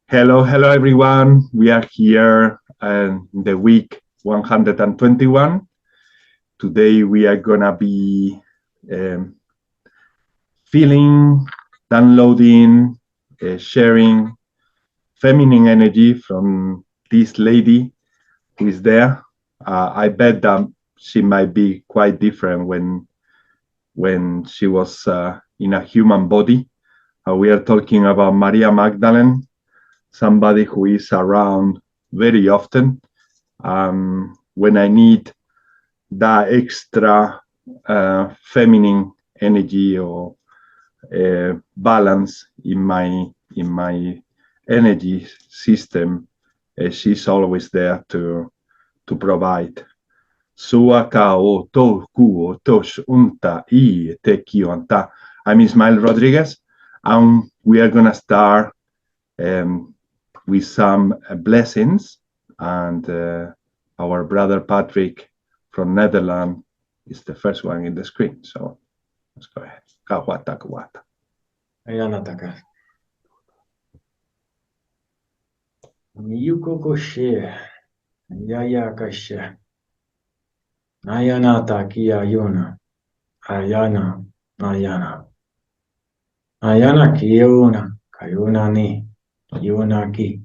Hello, hello everyone. We are here in the week 121. Today we are gonna be feeling, downloading, sharing feminine energy from this lady who is there. I bet that she might be quite different when she was in a human body. We are talking about Maria Magdalene, somebody who is around very often when I need that extra feminine energy or balance in my energy system. She's always there to provide. Suaka o toku o tosh unta I te kionta. I'm Ismael Rodriguez, and we are gonna start with some blessings, and our brother Patrick from Netherlands is the first one in the screen. So let's go ahead. Kawata kawata. Ayanataka. Miyuko koshe. Yaya kashe. Ayanata kiyayuna. Ayana. Ayana. Ayana kiyuna. Kayuna ni. Yuna ki.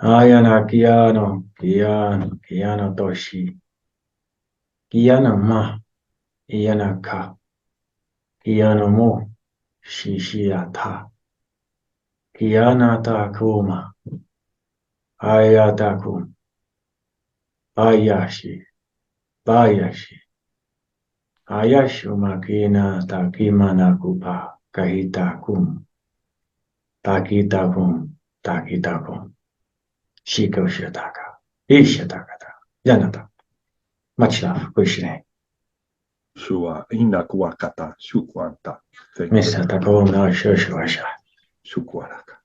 Ayana kiyano. Kiyano. Kiyano toshi. Kiyana ma. Iyana ka. Kiyano mo. Shishiata. Kiyanata kuma. Ayatakum. Ayashi. Bayashi. Ayashu makina takimana kupa. Kahitakum. Takitakum. Takitakum. Shiko shataka. Ishatakata. Yanata. Much love. Kushine. Shua inakuakata. Shukwanta. Misa takom na shoshuasha. Shukwaraka.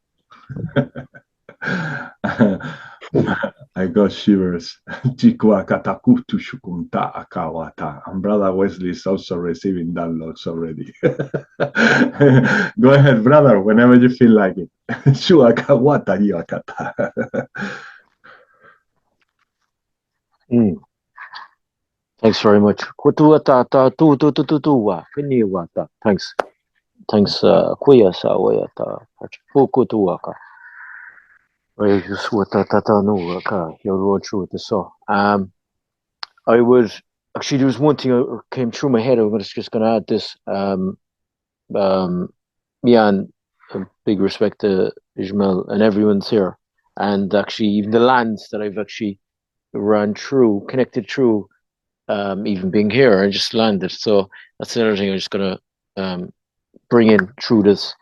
I got shivers. Chikuakata kutu shukunta akawata. And Brother Wesley is also receiving downloads already. Go ahead, brother, whenever you feel like it. Shuakawata yakata. Thanks very much. Thanks. Thanks, kuya sa wayata. Fukutuaka. I just what your road through the so. I would actually, there was one thing that came through my head. I was just going to add this. Yeah, and big respect to Ismail and everyone's here, and actually even the lands that I've actually run through, connected through, even being here, I just landed. So that's another thing I'm just going to bring in through this.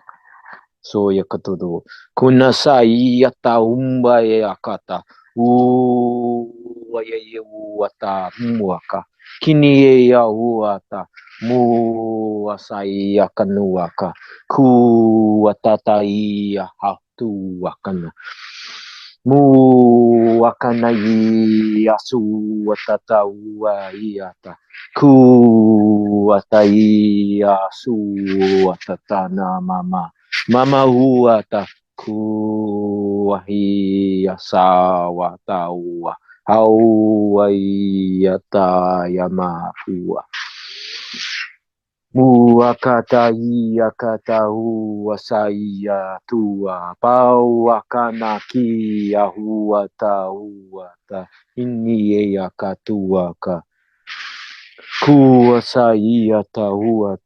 So yakatudo kuna sai yata umba yakata waye wata muaka kini ya wata mu asai yakanuaka ku watata ya hatu wakana mu wakana yasu watata waiata ku watai yasu watata na Mama huata kuwahi asawa taua hauaiata yamapua muakata iakata huasaiya tua pauakana kia huata iniakatuaka kuasaiya taua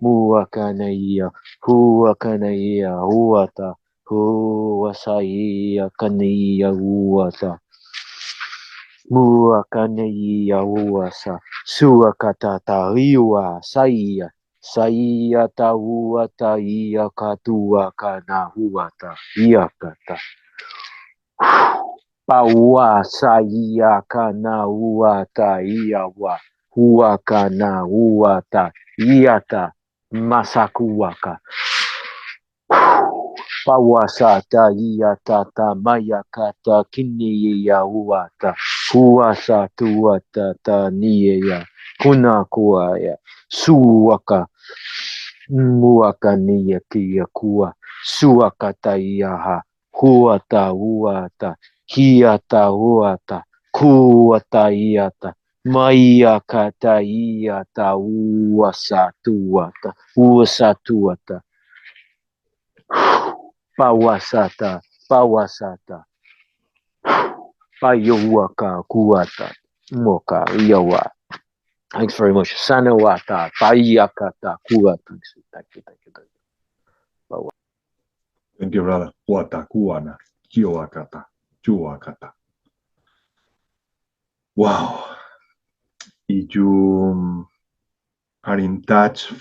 Muakanaia, huakanaia, huata, huasaia, kania, huata. Muakanaia, huasa, suakatata, riwa, saia, saia, ta, huata, ia, katua, kana, huata, iakata. Paua, saia, kana, huata, iawa, huakana, huata, iata. Masakuaka Pawasata Iatata Mayakata Kiniya Huata Huasa Tuatata Nia Kunakuaya Suaka Muaka Nia Kia Kua suakata iaha, huata uata, hiata uata, kuata iata, maiakata iata, uasatuata, pawasata, pawasata, payowaka kuata, moka yawa. Thanks very much. Sanawata, payakata kuata. Thank you. Thank you, brother. Wata kuana, kiwakata, chuakata. Wow. If you are in touch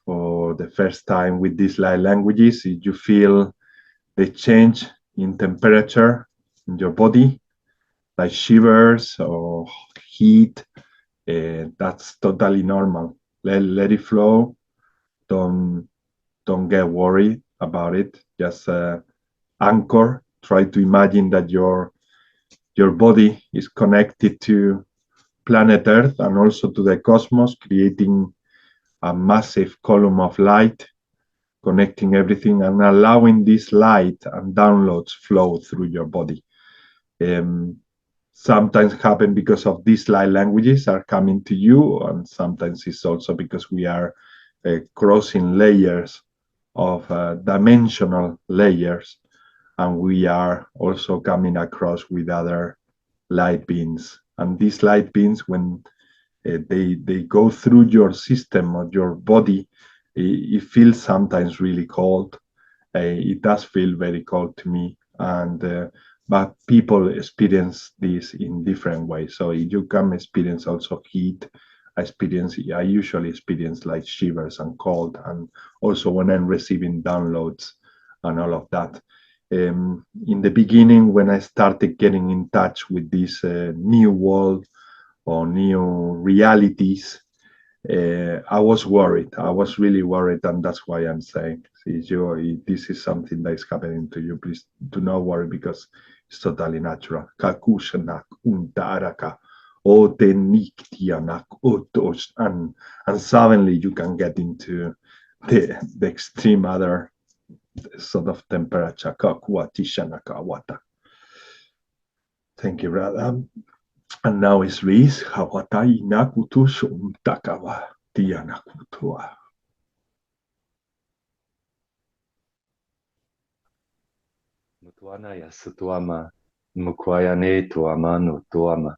for the first time with these light languages, if you feel the change in temperature in your body, like shivers or heat, that's totally normal. Let it flow. Don't get worried about it. Just anchor. Try to imagine that your body is connected to planet Earth and also to the cosmos, creating a massive column of light, connecting everything and allowing this light and downloads flow through your body. Sometimes happen because of these light languages are coming to you, and sometimes it's also because we are crossing layers of dimensional layers, and we are also coming across with other light beings. And these light beings, when they go through your system or your body, it feels sometimes really cold. It does feel very cold to me, and but people experience this in different ways. So you can experience also heat. I usually experience like shivers and cold, and also when I'm receiving downloads and all of that. In the beginning, when I started getting in touch with this new world or new realities, I was worried. I was really worried, and that's why I'm saying, if this is something that is happening to you, please do not worry, because it's totally natural. And suddenly you can get into the extreme other sort of temperature. Thank you, brother. And now it's Reese. Hawatai nakutu takawa tia nakutua. Mutuana ya sutuama, mukwayane tuama no tuama.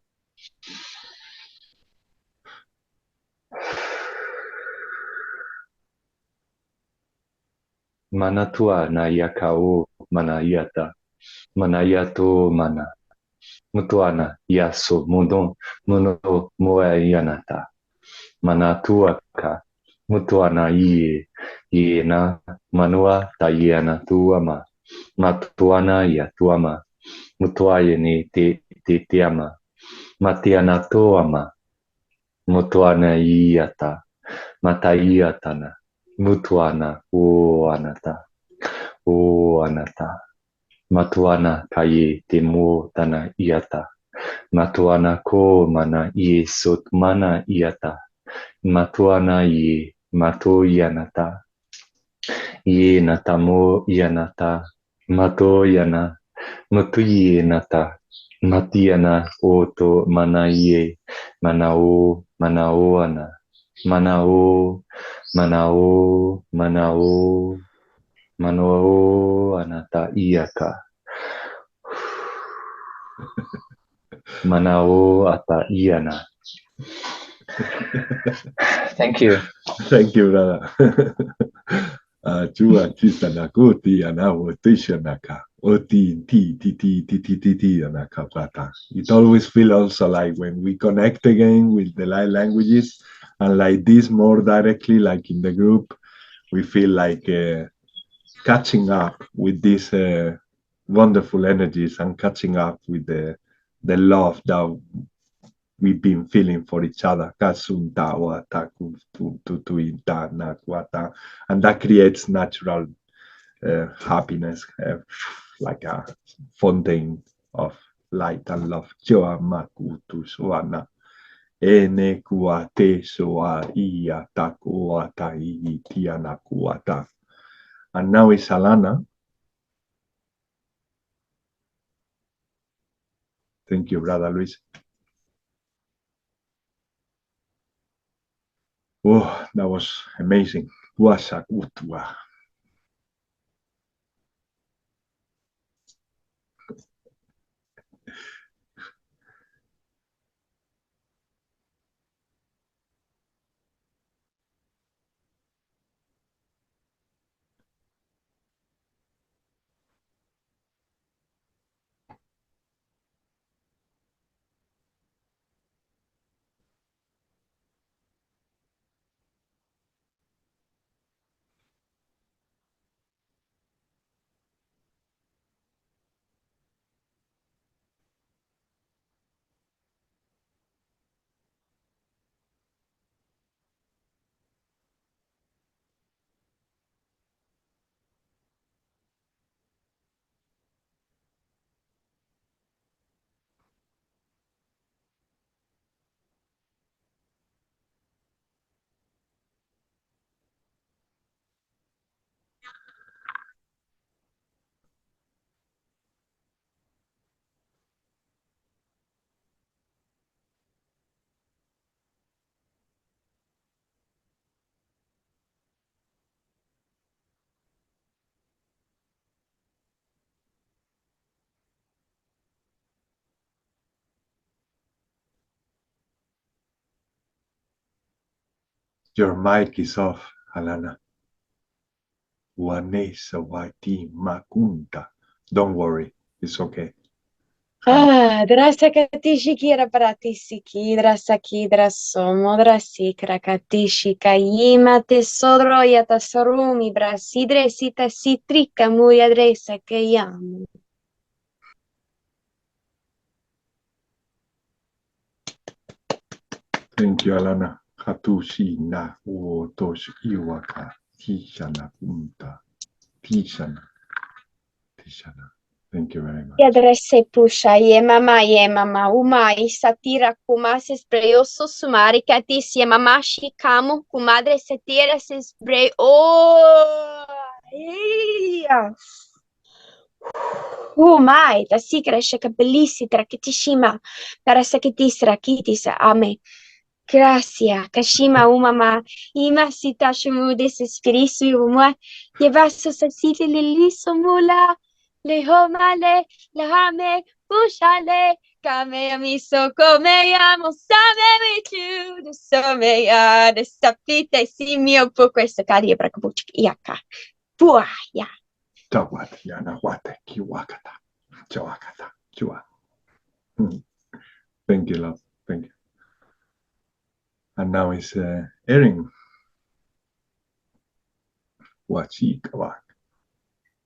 Manatua na yakao manayata, manayato mana. Mutuana yaso muno moayanata. Manatuaka, mutuana ye na manua tayana tuama. Matuana ya tuama. Mutuayane te ama. Matiana toama. Mutuana iata. Mataiatana. Mutuana o anata. O anata. Matuana kaye te mo tana iata. Matuana ko mana ie sot mana iata. Matuana ye mato yanata. Ye natamo yanata. Mato yana. Matu ye nata. Matiana oto mana ye. Manao ana. Manao anata iaka. Manao ata iana. Thank you. Thank you, brother. Chua chisanakuti anawo tishanaka. Oti ti anaka plata. It always feels also like when we connect again with the light languages, and like this more directly, like in the group, we feel like catching up with these wonderful energies and catching up with the love that we've been feeling for each other. And that creates natural happiness, like a fountain of light and love. And now it's Alana. Thank you, Brother Luis. Oh, that was amazing. Wasakutwa. Your mic is off, Alana. Wanesa wati makunta. Don't worry, it's okay. Drasakatishikira pratisiki, drasakidra somo, drasikra katishika, yima tesodro yatasorumi, brasidre sita sitrika, muy adresa que llamo. Thank you, Alana. Hatushi na uotosh iwaka. Tishana punta. Tishana. Thank you very much. Yadrese pusha, yemama, umai, satira, kumases preoso, sumari, katis, yemama, shikamu, kumadre, setira, sesbre, oh, yeah. Mai, da si cresce che bellissima, trakitishima, parasakitisra, kitisa, ame. Gracia, kashima umama, ima sita shumudes espirisu umwa, yevaso sasiti liliso mula, lehomale, lahame, pushale, kame amiso, come amo, same with you, de someya, de sapite, simio, po questa caria bracabucci, iaka, puaya. Tawat yana wate kiwakata. Chawakata. Chua. Thank you, love. Thank you. And now it's Erin. Wachikawak.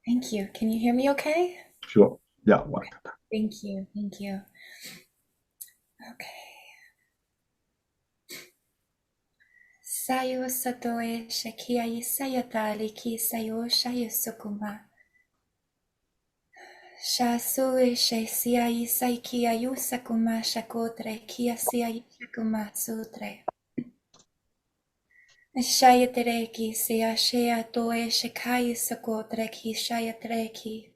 Thank you. Can you hear me okay? Sure. Yeah, wakata. Thank you. Thank you. Okay. Sayo satoe shakia isayatali ki sayo shayo sukuma. Shasue shasia isaiki ayusakuma shakotre kia sia shakuma sutre. Shayatreki sia shea toe shakai sakotre ki shayatreki.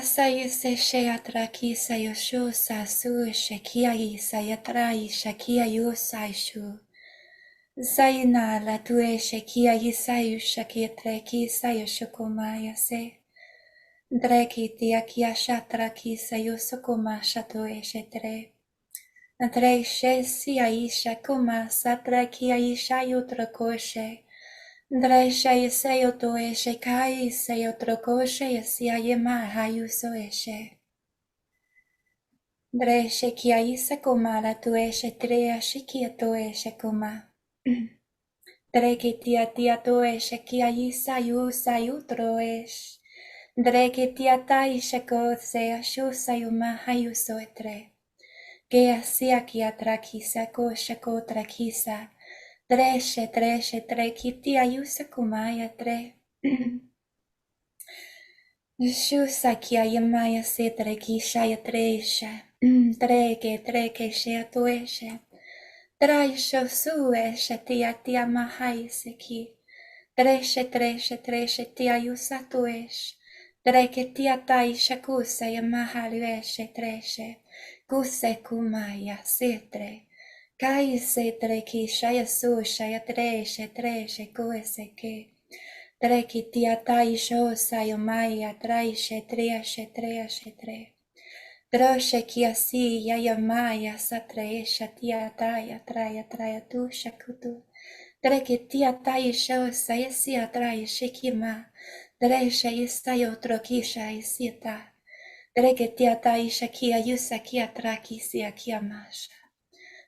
Sayu se sheatra ki sayo shu sa su shakia isayatra shakia yusai shu. Sayana la tue shakia yisayu shakia treki sayo shukumaya se. Dreki tiakia shatra ki sayo sukuma shatue shetre. Andre she si aisha kuma satra ki aisha yutra koshe. Dre she sayo toe shekai sayo trokoshe yasia yema hayu so eshe. Dre she ki aisa kuma la tue shetre ashikia toe shekuma. Dreke tia toesh kia isa yu troesh. Dreke tia taisha ko se ashu sayuma hayu soetre. Gea sia kia trakisa ko shako trakisa. Dreshe treki tia yusa kumaya tre. Shusa kia yamaya se trekisha ya tresha. Treke shea toeshe. Traisho sue tia mahai seki. Treshe tia yusatuesh. Treketia shakusa ya mahalueshe treshe. Kuse kumaya setre. Kai setre ki shaya susha ya treshe treshe kuese ke. Treketia shosa ya maya traishe triashe triashe tre. Droshe kiasi ya maya satreesha tia taya traya traya tu shakutu. Treketia shosa ya sia traya shekima. Dresha isayo trokisha isita. Dreketia taisha kia yusa kia trakisia kia masha.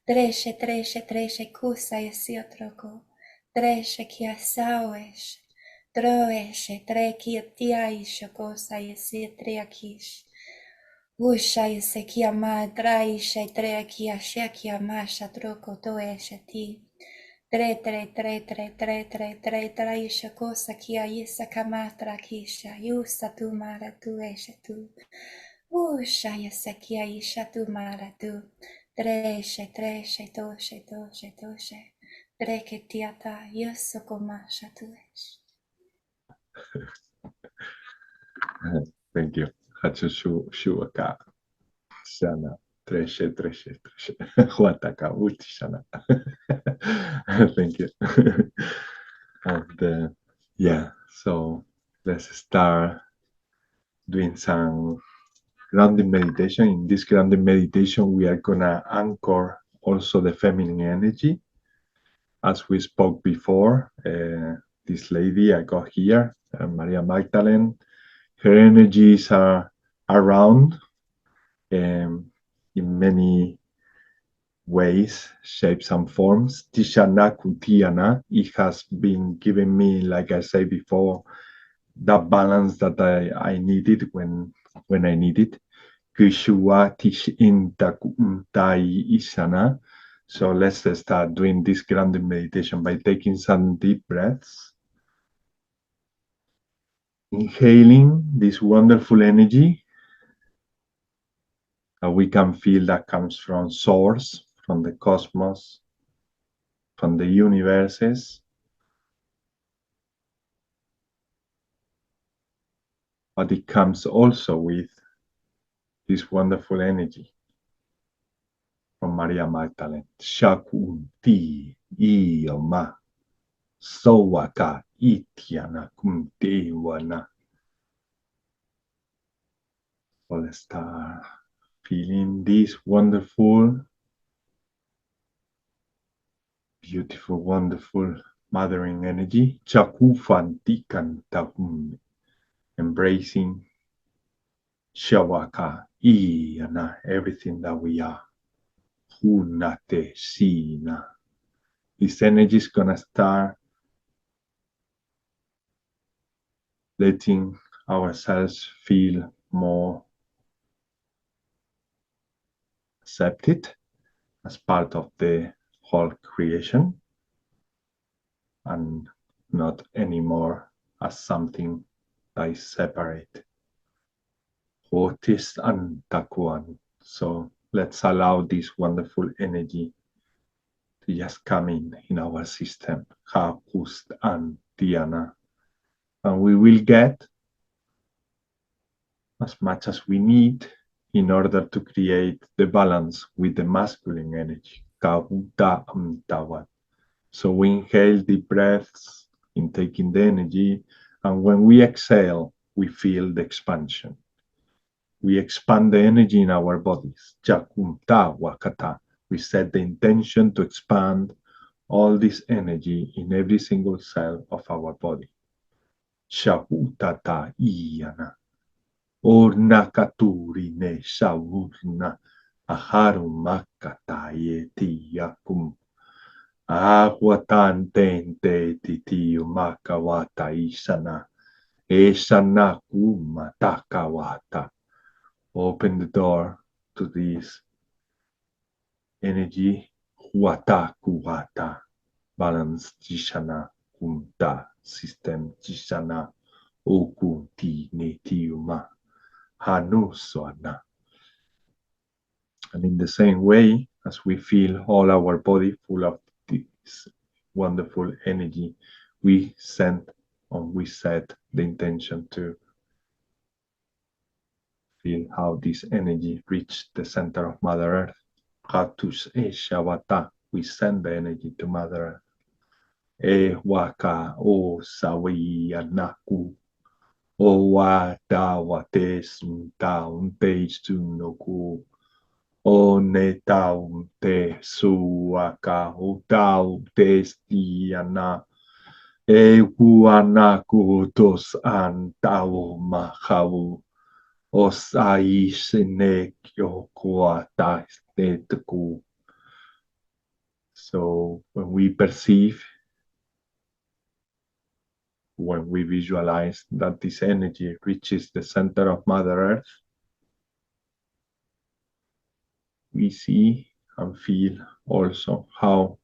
Dreshe treshe treshe kusa isio troko. Dreshe kia saoesh. Droeshe trekia tia isha kosa isi triakish. Usha ise kia ma traisha treakia shekia masha troko toeshe ti. Tre isha kosa kia isa kamatra kisha yusa tu mara tu esha tu usha isa kia isha tu mara tu treshe toshe treke tiata yusa komasha tu esh. Thank you. Hatsushu Shuaka. Shana. Treshe. Huataka Uti Shana. Thank you. And yeah, so let's start doing some grounding meditation. In this grounding meditation, we are gonna anchor also the feminine energy. As we spoke before, this lady I got here, Maria Magdalene, her energies are around in many ways, shapes, and forms. Tishana Kutiana, it has been giving me, like I said before, that balance that I needed when I needed. Kishua Tish Intakuntai Isana. So let's start doing this grounding meditation by taking some deep breaths. Inhaling this wonderful energy that we can feel that comes from source, from the cosmos, from the universes. But it comes also with this wonderful energy from Maria Magdalene. Shakunti Ioma Sowaka Itiana Kumtewana. So let's start feeling this wonderful, beautiful, wonderful mothering energy. Chakufantikantakum. Embracing Shawaka Iana, everything that we are. Hunate Sina. This energy is gonna start letting ourselves feel more accepted as part of the whole creation and not anymore as something that is separate. Otis and Takuan. So let's allow this wonderful energy to just come in our system. Hakust and Tiana. And we will get as much as we need in order to create the balance with the masculine energy. So we inhale deep breaths in taking the energy, and when we exhale, we feel the expansion. We expand the energy in our bodies. We set the intention to expand all this energy in every single cell of our body. Shahutata iyana. Ornakaturi ne shawurna. Aharumakataye yakum. Aguatante titiyu makawata isana. Esana kumatakawata. Open the door to this energy. Huata balance jishana kunta system jishana okunti netiuma hanuswana. And in the same way, as we feel all our body full of this wonderful energy, we set the intention to Feel how this energy reaches the center of Mother Earth. Katus e Shavata. We send the energy to Mother Earth. E waka o sawi anaku. O wa da wa te sun ta un te sunoku. O ne ta un te su waka o ta un te sti ana. E ku anaku tos an ta o mahau. O sai sene kyo kua ta te tuku. So when we perceive, when we visualize that this energy reaches the center of Mother Earth, we see and feel also how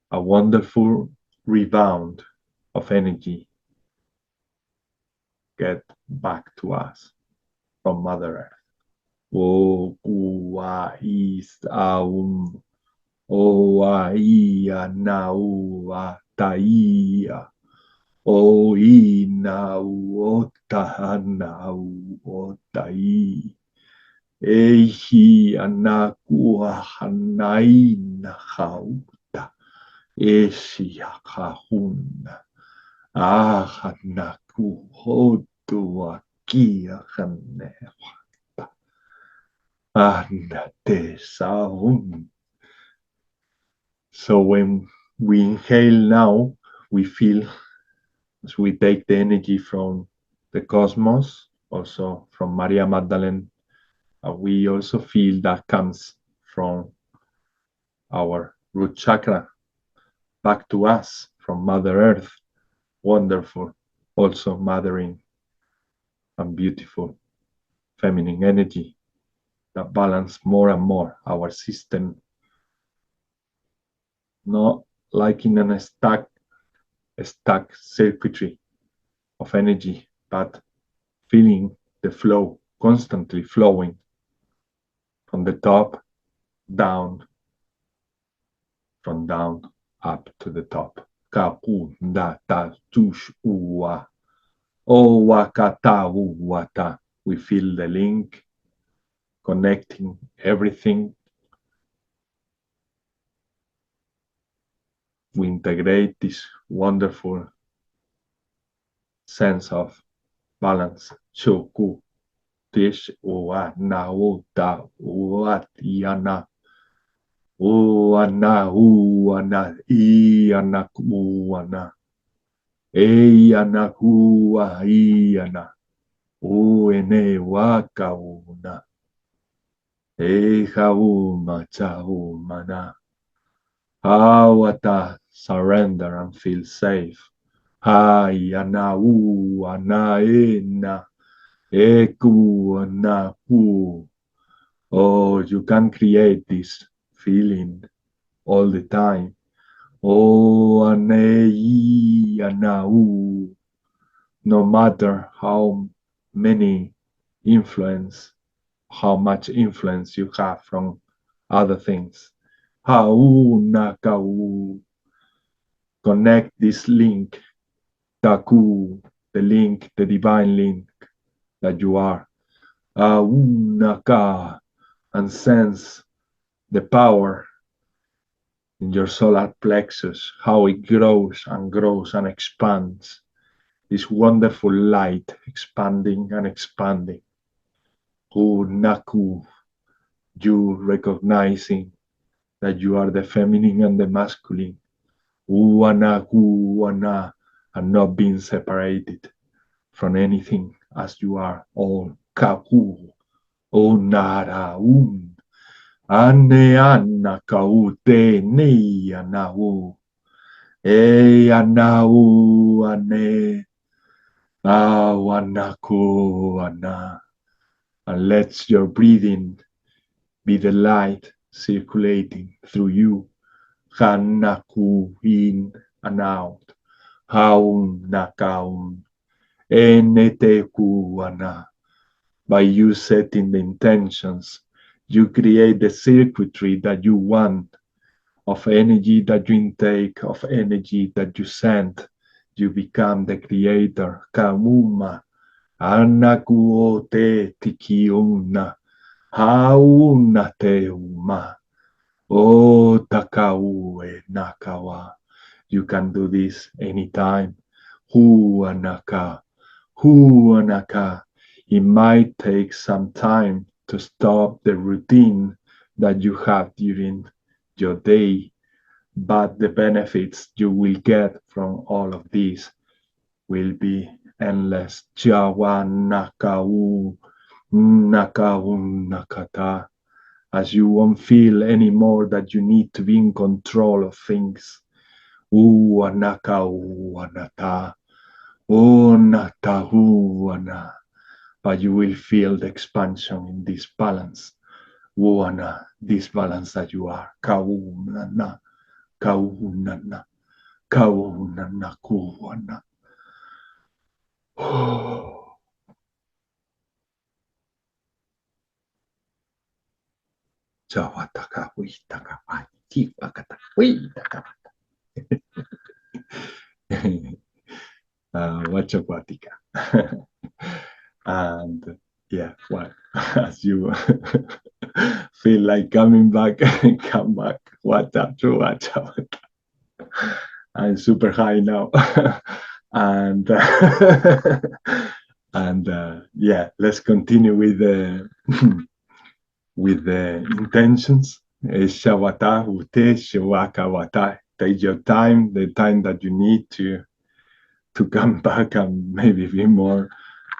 a wonderful rebound of energy get back to us from Mother Earth. O kua is aum, o ia na ua taia. O ina o tahana o tai. Ehi anakua hanai na hauta. Esi akahuna. Ahanaku hotu akia hanewata. Anate saun. So when we inhale now, we feel as we take the energy from the cosmos, also from Maria Magdalene, we also feel that comes from our root chakra back to us from Mother Earth. Wonderful, also mothering and beautiful feminine energy that balance more and more our system, not like in a stuck circuitry of energy, but feeling the flow constantly flowing from the top down, from down up to the top. Kapu data tush uwa. O wakata uwata. We feel the link connecting everything. We integrate this wonderful sense of balance. Choku tish uwa na uta uatiana. Uana uana iana uana. Eiana ua iana. Uene waka una. Eha uma cha umana. Awata, surrender and feel safe. Hayana uana ena. Eku ana u. Oh, you can create this feeling all the time. Oh, anei anau. No matter how many influence, how much influence you have from other things. Hau nakau. Connect this link, taku, the link, the divine link that you are. Naka, and sense the power in your solar plexus, how it grows and expands. This wonderful light expanding and expanding. Naku, you recognizing that you are the feminine and the masculine. Uana, and not being separated from anything as you are all. Kaku, onara, Ane ana kaute ne anau. E anau ane. Awanaku ana. And let your breathing be the light circulating through you. Hanaku in and out. Haun nakaun. Eneteku ana. By you setting the intentions, you create the circuitry that you want, of energy that you intake, of energy that you send. You become the creator. Kamuma, Anakuo te tikiuna. Hauna te uma. O takaue nakawa. You can do this anytime. Huanaka. Huanaka. It might take some time to stop the routine that you have during your day, but the benefits you will get from all of this will be endless. Jawa nakau, nakau nakata. As you won't feel anymore that you need to be in control of things. Nakau anata. Natahuana. But you will feel the expansion in this balance. Wuana, this balance that you are. Kaunana, kaunana, kaunana, kuana. Jawataka, witaka, waitaka, witaka. Wachapatika. And yeah, well, as you feel like coming back, come back. What's up to watch out? I'm super high now. And yeah, let's continue with the with the intentions. Shawata ute shawaka wata. Take your time, the time that you need to come back and maybe be more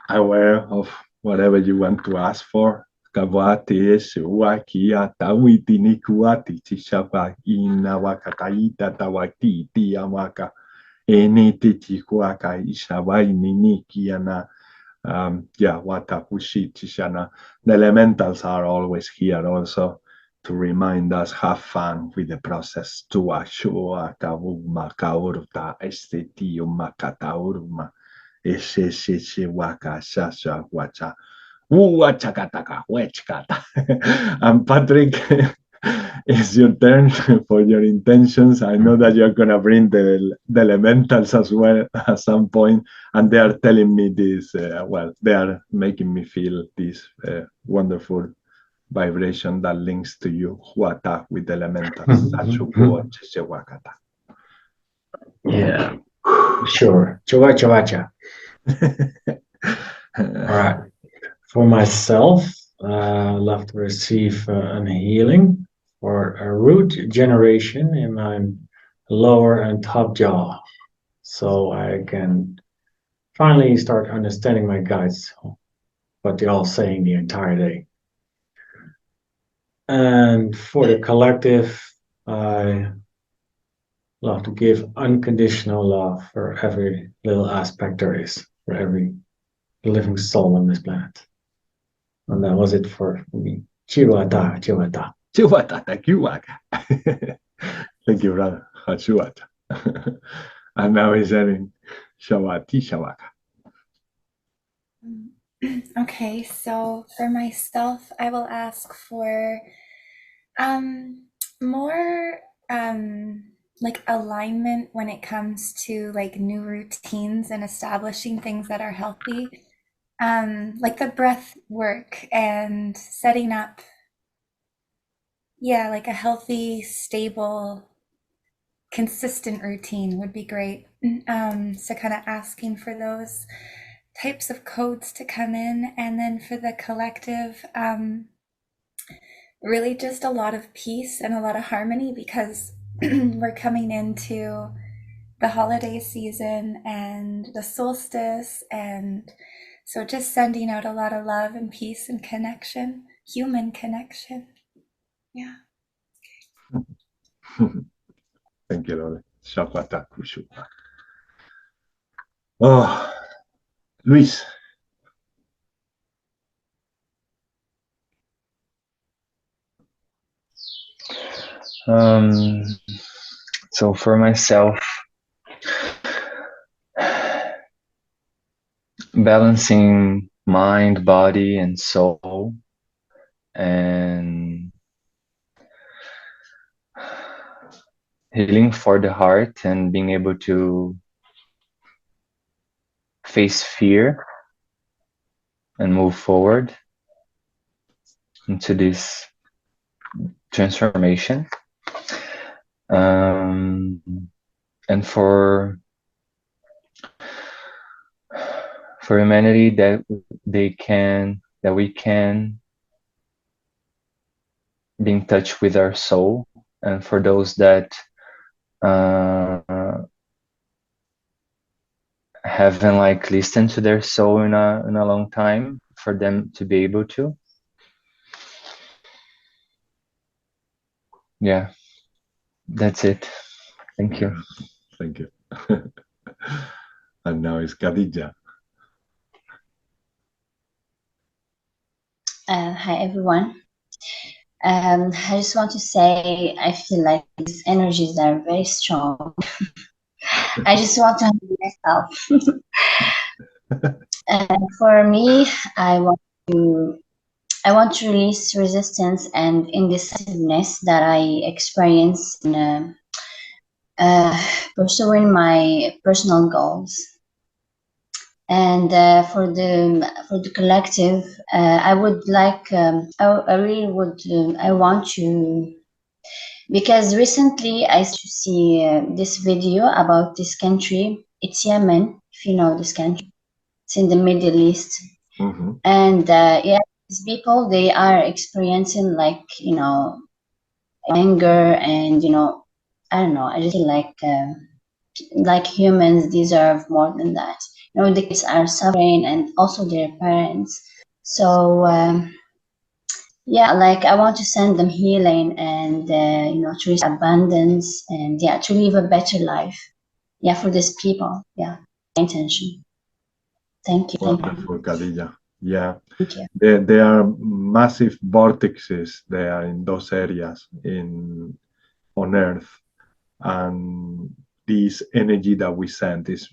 aware of whatever you want to ask for. Kawate shuaki atawiti nikuati chishapa inawakataita tawati tiamaka enete chikuaka ishabai ninikiana. Yeah, watapushi chishana. The elementals are always here also to remind us, have fun with the process. Tuashua kavuma kaurta estetium makatauruma. Waka shasha wacha. Wachakataka, wechkata. And Patrick, it's your turn for your intentions. I know that you're gonna bring the elementals as well at some point, and they are telling me this. Well, they are making me feel this wonderful vibration that links to you. Huata with elementals. Yeah, sure. Chawacha. All right. For myself, I love to receive a healing for a root generation in my lower and top jaw, so I can finally start understanding my guides, what they're all saying the entire day. And for the collective, I love to give unconditional love for every little aspect there is, for every living soul on this planet. And that was it for me. Chiwata, chiwata. Chiwata, thank you, Waka. Thank you, brother. Chiwata. And now he's having Shawati Shawaka. Okay, so for myself, I will ask for more like alignment when it comes to like new routines and establishing things that are healthy, like the breath work and setting up, yeah, like a healthy, stable, consistent routine would be great. So kind of asking for those types of codes to come in. And then for the collective, really just a lot of peace and a lot of harmony, because we're coming into the holiday season and the solstice, and so just sending out a lot of love and peace and connection, human connection. Yeah. Thank you, Lord. Shapata Kushupa. Oh, Luis. So for myself, balancing mind, body, and soul, and healing for the heart, and being able to face fear and move forward into this transformation. And for humanity, that we can be in touch with our soul, and for those that haven't like listened to their soul in a long time, for them to be able to. Yeah, that's it. Thank you. Thank you. And now it's Khadija. Hi everyone. I just want to say I feel like these energies are very strong. I just want to handle myself. For me, I want to release resistance and indecisiveness that I experience in pursuing my personal goals. And for the collective, I would like I really would I want to, because recently I see this video about this country. It's Yemen, if you know this country. It's in the Middle East. Mm-hmm. And yeah, these people, they are experiencing like, you know, anger, and you know, I don't know, I just feel like humans deserve more than that. You know, the kids are suffering and also their parents. So yeah, like I want to send them healing and you know, to receive abundance and yeah, to live a better life. Yeah, for these people. Yeah, intention. Thank you. Wonderful, Khadija. Yeah. Thank you. There are massive vortexes there in those areas on Earth, and this energy that we send is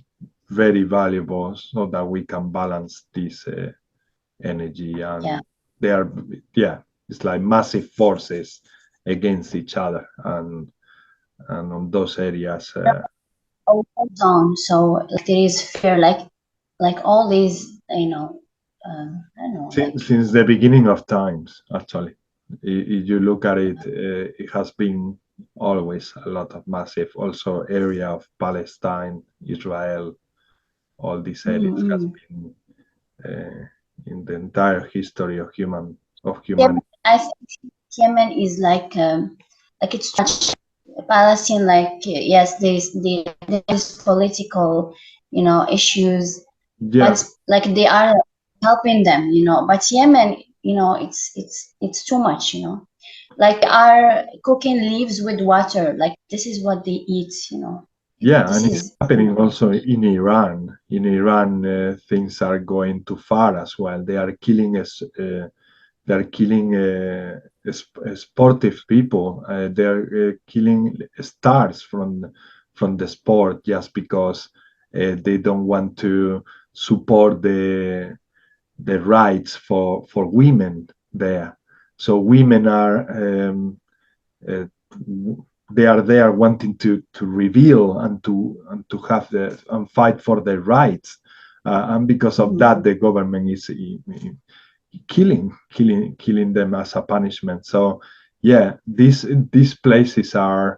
very valuable, so that we can balance this energy. And Yeah. they are, yeah, it's like massive forces against each other, and on those areas. Zone. So like, there is fear, like all these, you know, I don't know. Since the beginning of times, actually, if you look at it, it has been always a lot of massive, also area of Palestine, Israel, all these areas has been in the entire history of humanity. Yeah, I think Yemen is like it's Palestine. Like yes, there's political, you know, issues. Yeah. But like they are helping them, you know. But Yemen, you know, it's too much, you know. Like are cooking leaves with water. Like this is what they eat, you know. Yeah, and it's happening also in Iran. In Iran, things are going too far as well. They are killing us. They are killing sportive people. They are killing stars from the sport just because they don't want to support the rights for women there. So women are they are there wanting to reveal and to have and fight for their rights, and because of that, the government is killing them as a punishment. So yeah, these places are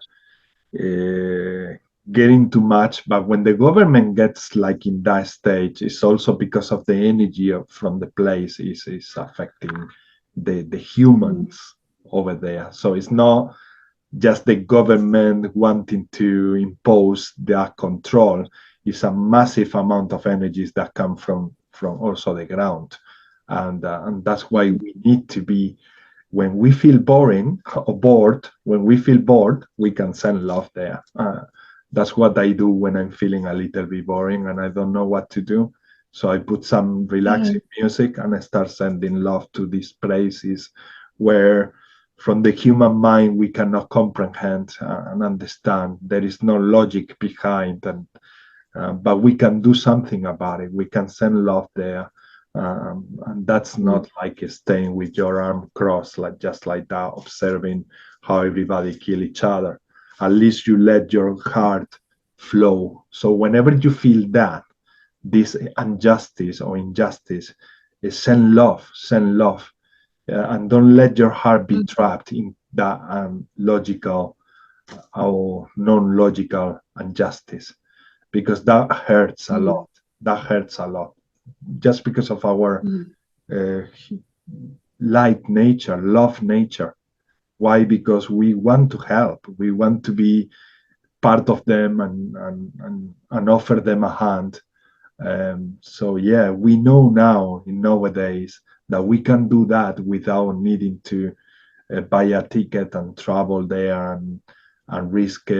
getting too much. But when the government gets like in that stage, it's also because of the energy from the place is affecting the humans over there. So it's not just the government wanting to impose their control. It's a massive amount of energies that come from also the ground, and that's why we need to be, when we feel boring or bored, when we feel bored, we can send love there. That's what I do when I'm feeling a little bit boring and I don't know what to do. So I put some relaxing music and I start sending love to these places where, from the human mind, we cannot comprehend and understand. There is no logic behind, and but we can do something about it. We can send love there. And that's not like staying with your arm crossed, like just like that, observing how everybody kill each other. At least you let your heart flow. So whenever you feel that, this injustice or injustice, Send love, and don't let your heart be trapped in that logical or non-logical injustice, because that hurts a lot. That hurts a lot, just because of our light nature, love nature. Why? Because we want to help. We want to be part of them and offer them a hand. So yeah, we know now in nowadays that we can do that without needing to buy a ticket and travel there and risk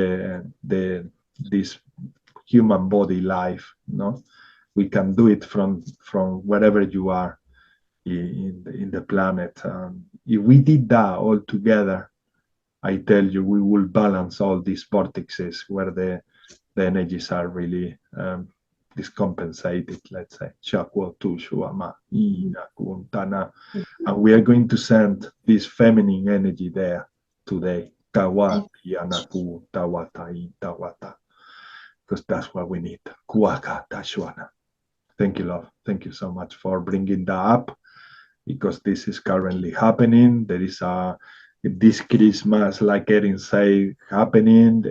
this human body life. No, we can do it from wherever you are in the planet. If we did that all together, I tell you, we will balance all these vortexes where the energies are really discompensated, let's say. And we are going to send this feminine energy there today. Because that's what we need. Thank you, love. Thank you so much for bringing that up, because this is currently happening. There is this Christmas, like Erin said, happening.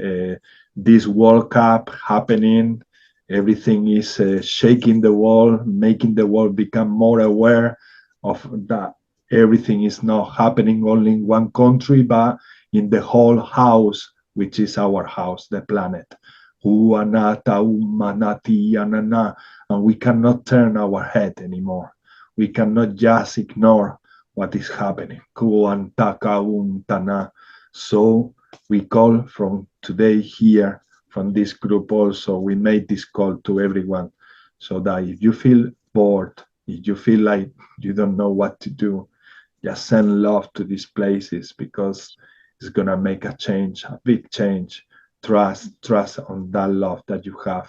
This World Cup happening. Everything is shaking the world, making the world become more aware of that. Everything is not happening only in one country, but in the whole house, which is our house, the planet. And we cannot turn our head anymore. We cannot just ignore what is happening. So we call from today here, from this group also, we made this call to everyone, so that if you feel bored, if you feel like you don't know what to do, just send love to these places, because it's gonna make a change, a big change. Trust on that love that you have.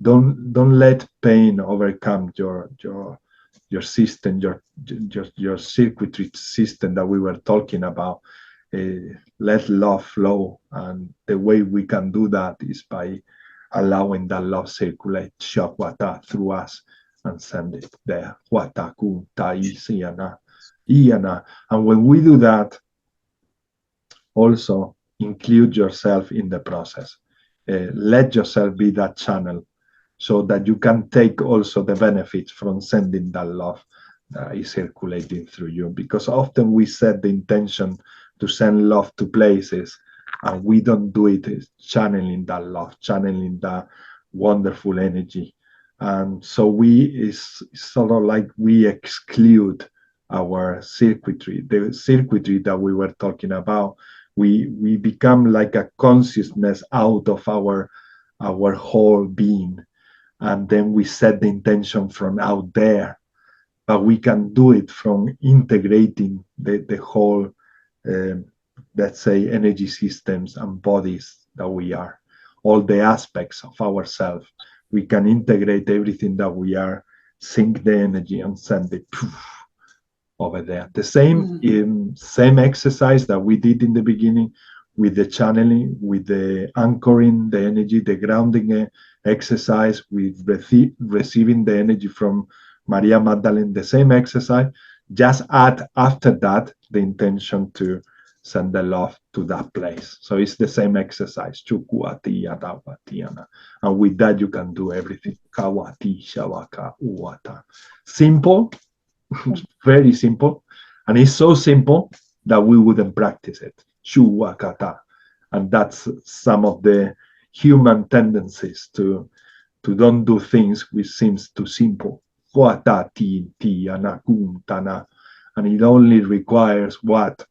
Don't let pain overcome your system, your circuitry system that we were talking about. Let love flow, and the way we can do that is by allowing that love circulate shakwata through us and send it there. And when we do that, also include yourself in the process. Let yourself be that channel, so that you can take also the benefits from sending that love that is circulating through you. Because often we set the intention to send love to places, and we don't do it channeling that love, channeling that wonderful energy. And so it's sort of like we exclude our circuitry, the circuitry that we were talking about. We become like a consciousness out of our whole being, and then we set the intention from out there. But we can do it from integrating the whole, let's say, energy systems and bodies that we are, all the aspects of ourselves. We can integrate everything that we are, sync the energy, and send it over there. The same exercise that we did in the beginning with the channeling, with the anchoring the energy, the grounding exercise, with receiving the energy from Maria Magdalene, the same exercise. Just add after that the intention to send the love to that place. So it's the same exercise. And with that you can do everything. Simple, very simple, and it's so simple that we wouldn't practice it. And that's some of the human tendencies to don't do things which seems too simple. And it only requires what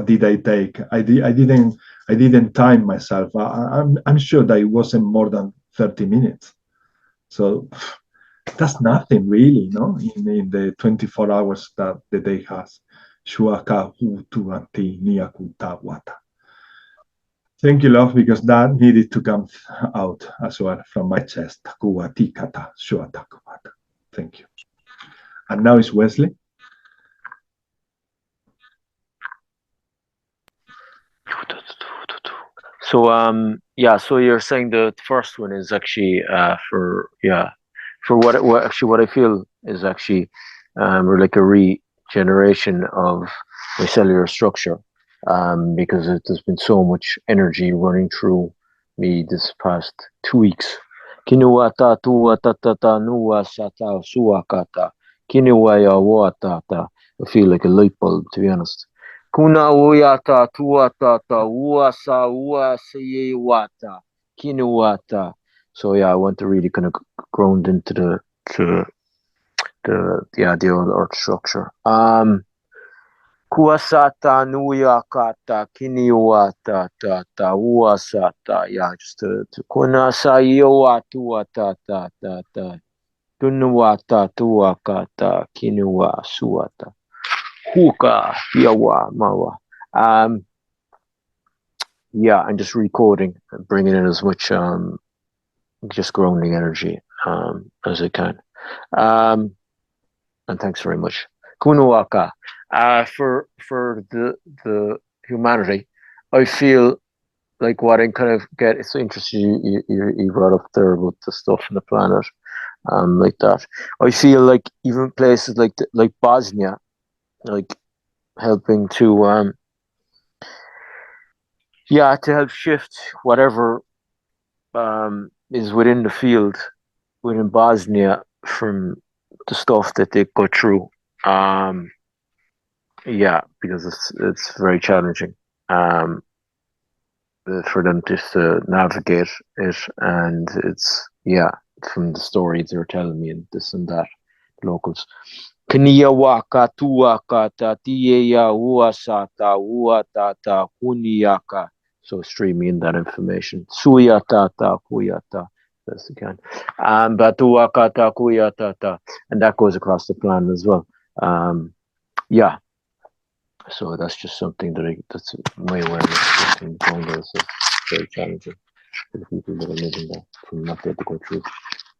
did I take? I didn't time myself. I'm sure that it wasn't more than 30 minutes. So that's nothing really, no? In the 24 hours that the day has. Thank you, love, because that needed to come out as well from my chest. Thank you. And now it's Wesley. So yeah, so you're saying the first one is actually for what I feel is actually or like a regeneration of my cellular structure, because there's been so much energy running through me this past 2 weeks. Kinuata tuata nuwa sata suakata. Kinuaya watata. I feel like a light bulb, to be honest. Kuna uyata tuatata uasa uasaye wata. Kinuata. So yeah, I want to really kind of ground into the old earth structure. Kuasata nuyakata kiniwata ta uasata. Yeah, just to kunasa yoa tuata ta kunuata tuakata kinua suata. Huka yawa mawa. Yeah, and just recording and bringing in as much just grounding energy as I can. And thanks very much. Kunuaka. For the humanity, I feel like what I kind of get, it's so interesting you brought up there about the stuff in the planet, like that. I feel like even places like Bosnia, like helping to to help shift whatever is within the field within Bosnia from the stuff that they go through. Because it's very challenging for them just to navigate it, and it's from the stories they're telling me and this and that, locals. Kania waka tuaka ta tiya uasata uatata kuniaka. So streaming in that information. Suyatata kuyata. Best you can. Batuakata kuyatata. And that goes across the plan as well. So that's just something that's my awareness going there. So very challenging for the people that are living there from not there to go through.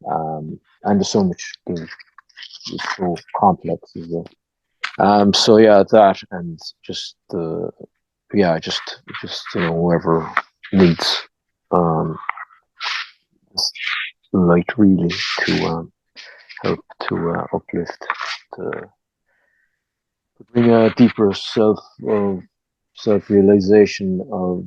And there's so much it's so complex as well. That and just just whoever needs light really to help to uplift, to bring a deeper self-realization of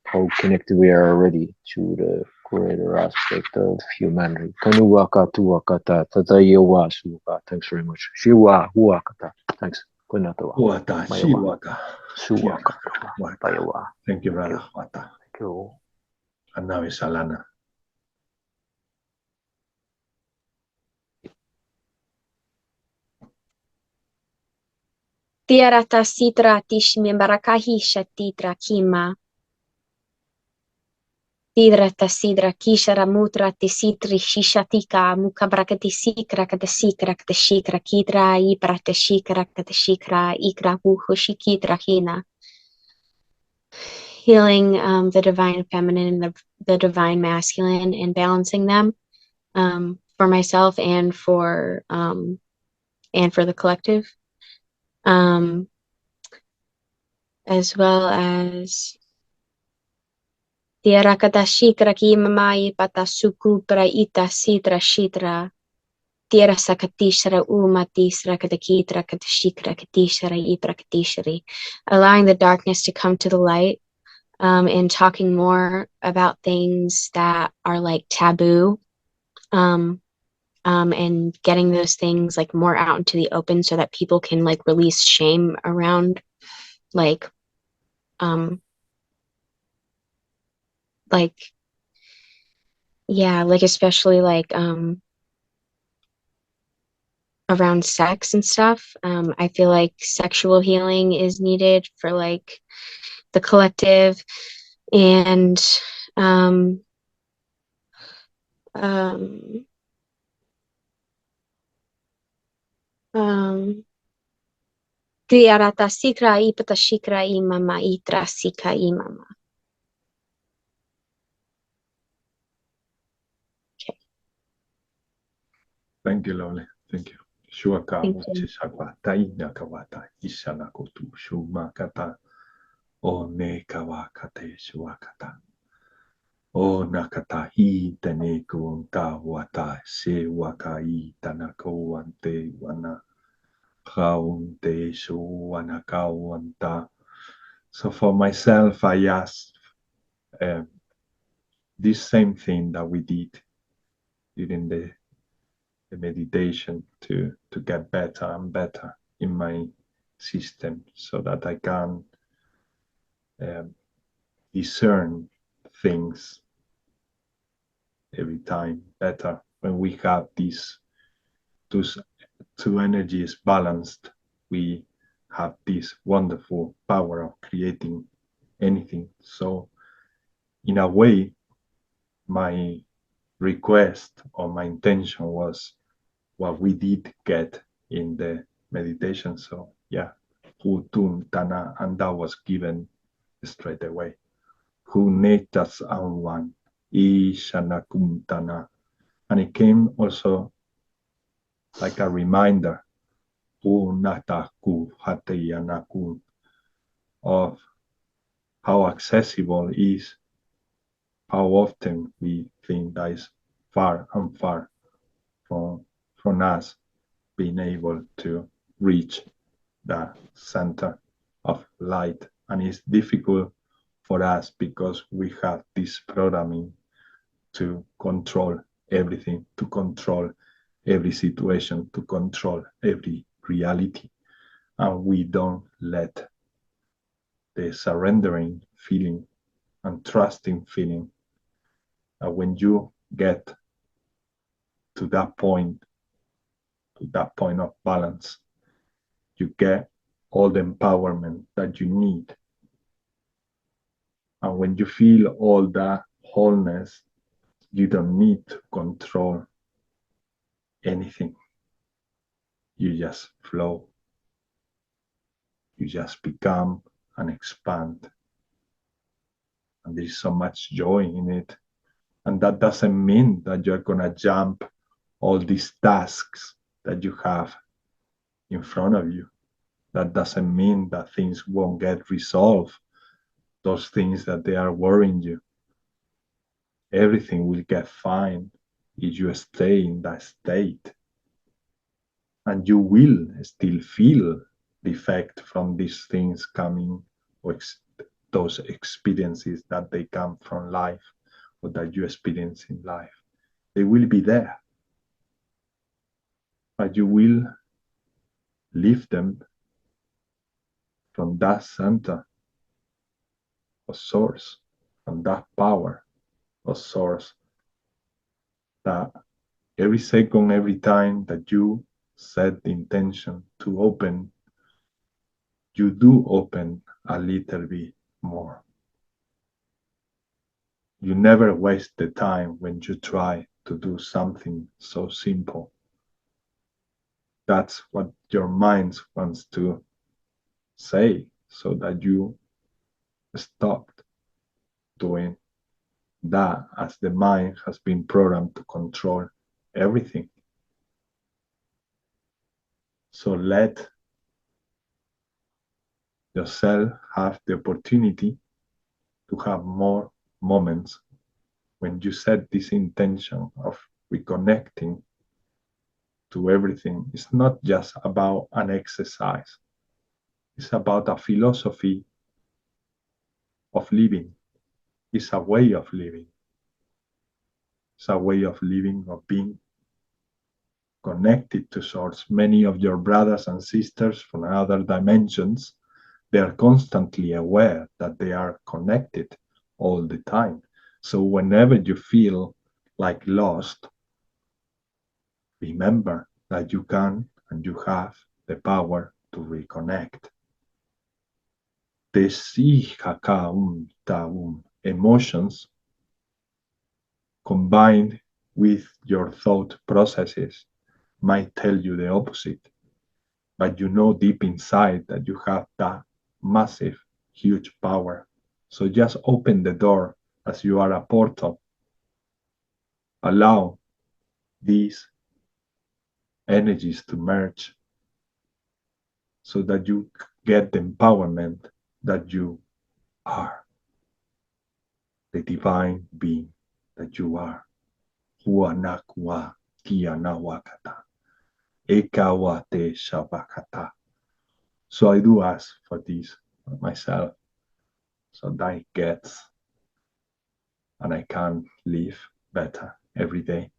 how connected we are already to the greater aspect of humanity. Kanuwaka tuwakata tatayewa suwaka. Thanks very much. Shiwa huwakata. Thanks. Kunatawa. Wata, shiwaka. Suwaka. Waka. Thank you, brother. Wata. Thank you. Anawi salana. Tiarata sitra tishmi barakahi shatitra kima. Tidrata sidra kishara mutra tisitri shishatika mukabrakati sikra katasikra katashikra kidra ibratashikra katashikra ikra wuhushikitra hina. Healing the divine feminine and the divine masculine and balancing them for myself and for the collective. As well as Tiara katashikra ki mamai patasuku pra ita sidra shitra. Tiara sakatishra umatisra katakitra katashikra katishra iprakatishri. Allowing the darkness to come to the light, and talking more about things that are like taboo, and getting those things like more out into the open so that people can like release shame around like especially like around sex and stuff. I feel like sexual healing is needed for like the collective, and Kriarata sikra ipata shikra imama itra sika imama. Okay. Thank you, lovely. Thank you. Shuaka uchisakwa taina kawata isana kotu shumakata o ne kawakate shuakata. O nakata hi tane kuonta wata se wakai tanako ante wana Kaunte Shuanakawanta. So for myself, I asked this same thing that we did during the meditation to get better and better in my system, so that I can discern things every time better. When we have these two energies balanced, we have this wonderful power of creating anything. So in a way, my request or my intention was what we did get in the meditation. So yeah, Hutun Tana, and that was given straight away. Hu netas anwan Ishanakum Tana. And it came also like a reminder, Unataku Hatayanaku, of how accessible is, how often we think that is far and far from us being able to reach the center of light. And it's difficult for us because we have this programming to control everything, to control every situation, to control every reality. And we don't let the surrendering feeling and trusting feeling. When you get to that point of balance, you get all the empowerment that you need. And when you feel all that wholeness, you don't need to control anything. You just flow. You just become and expand. And there's so much joy in it. And that doesn't mean that you're going to jump all these tasks that you have in front of you. That doesn't mean that things won't get resolved, those things that they are worrying you. Everything will get fine if you stay in that state. And you will still feel the effect from these things coming, or those experiences that they come from life, or that you experience in life. They will be there. But you will leave them from that center of source, from that power of source, that every second, every time that you set the intention to open, you do open a little bit more. You never waste the time when you try to do something so simple. That's what your mind wants to say, so that you stopped doing that, as the mind has been programmed to control everything. So let yourself have the opportunity to have more moments when you set this intention of reconnecting to everything. It's not just about an exercise. It's about a philosophy of living. It's a way of living. It's a way of living, of being connected to source. Many of your brothers and sisters from other dimensions, they are constantly aware that they are connected all the time. So whenever you feel like lost, remember that you can and you have the power to reconnect. Emotions combined with your thought processes might tell you the opposite, but you know deep inside that you have that massive, huge power. So just open the door as you are a portal. Allow these energies to merge so that you get the empowerment that you are, the divine being that you are. Huanakua Kianawakata. ekawate shabakata. So I do ask for this myself, so that I get and I can live better every day.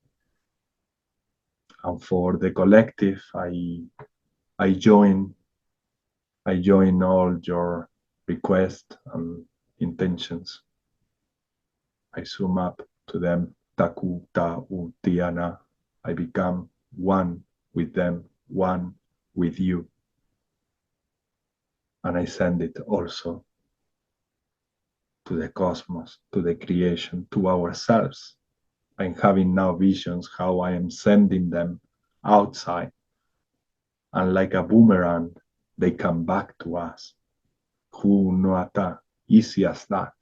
And for the collective, I join all your requests and intentions. I sum up to them. Taku ta u tiana. I become one with them, one with you. And I send it also to the cosmos, to the creation, to ourselves. I'm having now visions how I am sending them outside. And like a boomerang, they come back to us. Hu noata, easy as that.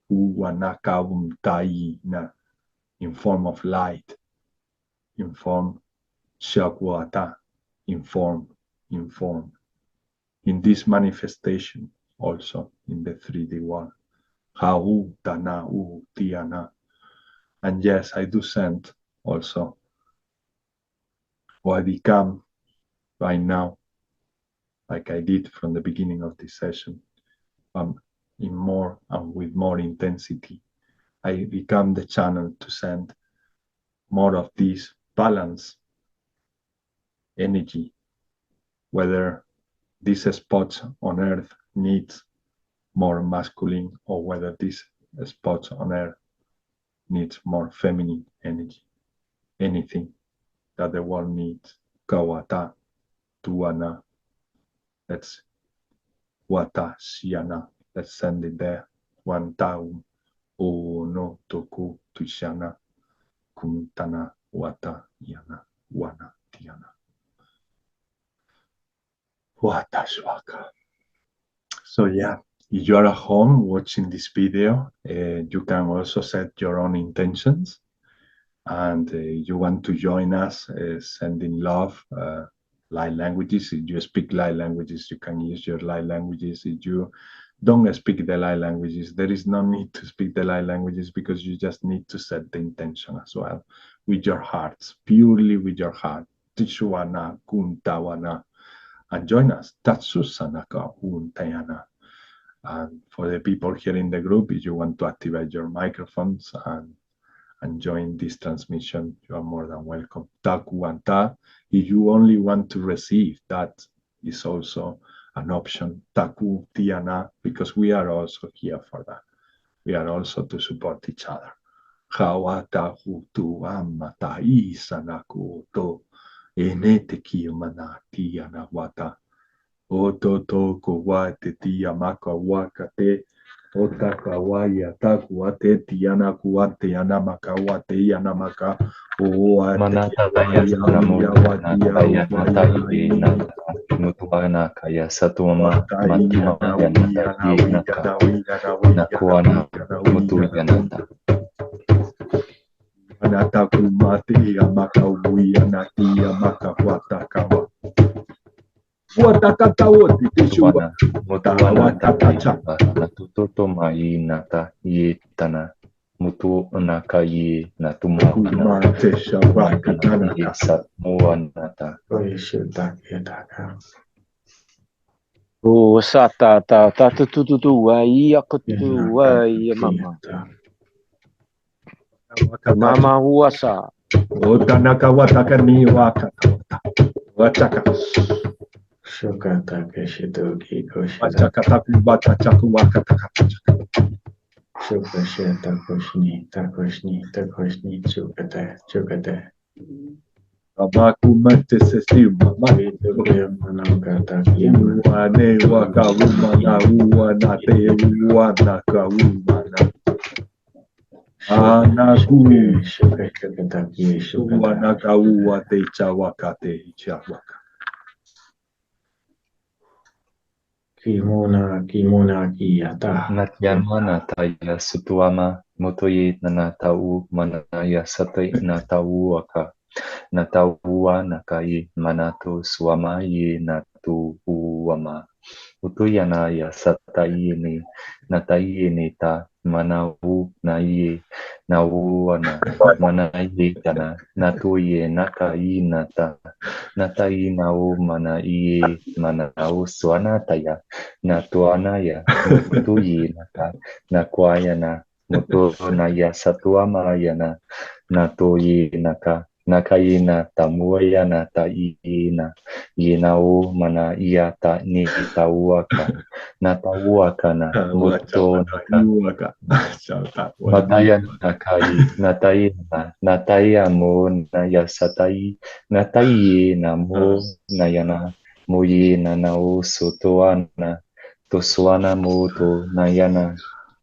Hu wanaka na, in form of light, in form shakwata, in form. In this manifestation, also in the 3D world. Hau tana u tiana. And yes, I do send also, or I become right now, like I did from the beginning of this session, in more and with more intensity. I become the channel to send more of this balance energy, whether this spot on earth needs more masculine or whether this spot on earth needs more feminine energy. Anything that the world needs. Kawata, tuana, let's wata, shiana, let's send it there. One taum, o no toku, tushana, kuntana, wata, yana, wana, tiana. Wata shwaka. So yeah, if you are at home watching this video, you can also set your own intentions. And you want to join us sending love, light languages. If you speak light languages, you can use your light languages. If you don't speak the light languages, there is no need to speak the light languages because you just need to set the intention as well with your hearts, purely with your heart. Tishuana, kuntawana, and join us. Tatsusanaka untayana. And for the people here in the group, if you want to activate your microphones and join this transmission, you are more than welcome. Takuanta, if you only want to receive, that is also an option. Taku tiana, because we are also here for that. We are also to support each other. Hawata hutu amata isanaku to enete kiyamana tiana wata. Oto toko wate tiyamaka wakate. Otakawaya takuate tiana kuate yanamaka wate yanamaka Manata kaya sanamurana kaya natayi nata mutuana kaya satuma matuma yanata yinaka nakuana mutu yanata. Anata kumate yamaka wiyanati yamaka watakawa. Watakatawote teshuwa. Mutuana tatacha natutoto mai nata yetana mutu nakaye natumana muanata. O sata ta ta tu wai akutu wai mama. Mama huasa. Otanaka wataka ni wakata. Wataka. Shukata Keshidoki Koshida Wataka watachaku wakata. Shukasheta Koshni Takoshni Chukate Abakumate sesima mami. Manangata Uwane waka umana uwanate uwanaka umana. Anaku uwanaka uwate chawakate chawaka. Kimona Kiyata Natyamana taya sutuama motoye nanatau manaya sate natau aka natauwa nakaye manato swama ye natu uama utuyana ya satayini natayini ta manawu naiye nawuana manaye tana natuye nakaina ta natai nau manaiye manau swanataya natuanaya mutuyi naka nakwayana mutu naya satuamayana natoyi naka nakayina tamuayana taiyina yinau mana iya ta ni tauaka natauaka na muto naka mataya nakai natai na nataya mo naya satai natai na mo nayana muyi na nau sutuana tusuana mutu nayana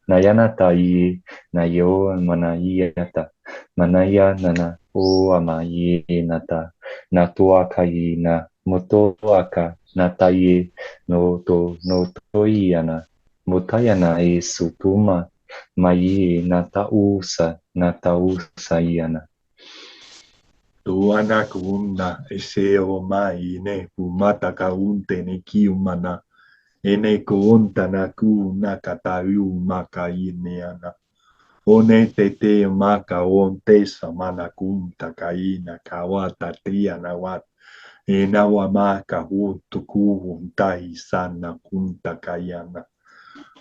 nayana tai nayo manayata manaya nana o amayi nata natuaka na motoaka natai no to no toiana mutayana e sutuma mai natausa iana Tuana kuna eseo mai ne kumata kaunte ne kiumana ene kuunta na kuna katayu maka ineana one tete maka onte samana kunta kaina kawata triana wat enawa maka hutu kuunta isana kunta kayana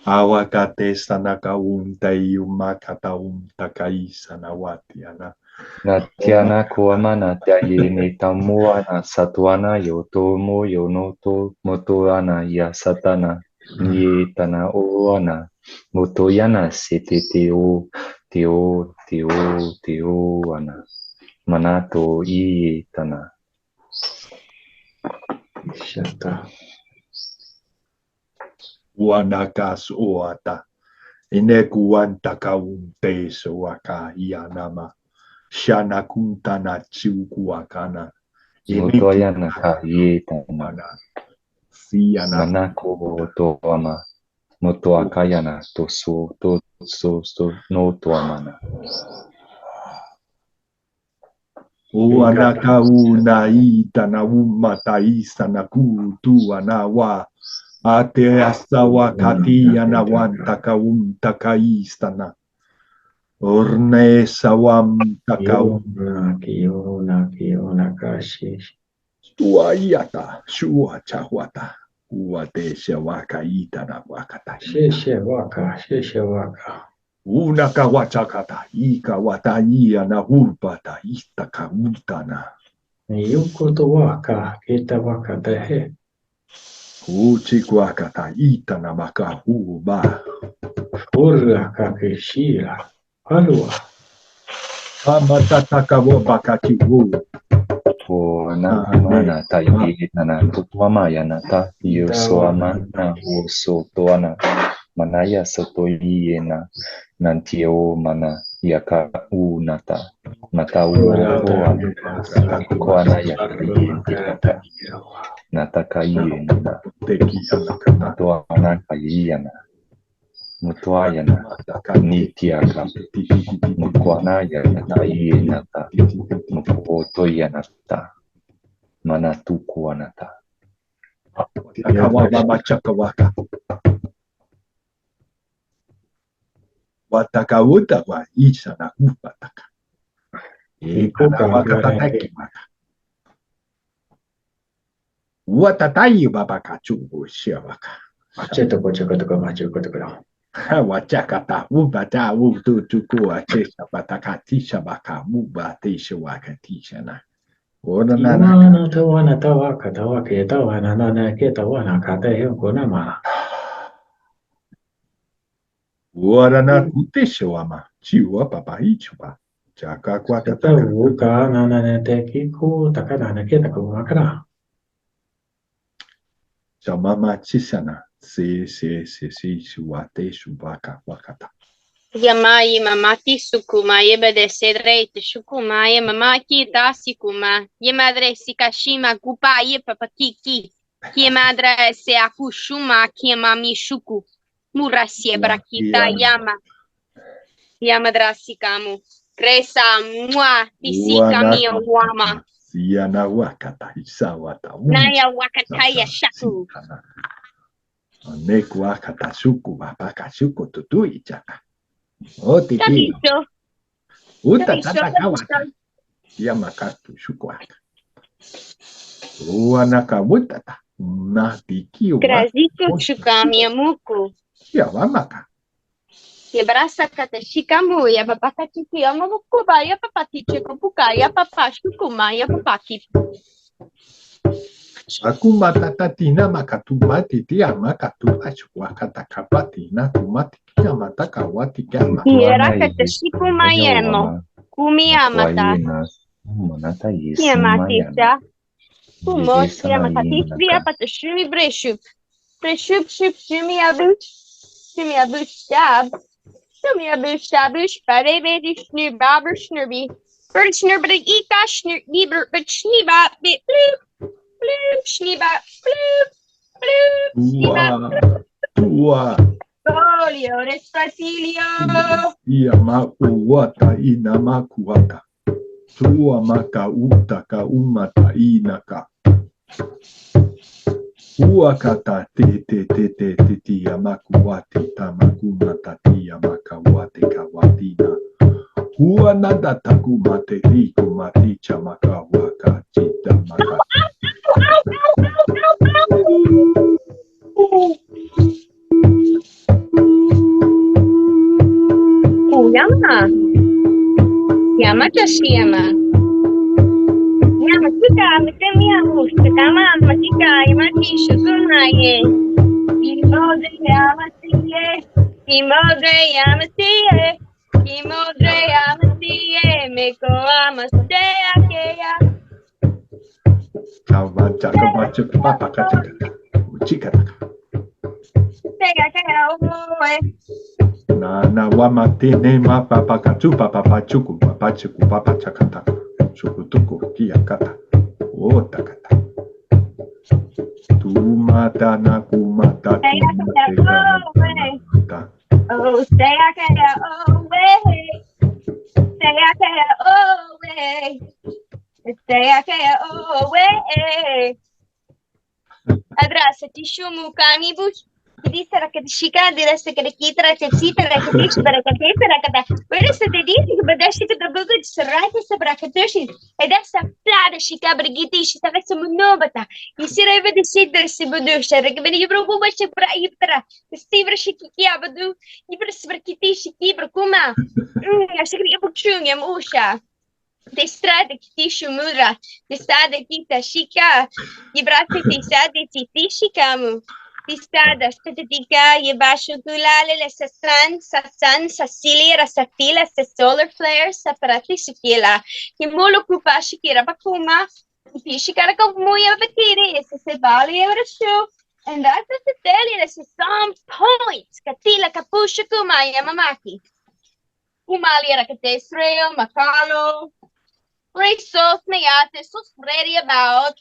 awakate sana kaunta iumaka taunta kaisana watiana Natiana kuamana taye ne tamuana satuana yotomo yonoto motoana ya satana nie tana oana motoyana seteteo teo ana manato i tana Shata. Wanakas oata inekuanta kaunte soaka ianama shana kunta na chiukuakana motoyana ka ye tana siana manako toama motoakayana toso no toamana Uanaka una ita na umata isa na kutu anawa ate asawa kati anawanta kaunta kaistana orne sawam takau Kiona kashi. tuaiata shua chahwata uate shawaka ita na wakata Sheshe waka. una kawachakata ika wataia na hulpata ista kautana Yuko to waka, kita waka tehe. Uchikuakata ita na makahuba Furra kakishira. Halwa. Amatataka wabakakiwu Mana tayi nana tutuama yana ta yosoama na usotoana manaya sotoyi na nantio mana yaka u nata nata u oana koana yaka nataka iye nana mutuana kayi yana mutua yana nitiaka mukuana yana tayi nata mukuoto yana ta manatuku anata Akawamamachakawaka Watakawuta wa isha na kupataka Wakataki waka Watatayi babakachu shiawaka Wachakata ubata utu tukua chesha batakatisha baka mubatisha wakatisha na Iwana tawana tawaka tawake tawana nana ke tawana kate yonko nama. Warana kutisha wama chiwa papa ichuba Chaka kwa Kita kataka wuka nana te kiku takana na ke takumakana. Chamama chisana si suate subaka wakata Yamai mamati sukuma yebede sedreit shukuma ye mamaki dasikuma ye madre sikashima kupa ye papakiki ye madre se akushuma ki mami shuku murasie brakita yamadrasikamu kresa mwa tisika mi wama Siana wakata isawata naya wakataya shaku Neku akata suku bapaka suku tutui chaka. O tiki. Uta tata kawaka. Yamakatu suku aka. Uanaka mutata. Na tiki wa. Graziko chukami amuku. Ya wamaka. Yebrasa kata shikamu ya babaka tiki amamuku ba ya papati chekupuka ya papa shukuma ya papaki. Aku matata tina makatumati tia makatu achwakata kapati na tumati kia mataka wati kama. Yera kata shikuma yemo. Kumi amata. Manata Yamatita. Kumos yamakati fria pata shumi breshup. Breshup shup shumi abuch. Shumi abuch stab. Shumi abuch stabuch. Barebe schnur baber schnurby. Bird snurber ika schnur lieber but schniba bit bloop. Bloop schniba bloop. Bloop schniba. Tua. Polio respatilio. Ia makuwata ina makuwata. Tua maka utaka umata inaka. Uakata te tia makuwati tamakumata tia makawate kawatina. Uanada takumate liku maticha makawaka chita maka. Yama. Yamatashiyama. Yamasika, Mitemia Mustakama, Matika, Yamati Shukunaye. Imodre Yamasiye. Imodre Yamasiye. Imodre Yamasiye. Meko Amastea Kea. Kawachaka wachaka papakachaka. Uchikataka. Sea Kea. Na wamatene ma papakatu papapachuku papachuku papachakata. Chukutuku kiyakata. Otakata. Tumata na kumata tumata. Oh, stay I can't away. Stay I can't away. Stay I can't away. Adrasa tishumu kami bush. Disse che ti scicadi adesso che chitra che citra che dici per che tera che per se ti dici che bedeshi che da bugu srati se per che tushi ed essa flada scica brigiti ci avesse munobata i si reve di sidere si budusha che vedi proprio bace per iptra stivra shiki abadu i per sverkiti shiki per kuma ya shikri buchung yam usha de strade che ti shumura de strade che ti shika i bracci ti sadi ti shikamu Pistada, statica, yebashu gulale, le sasan, sasili, rasatila, sa solar flare, sa parati shikila. Kimolo kupa shikira bakuma, pishikara kumuya batiri, sa sebali evrashu. And that's the daily, that's some points. Katila kapusha kumaya mamaki. Umali rakate Israel, makalo. Resos neyate, sus ready about.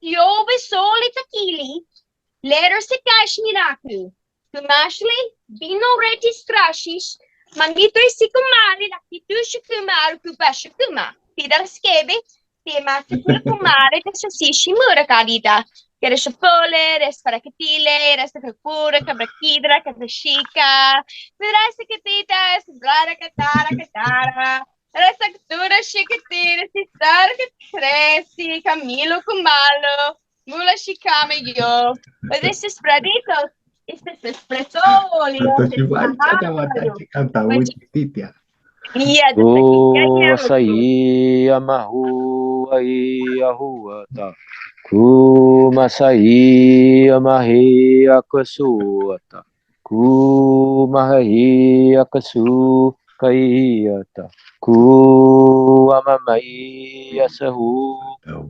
Yobe soli takili. Letter se kashmiraku. Kumashli, bino registrashish, mandito si kumari, lakitu shukumaru kupashukuma. Pidal skebe, temati kumari, tesasishi murakadita. Kere shapole, resparakatile, restakapura, kabrakidra, kabashika, virasakatita, sabrara katara katara. Resaktura shikatira, sisara katresi, Camilo kumalo. Mula shikame yo. But this is Pradito. This is Pretolio. Yeah, O açaí amarru aí a rua tá. Kumaçaí amarrei a caçuata. Kumarrei a caçu caiata. Kuamamai a sahu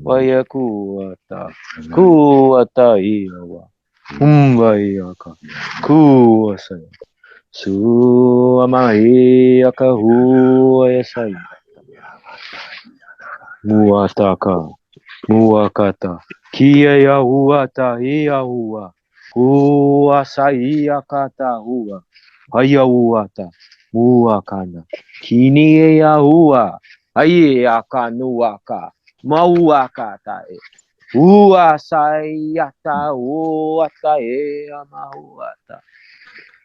waya kuata. Kuata iawa. Umbayaka. Kuasaya. Su amai akahu ayasai muataka muakata kia ya huata ia hua asai akata hua haya huata muakana kini ya hua ai akanuaka mauakata Ua sayata uata ea mahuata.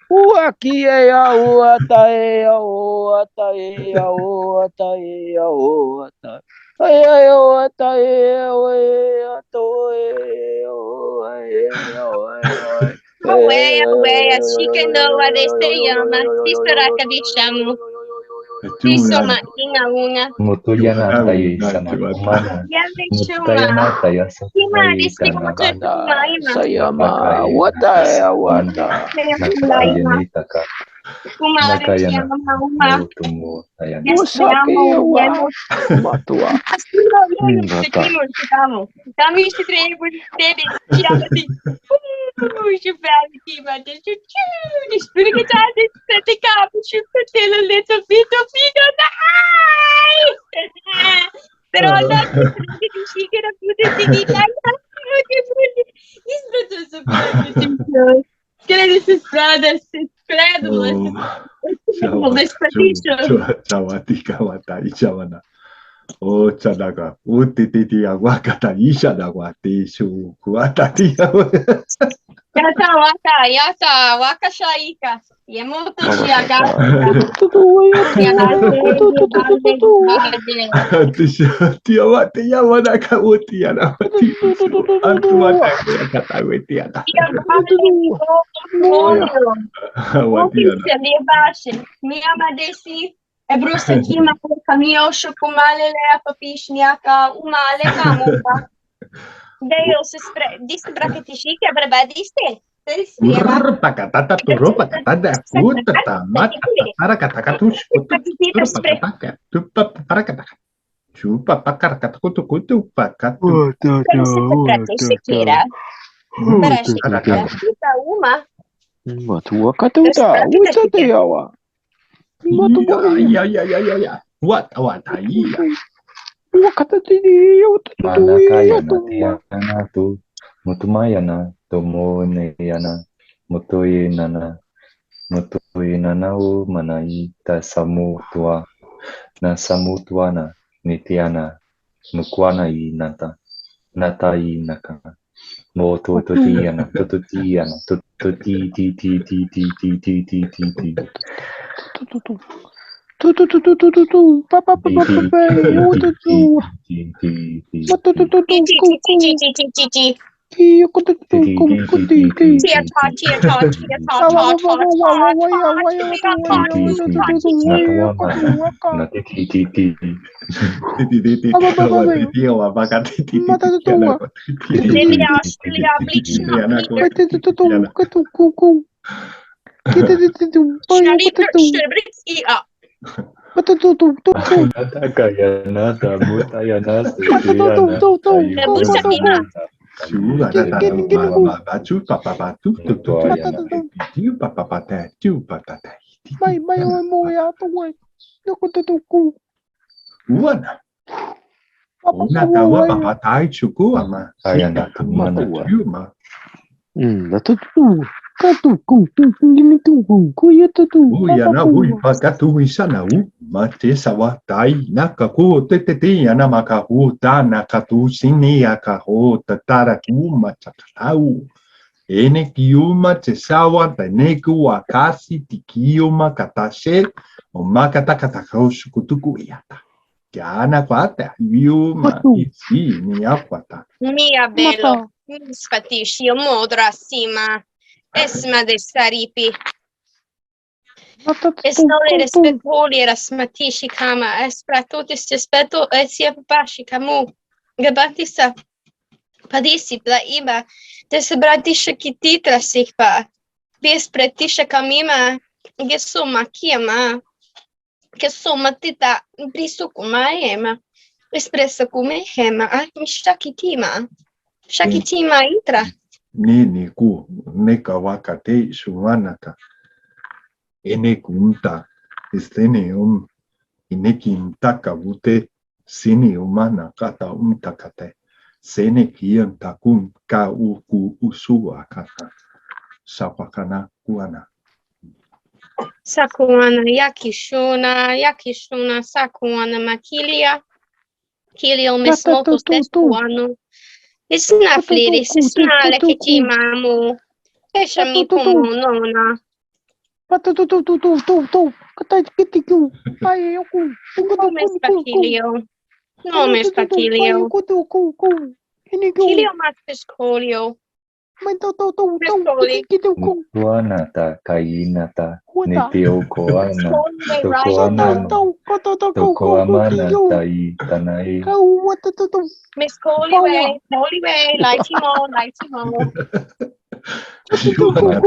Ua kiea uata ea uata ea uata ea uata. Ea uata ea ea to ea Away, chicken no adesteyama, tisaraka dishamu, tisoma inga unga, Mutuyana tayo isama umana. Mutayana tayo sa Kima kaitana. distributor kumaima, sayama wata ea wata. Nakayanita ka. kumari siya Nakayana. uma, Mutumo tayana. Wasake wa matua. Asilo yun, Bata. kitamo. Kami si Trevor, Teddy, siya kasi, siya family, but the spirit ka dyan, sa tika, siya ka tell a little bit of it on the eyes. Pero alam, hindi siya ka na puti, hindi kaya, his brothers are brothers, kaya this is brothers, it's incredible, it's incredible, this tradition. Chawatika watai chawana. O chadaga. Utiti awakata ishada wati shu kuatati. Yata, waka shaika. Yemoto shiaga. Tiawati yamanaka utiana. Antuata kata wetiana. Miyama desi ebrusa kima kamio shukumale le papishniaka umale kamuka. Deus disse braketishike brebadiste. Pakatata turu pakatata kutata matata parakatakatus pakataka tupa parakataka chupa pakarakata kutu kutu pakatu uma. Matua katuta. What's up yawa? ya what iya Manakayana tiyana tu. Mutumayana tomoneyana. Mutoyenana. Mutoyenana o manayita samutua. Na samutuana nitiana. Nukwana inata. Nata inaka. Moto totiyana. Totiyana. Toti ti ti ti ti ti ti ti ti ti. Nata mutayana Uyana ui pakatu isana u mate sawatai nakaku tete yana makahu ta nakatu sini akaho tatara kuma chakatau ene kiuma te sawa taneku akasi tikiuma katashe o makata katakau sukutuku iata kiana kwata yuma isi ni akwata Mia bello, spatisci, modra sima, esma de saripi. Esnole respetoli rasmatishi kama, espratutis respeto esia papashi kamu. Gabatisa padisi pla iba, desbratisha kititra sikpa. Vespretisha kamima, gesuma kiama, gesuma tita brisukuma ema. Espressa come hema, shakitima. Shakitima itra. ni ku neka wakate suwanaka ene kunta estene ineki mtaka vute sini umana kata umtakate sene kian takun ka uku usu akata sapakana kuana Sakuana yakishuna sakuana makilia kilio mesmotos testuano Isna fliris, isna lekiti mamu. Esha mi pomo nona. No me spacilio. No me spacilio. Kilio mascolio. Mescoli. Tuanata, kainata, netiokoana, tokoamana, tai, tanai. Mescoli way, lightimo.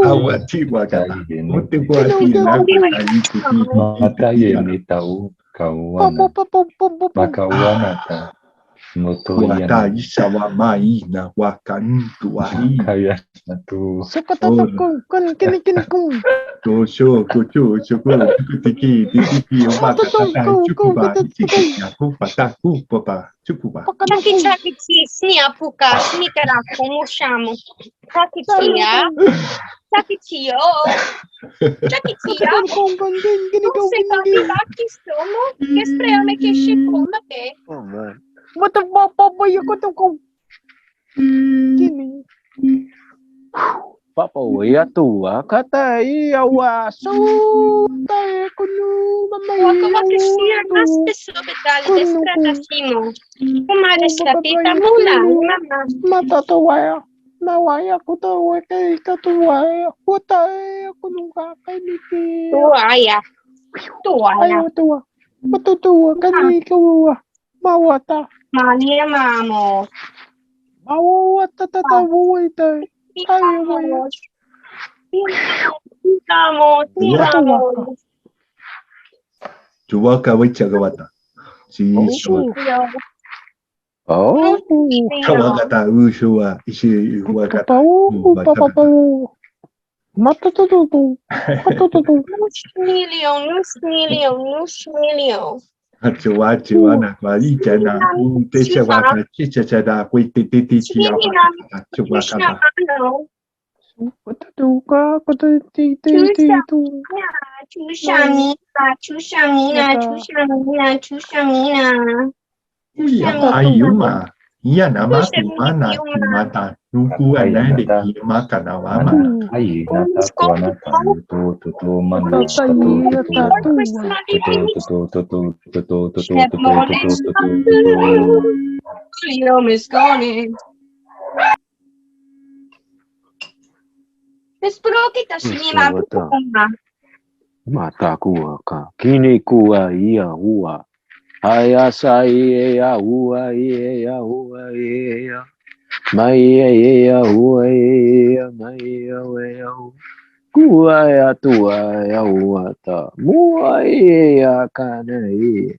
Awa tiwa kata. Mutigwa tina kutayikuti. Mataye ni tau, kauana, makawanata, motoyana, Wata isawa mai na wakantu ahi. kaya na tu. Kosho, tiki, wakatata, chukuba, tiki, yaku, pataku, popa, chukuba. Chaki, snia puka, snikara, como chamo. Chakitia. Chakitio. Não sei como que somos. Que estreame que chegou na pé. Oh man. Papa ya tua kata ia wasu tae kunu Quando você tira nas pessoas da descratacimo. Uma descratita mula, mamá. mata waya na waya kuta wake katu waya kuta kunuka kaniki Toalha. ayo tua tua kaniki mawata Maria, mamo. mawata tata wuita ayo waya Amo. Chuwaka wichagawata. Si oh kawagata ushua ishi wakata. papau papau mata tutu Milhão. Chuwa na kwa icha na techa waka chicha da kwiti titi chia chuwa kata. tutuka kutu ti tu Chuchamina. Ayuma. Iya nama kumana kimata. Nuku anade kimaka na wama. Ai, nata, tuanata, tu, mana, mata kua ka kini kua ia hua aya sai ia hua ia mai ia hua ia mai ia kua ia tua ia hua ta mua ia kana ia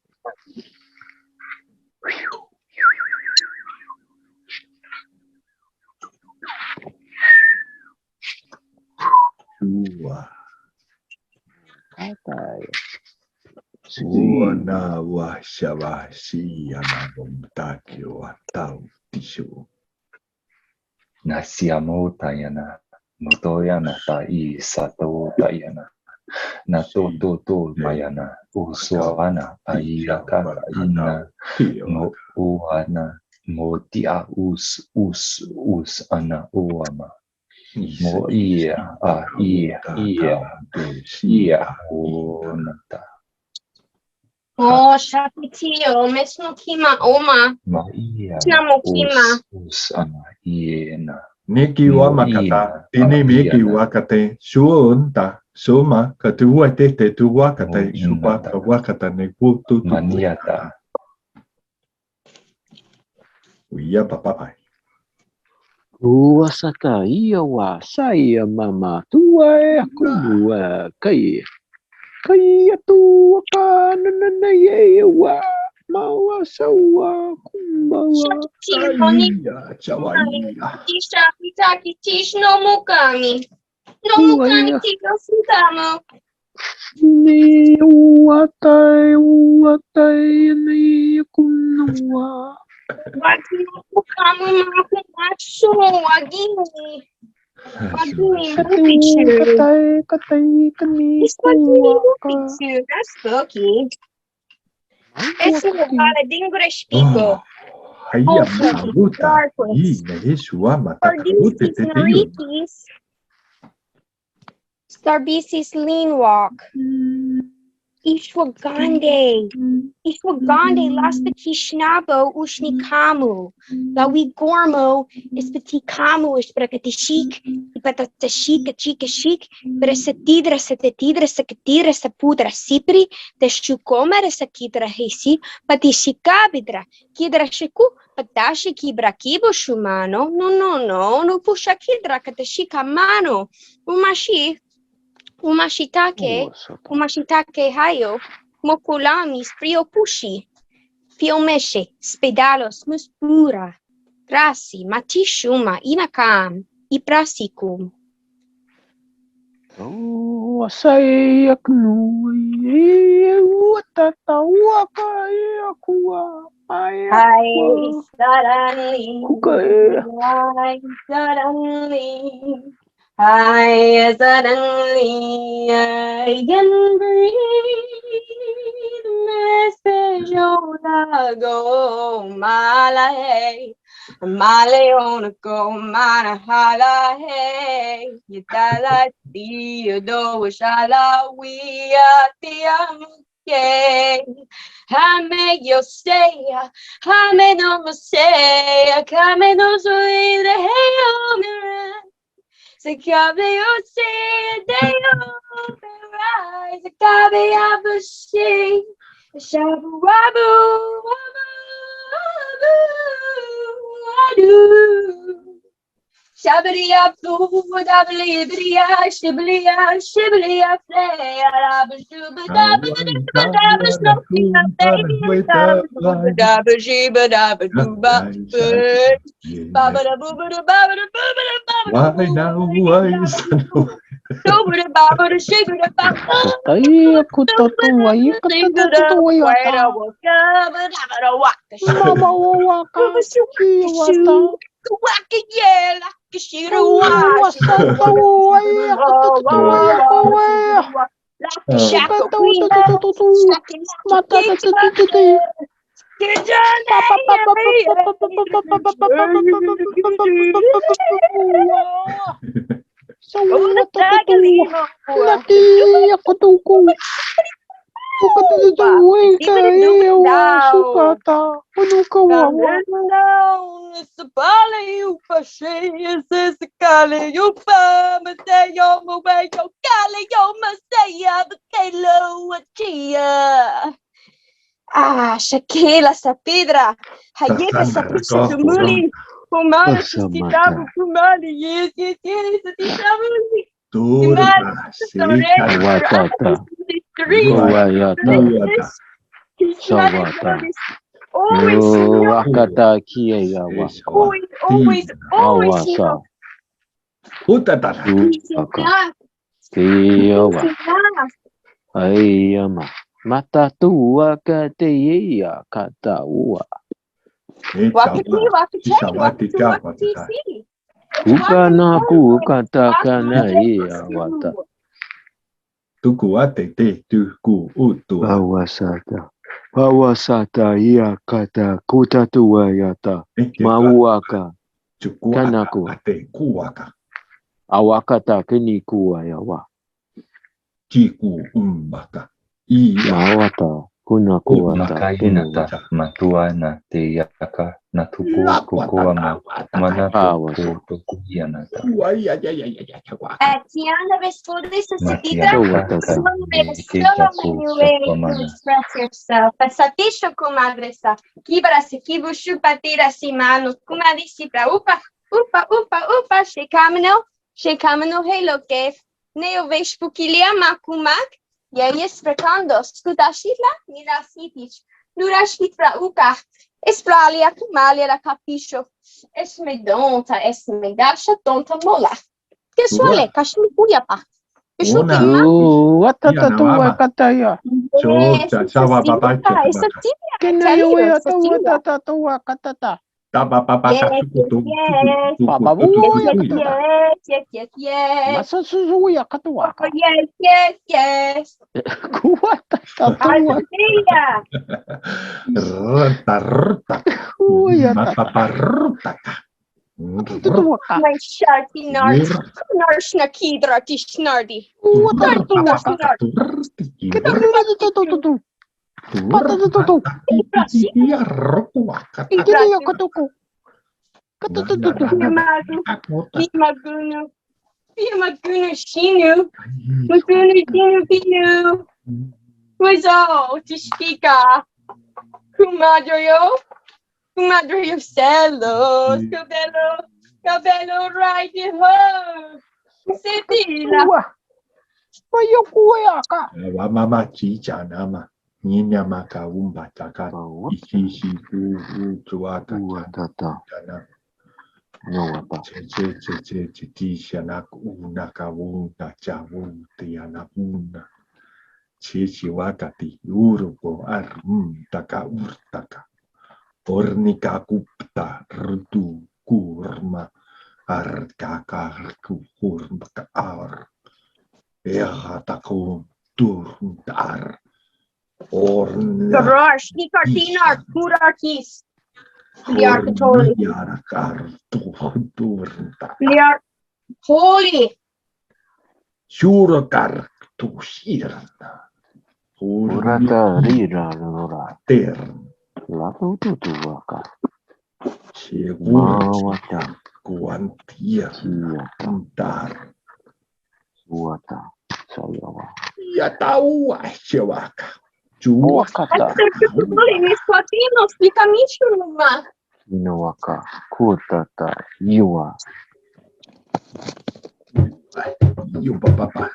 Chuwa. Atai. Wana wa shaba si anabomtaki wa tau tishu. nasiamo tayana, motoyana tai sato tayana, nato to mayana, usuana ayaka ina, mo uana, motia us ana uama. Mo ia onata. Oh, chapitio, mesmo kima oma. Ma ia Chamo kima. us ana iena. Neki wa makata, tini meki wakate, suonta, soma, katua te tu wakate, supa wakata ne kutu. Maniata. Uia papai. Ua sata ia wa saya mama tua aku mua kai tua ka nana ye wa mawa sawa kumbawa Iya, chawaia. Tish no mukami. No mukami tiga sudamo. ni watai ni kunwa Wagi no mukami makumacho. Wagini. katai kani It's spooky. It's no vale dingo respico. Haya Also, mataruta. darkness. Nehishua For matakarute these teteyu. Norikis, Starbisis lean walk. Ishwagande. Ishwagande lasta kishnabo ushnikamu. Lawi gormo ispatikamu isprakatishik. Ipatatashika chika shik. Presatidra satatidra sakatidra sapudra sipri. Teshukomara sakidra hesi. Patishikabidra. Kidra shiku. Patashi kibra kibo shumano. No pusha kidra katashika mano. Umashitake hayo, mokulamis priopushi, fiomeshe, spedalos muspura, grassi, matishuma, inakam, iprasicum. Wasai yaknu watata waka yakua Hi, suddenly, Kukaya. I can breathe. Message on go, Malay, Malay on go, Manahala, hey, Yatala, Theodore, Shala, we are the okay. I make you stay, I made no mistake, I made no sweet, hey, oh, se cabe you see they open rise, se cabe abushi, shabu wabu wabu wadu. Shabria blue, dablia, shiblia, shiblia, flay, arabashuba, dabash, no fear, baby, dabashiba, dabaduba, baba, baba, baba, Why now? Why is Ay kutatu ay katatu yata. Mama waka kiwata. Wasata ay katatu waka. Ah, Shakila Sapidra, Hayeka Sapisha Tumuli, Kumali, Sitabu, Kumali, yes, Sitabu, always, Ayama. Mata tua kateia kataua. Ukana kukata kana ia wata. Tukuate te tuku utu. Awasata ia kata kutatua yata. Mauaka. Kanaku. Ate kuaka. Awakata kenikua yawa. Kiku umbaka. Mawata. Kunakua Makainata matua na te yaka na tuku kukua mana tuku yanata. Tiana responde Sasita, to express yourself. Pasatisho comadresa, kibra se kibu shupatira simano, kumadisi pra upa, shekamano helo kef, neo vesh pukilia makumak, yayes prekando, skudashitla, nirasitich, nurashit pra uka, espralia kumalia la capisho, esmedonta, esmedasha tonta mola. Que suele, kashmi kuyapa. Watatatua kataya. Chawa baba Kenayo watatatua katata. Yes. Masasuzuya katuaka. Yes. Kuwata tatuwa. My sharky nars na kidra tishnardi. Magunu shinu. Pinu. Wazo tishkika. Kumadrio celos. Cabello right in her. Setila. Mayokuyaka. Mama chicha nama. Ninya maka umba taka. Ishi tuaka chana. Che nak una kawuna chawuti anapuna. Chichi wakati uruko taka urtaka. Ornika kupta rutu kurma. Arkaka kurma ar. Eratakum turmtar. Garage, Nicartina, Kurakis. Liar Katoli. Liar Holy. Shurakar to shirna. Urata rira lora. Tern. Lato tutuaka. Mawata. Quantia. Dar. Suata. Sayawa. Yatawa shewaka. Wakata. Mis patinos, Picamichuma. Inowaka. Kutata. Yua. You papa.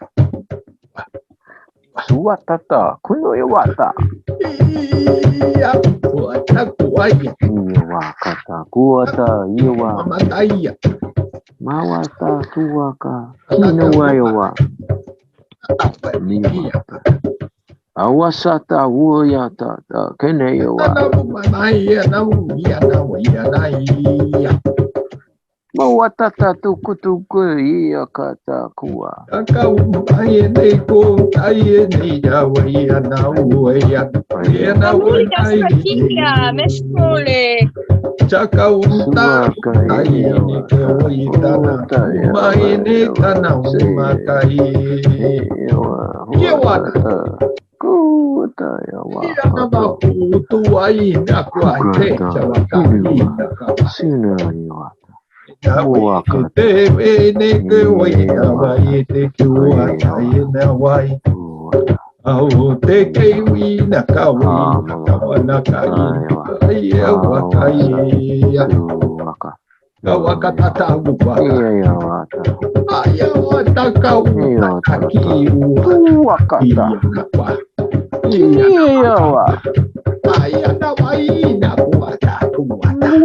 Suatata. Kuno iwata. Ya kuata kuaya. Wakata. Kuata. Yua. Mamataya. Mawata. Suaka. Kinowayawa. Awasata wuyata kenewa. Mawatata tukutuku iya kata kuwa.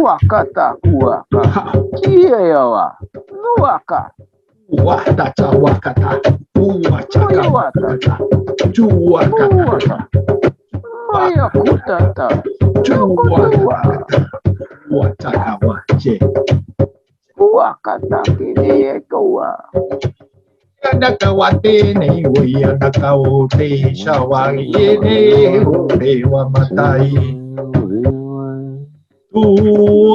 Wakata kuaka. Kiyawa. Nuaka. Wakata wakata. Wakata. Juwakata. Maya kutata. Juwakata. Wataka wache. Wakata kini kawa. Nakawate ne we nakawote shawagi ne ore wa matai.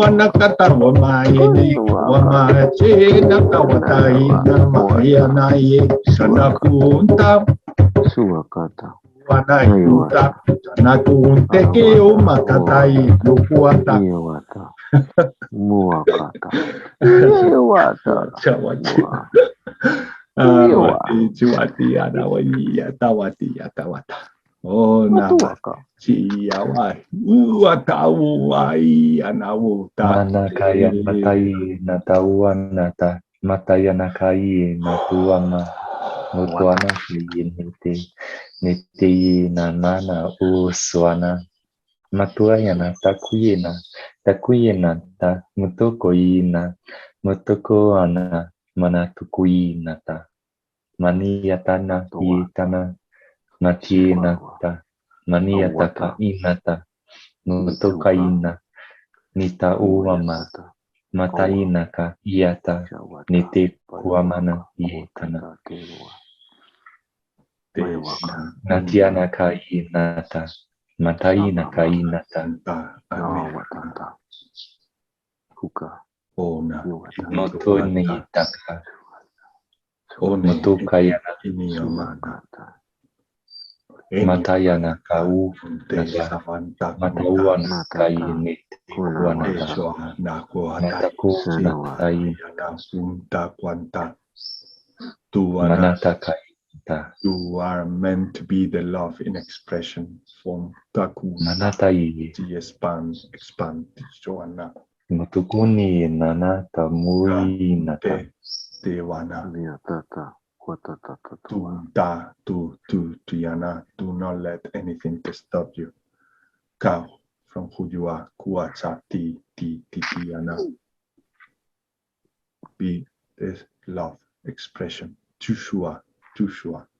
Anakata wa mai ne wa mache nakawatai na maya naye sanakunta Suakata. wanaikuta sanakunte ke o makatai lukuata. Iwata. Muakata. Iwata. Chawachi. Chuati anawai tawata. Oh na chia wai uatau wai anawuta. Mana kaya matai natawa nata mataya nakai natuama mutuana niti nanana uswana matuayana takuyena ta mutokoina mutokoana manatukuina ta maniyatana yitana matinata maniyataka inata mutokaina Nita uama. Mataina ka iata. Nite kuamana ietana. Natiana ka inata. Mataina ka inata. Notoni taka. Motukayana. Matayana ka u. Matauana ka init. Nataku natai. Manata ka inata. You are meant to be the love in expression from Taku. Manatai. Expand. Joanna. Matukuni nanata mui nata. Dewana. Yana. Do not let anything to stop you. Kau from who you are. QHHT. Yana. Be this love expression. Tushua.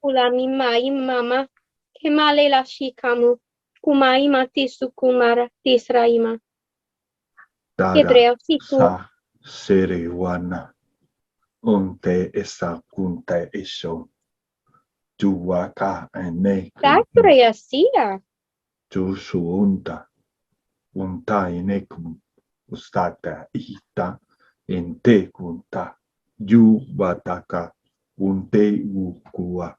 Ulami mai mama. Kemale la shikamu. Kumaima tisu kumara tisraima. Kedreo siku. Sa serewana. Unte esa kunte iso. Juwaka ene. Takrea sia. Jusu unta. Unta inekum. Ustata ita. Ente kunta. Juwataka. Unte ukua.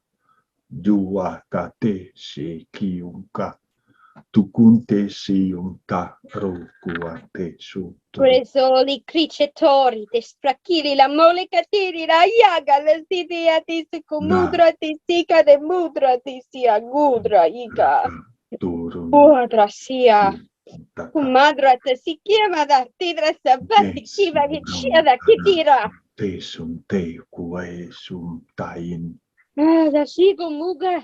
Juwakate shekiunka. Tukunte siunta rokuate su. Presoli cricetori, te sprachili la mole catiri, la iaga, le sidia ti si kumudra ti sika de mudra ti sia gudra iga. Udra sia. Kumadra te si chiama da tidra sabati kiva che cia da kitira. Te sun te kue sum tain. Da si kumuga.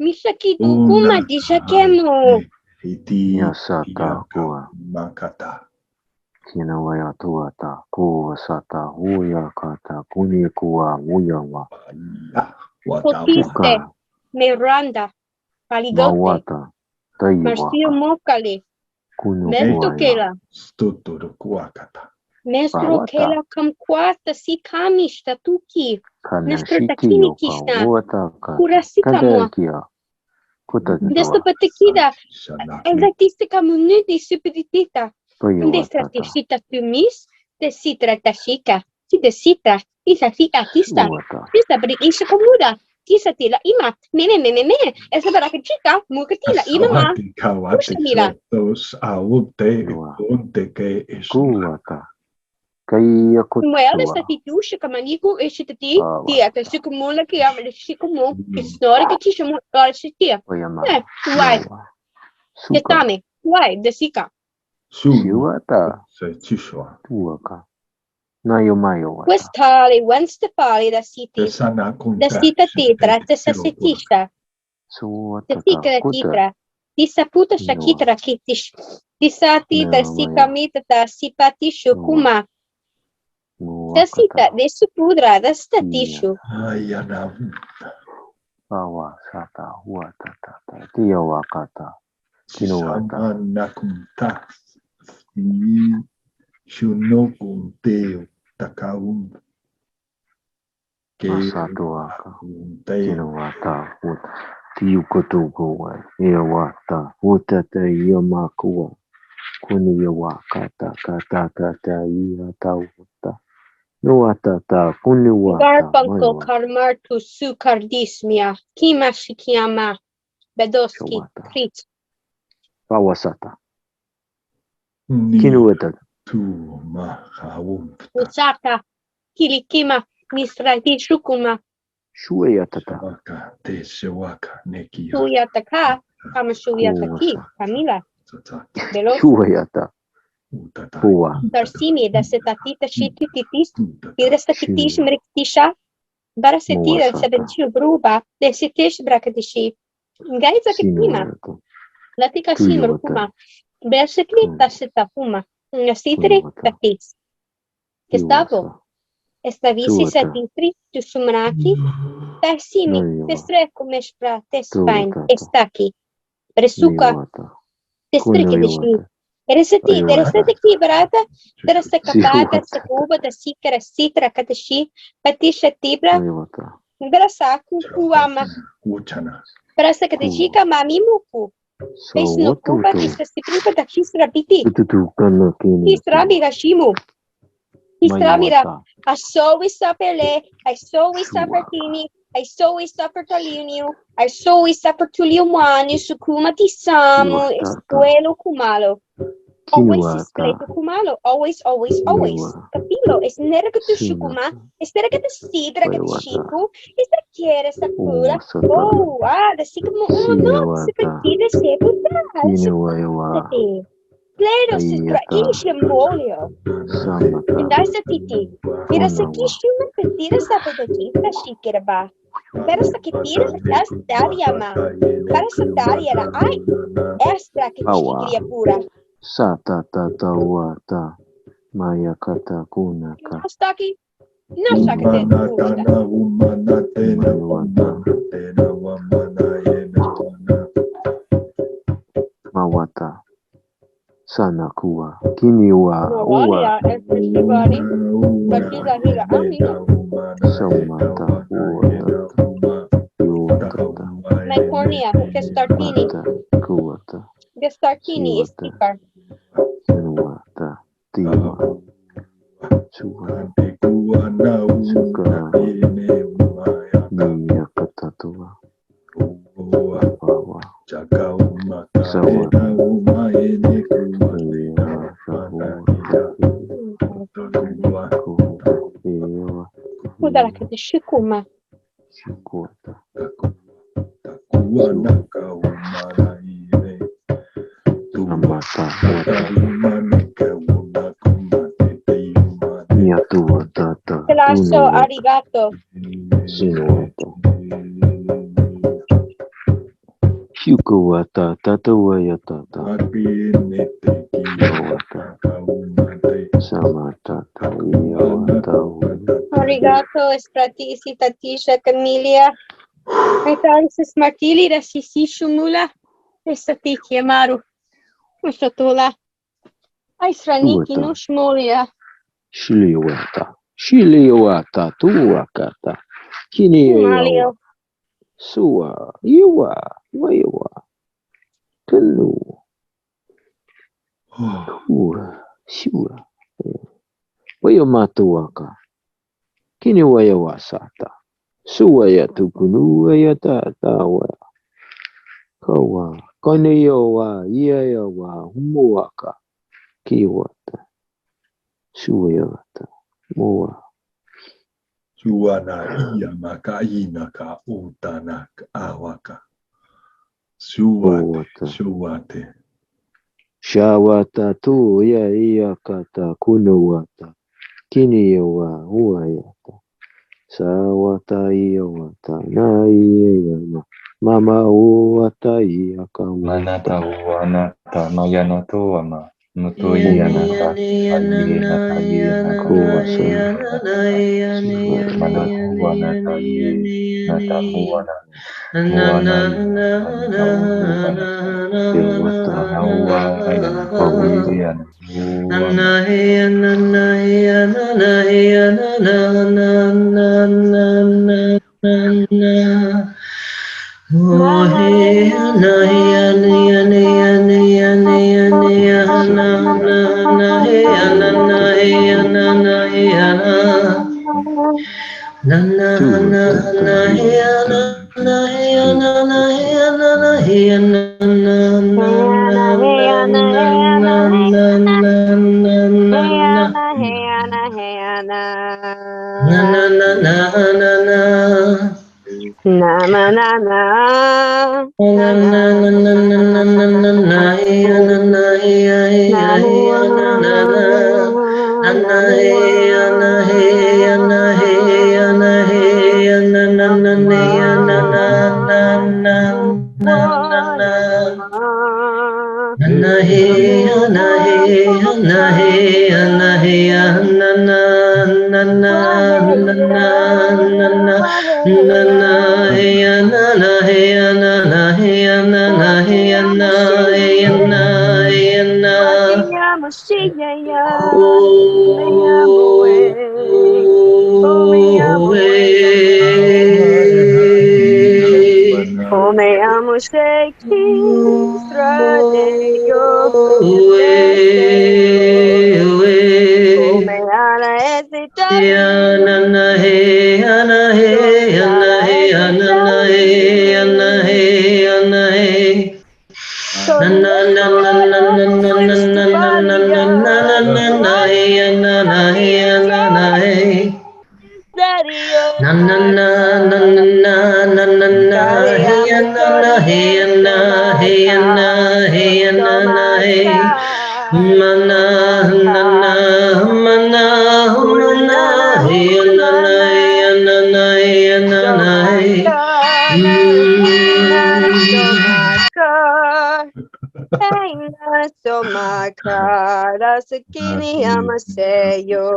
Misa kitu kuma di sakemo. Iti Yasata kua. makata. Kinawaya tuata. Kua sata huya kata. Kuni kua huyawa. Potiste. Miranda. Paligote. Mawata. Marcio Taiwaka. Mokali. Kunu Mesto kuaya. kela. Stuturu kuakata. Mestro Pawata. kela kamkwata si kamishta tuki. Mestro takini Kanashikio kishna. ka wata ka. Kurasikamwa. Kadekia. Kutakiwa. Desto patekida. Exactiste kamunidi supiditita. Destra Toyawatata. tisita tumis. Desitra tashika. Si desitra. Isa fika kista. Suwata. Kista beri isha komuda. Kisa tila ima. Me. Esa baraka chika. Mukatila ima ma. Kushamila. Those aute unte ke Kuwata. Kaya Well, kutua. sta titusha kamaniku ishitati. Tia ka sikumula ki amale sikumu. Kisnore ki kishamu garsitia. Oyama. Why? Suka. Ketame. Why? Desika. Shiwata. Se chishwa. Tuaka. Nayomayo wata. Quest'ali, Wenstefali da siti. Sana Da kunta. sita titra, tesa sitisha. Suwata. Tesika kitra. Disaputa shakitra kitish. Disati da sikamita da sipatishu kuma. Tasita desupudra da statishu. Ayana. Bawa sata huata tata. Tia wakata. Kinuwata. Samana kunta. Shunokunteo takaum. Masatu waka. Kinuwata. Tiyukotuko wa. Ewata. Utata yamakuwa. Kuni wakata. Kata yata wata. Nuwatata. Kuni wata. Garpanko karmartu sukardismia. Kima shikiama. Bedoski. Krit. Bawasata. Kinuwata. Tu mahawum. Usata. Kilikima. Misrati shukuma. Shueyatata. Waka te sewaka neki. Shuyataka. Kama shuyataki. Camila. Veloz. Shueyata. Huwa. Tarsimi da setatita shiti titis. Piresta titish mriktisha. Bara setira sebentiu bruba. De setish brakatishi. Gaiza kima. Latika shimrukuma. Berseklita setapuma. Nasitri tatis. Gestapo. Estavisi setitri. Tu sumraki. Tarsimi. Testreco meshpra. Tespain. Estaki. Presuka. Testriki dishi. Eresati, ki barata, terasa kapata, sakuba, da sikara, sitra, katashi, patisha tibra, berasaku, kuama, berasa katashika, mamimuku. Pesno kuba, tisa sipripa, takisra piti, kisra bigashimu, kisra bira, I so we suffer le, I so we suffer tini, I so we suffer taliunio, I so we suffer tuliumani, sukuma tisamu, escuelo kumalo. Always iskeleto kumalo, always. Capilo, es nergatu shukuma, es nergatu sidra shiku, es da quiere sakura. Oh, da sikamu, oh no, se pretide se puta, se puta. Claro, se traisce molio. Indasa titi, mira se kishuma petira sapeta chifra shikiraba. Pero sa kitira das dariama. Para sa dariara, ay, extra que shikiriya pura. Sata tata wata maya kata kunaka. Nastaki, nasakate mawata sana kuwa kiniwa uwa samata my cornea, que startini. Kuwata. The startini is thicker. Wata tiwa. Suwa. Sukara. Niya katatua. Wawa. Sawa. Kudala kete shikuma. Shikuata. Amata. Niyatua tata. Telaso arigato. Sinuata. Shukuwata tata wayatata. Samatata yawata. Arigato, Estratisi, Tatisha, Camelia. Metansis Martili, Rasisi, Shumula. Estatiki, Amaru. Ushatola. Aisraniki, Nushmolia. Shiliwata, tuwakata. Kiniyawa. Suwa, Iwa, Waiwa. Kanu. Shua. Wayomatuwaka. Kini wayawasata. Suwaya tukunu wayatatawa. Kawa. Kaniyawa, Iayawa, Humuwaka. Kiwata. Suwayawata. Moa. Suana iya maka inaka utanak awaka. Suwate. Shawata tu ya iyakata kunuwata. Kiniyawa huayata. Sawata iyawata na iyayama. Mama uwata iyakawa. Manata uwanata mayanoto wama. Muto iyanata. Aliyenata iyanata. Kuwasa. Manata uwanata iyanata uwana. Uwana iyanata uwana. Yawata. Sheki Strade Yo Omeana Esitari Somakara Sakini Amaseyo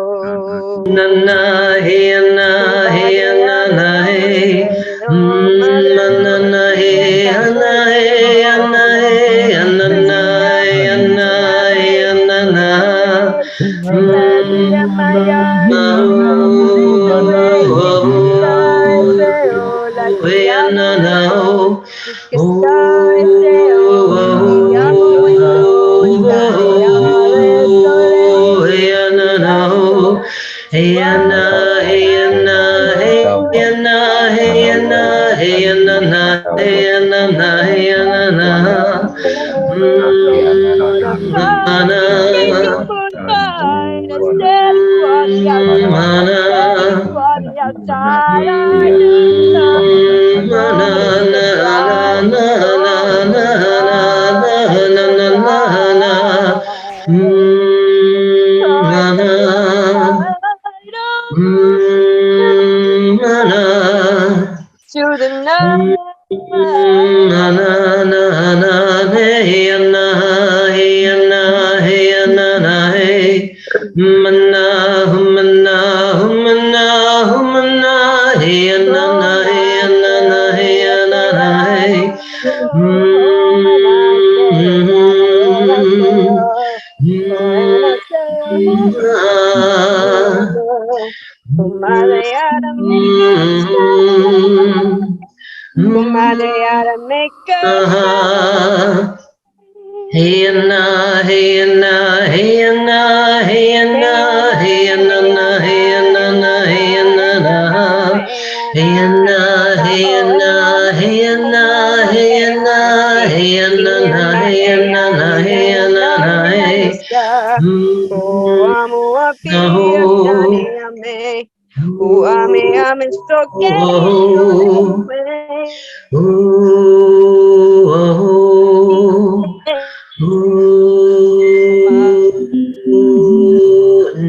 to the night.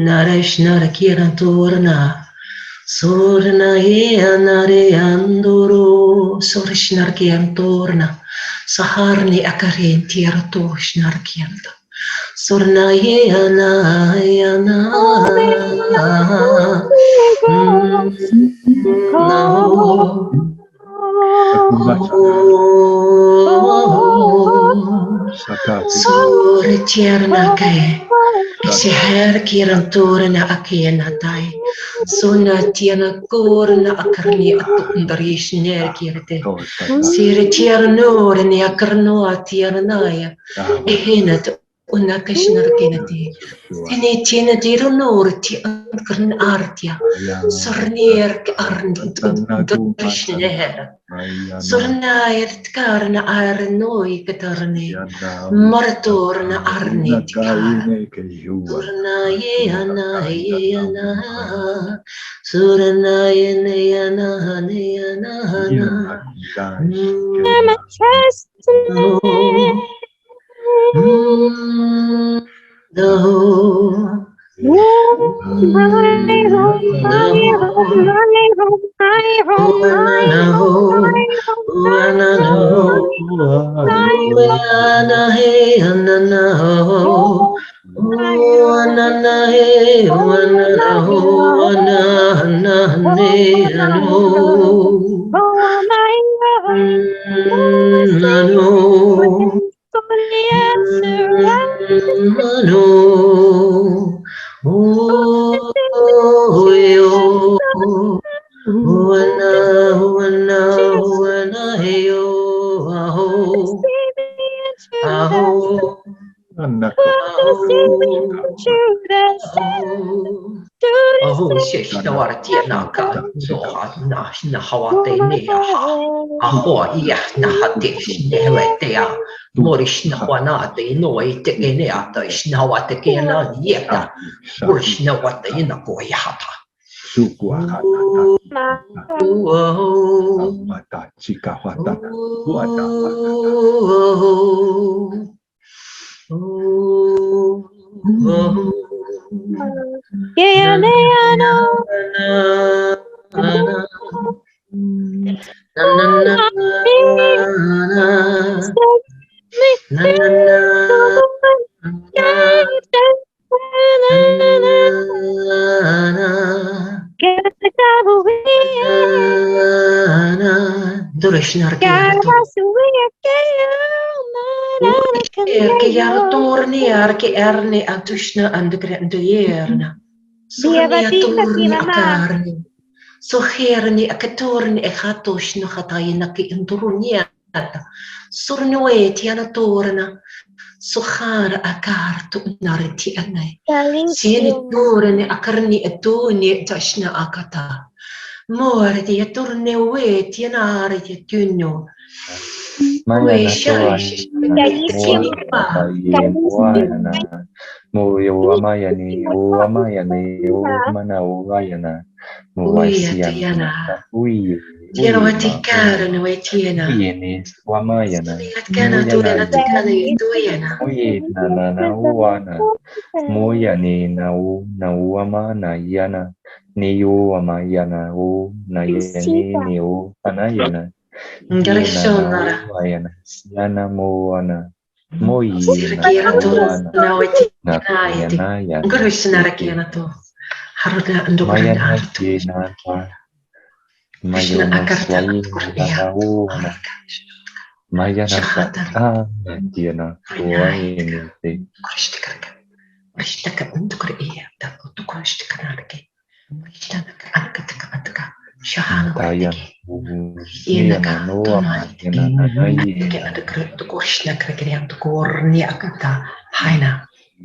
Narashnara Kirantorna Sorna Yanare Andoro Sorishnar Kiantorna Saharni Akarin Tiaratoshnar Kianta Sorna Yana Yana Soritiarna Kay Siher Kirantorna Akiana Tai Sona Tiana Korna Akarni Atundarish Ner Kirte Siritiarnor Niakarnoa Tiarnaya Ehinat Unakashnar Kinati Tinitina Dironor Tiankern Artia Sornier Arndrishner Sornair Tkarna Arnoi Katarni Maratorna Arni Sorna Yana Yana Sorna Yana Yana I'm a testament. ho she shnawar tiena ka do ha na hawate ne a ho ya na hate shnewe te ya morish na wana te no ite ne ata shnawate ke na yeta morish na wate ina ko ya hata Erke jar torni arke erne atushna andgre andierna. Sorni atorni akarni. So herni akatorni ekatoshna khatayna ki induruniata. Sorni wetiana torna. So khara akartu narti anai. Sieni torni akarni etoni tashna akata. Mordi atorni wetiana arti tunno. Maya Yana moana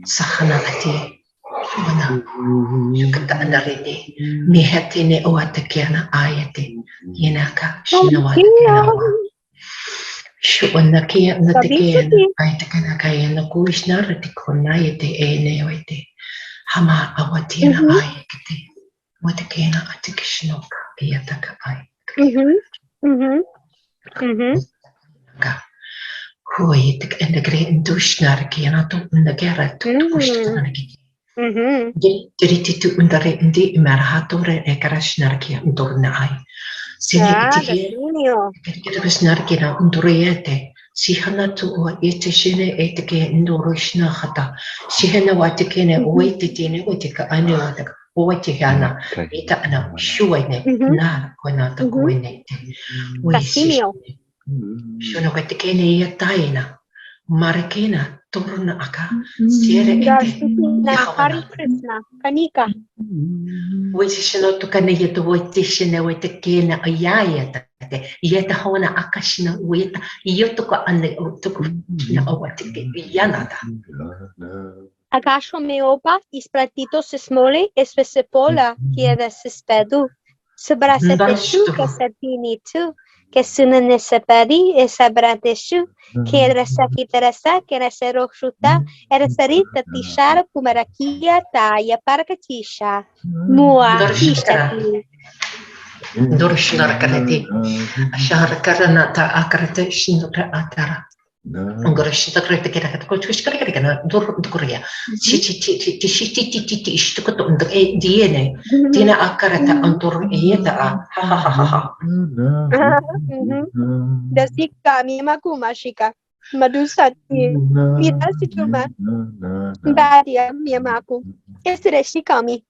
Sahana ati wana yukata andarete mihatine oatakiana ayate yenaka shinawatakiana wa shuana kia natakiana aitakana kaya na kuishna ratikona yete ene oite hama awatiana ayakate watakiana atikishnoka yataka ay Hoi tik en de green douche kiana to in de gara to kushtanaki. Diriti to undare indi marhatore e karashnarkia undorna ai. Sini iti karashnarkia undoriete. Sihana to o ete shine etike indoroshna hata. Sihana watikene oititine otika ane wataka. Oitihana ita ana shuene na kwanata kuene. Casimio. Sono ketikene ya taina, marekena turna aka, siere ete. Hari Krishna, Kanika. Wisi shino tukane yeto woitishine wetekena ayaya tate, yeta hona akashina weta, yotuka ane utuku na awatike yanada. Agasho meopa, ispratito se smole, espese pola, kieda se spedu. Sebrasateshu, kasatinitu. Que sunane separi esabrateshu que resakiterasa que reseroshuta eresarita tishara kumarakia taya parakatisha mua tishati Dorshnar karati ashar karanata akarate shinura atara Ngorashita kritikera katkochkish kritikera dur dukuria ti ishtukoto ndre diene tina akarata antur yeta ha dasika mimakuma shika madusati vidasi chuma badia miamaku esre shikami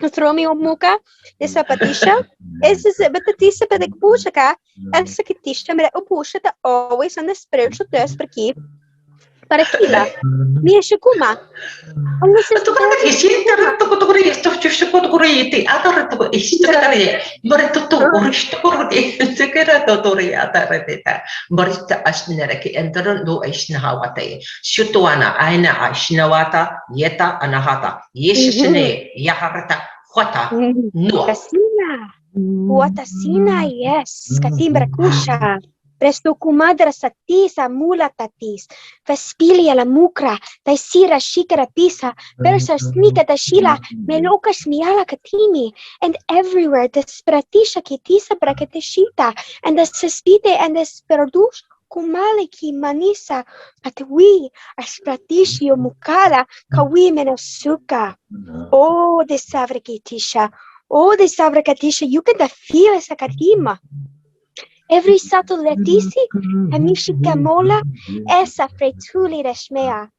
Tromi muka essa patisha essa batatissa para que puxa cá essa que tisha mera o puxa tá always on the spiritual test para aqui para aquilo minha chukuma tu kan ishinta tu kuri tu chushu kuri ti atar tu ishinta kari bari tu urish kuri tekera tu tori atar teta bari ta ashnera ki entar do ishna hawate shutuana aina ashnawata yeta anahata yeshne yaharata Hota. No. Kasina. Watasina, yes. Katimbra kusha. Presto kumadra satisa mula tatis. Vespilia la mukra. Taisira shikara pisa. Versa snika tashila. Meloka smiala katimi. And everywhere the spratisha kitisa braketeshita. And the sespite and the sperdush. Kumaliki manisa. But we are spratishio mukara. Kawi menasuka. Oh, the savrakitisha. Oh, the Savrakatisha, you can feel esa karima. Every subtle letisi, amishikamola, esa fretuli reshmea.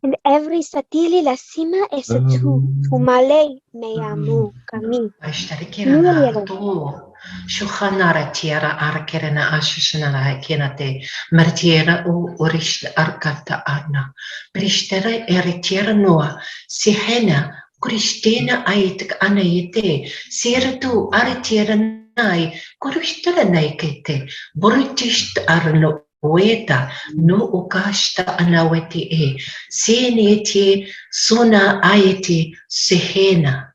And every satili la sima esa tu malay meamu kami. Shuhanara tiara arkerena ashishana kenate martiera u orish arkata ana. Prishtera eritiera noa sihena Kristena aitik anayete sirtu aritiera nai kuristera naikete borutist arno Weta no ukashta anaweti seneti suna ayeti sehena.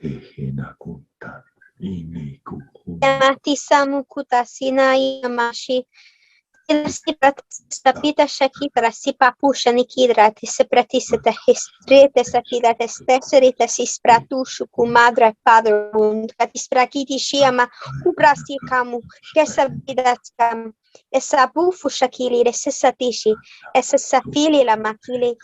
Tehena kunta ini kuku. Yamati samu kutasina yamashi. Sapita shakitra sipapusha nikidra tisepratisa histrete sapida testeserita sispratushu kumadra father wound katisprakiti shiama kubrasi kamu kesabida kamu esa bufu shakili resatishi esa safili la makile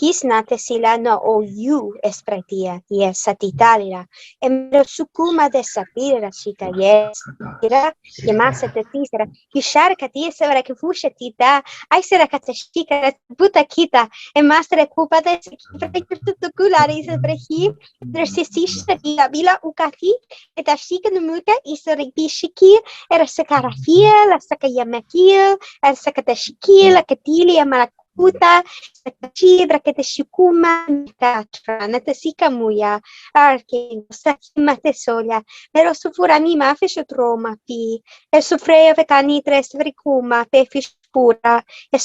hisnate silano o you espratia yes satitalira emero sukuma de sapira shika yes ira yamasa tetisra Kisharka tisa para que fusha tita, ai será que te chica puta kita, e mastre culpa de se que culare se prehi, der se sista DAVILA ukati, e ta chica no muta e se repishiki, era se carafia, la saca yamakil, era se que te chiqui, la catili a malakuta, la chibra que te shikuma, tatra, na te sika muya, arke, sakima te solia, pero su fura mi ma fisho troma pi, e sofreia vecani tres vricuma pe fispura e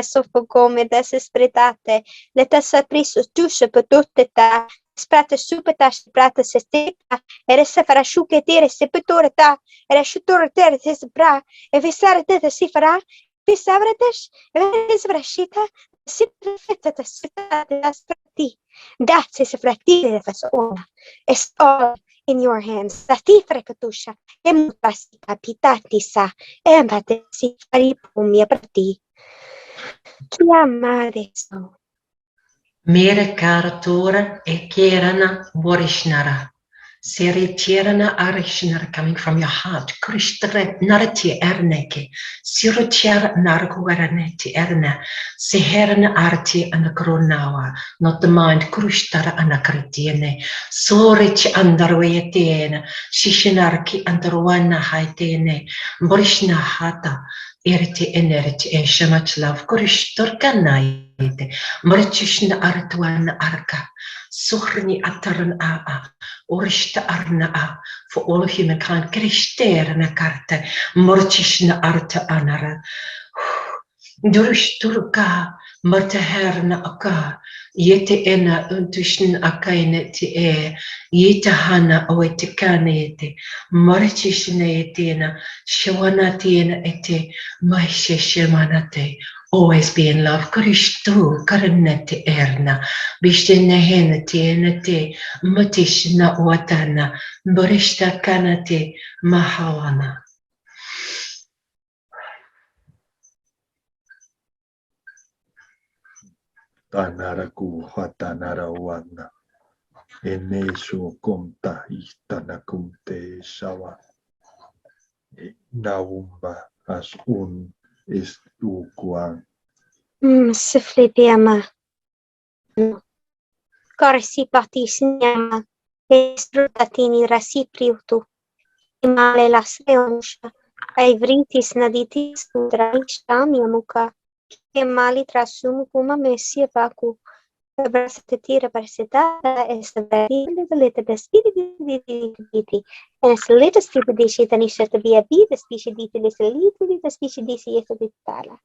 soffocome desespretate le tessa prisus tusce petuteta sprate supeta sprate sesteta e ressa farà sciucchetere sepetoreta e rasciutore tere sesbra e vissare te si farà vissavretes e svrascita si prefetta te sprati dazze se fratire de fasona e all in your hands tati frekatusha emutasi kapitatisa empatesi faripumia prati chiamare so Mere karatora e kerana borishnara. Seri tirana arishnara coming from your heart. Krishtre narati erneke. Siruchar narkuaraneti erna. Seherna arti anakronawa. Not the mind. Krushtara anakritiene. Sorich andarwayetene. Shishinarki andarwana haitene. Borishna hata. Irti enerti and so much love. Kurishtorkanai. Marchishna artuan arka, Suhrni ataran a, Orishta arna a, for all humankind, Krishterna karta, Marchishna arta anara, Durishturka, Martaherna aka, Yete ena untushn akaineti Yeta hana oetikanete, Marchishna etena, Shawanatena ete, Maishe shemanate. Always be in love. Kurishtu karanete erna. Bishtene henete mutishna watana. Burishta kanate mahawana. Tanaraku hatanara wana. Enesho komta istanakumte shawa. Naumba as un estuquan. Sifletiama Corsi patisniama Estrutatini rasipriutu Imale las eonsha Aivritis naditis udraishtamia muka Emali trasum kuma messia vacu Versatetira versetata es velita de spiriti and es little stupidity than is to be a bit the species detail is a little bit the species detail.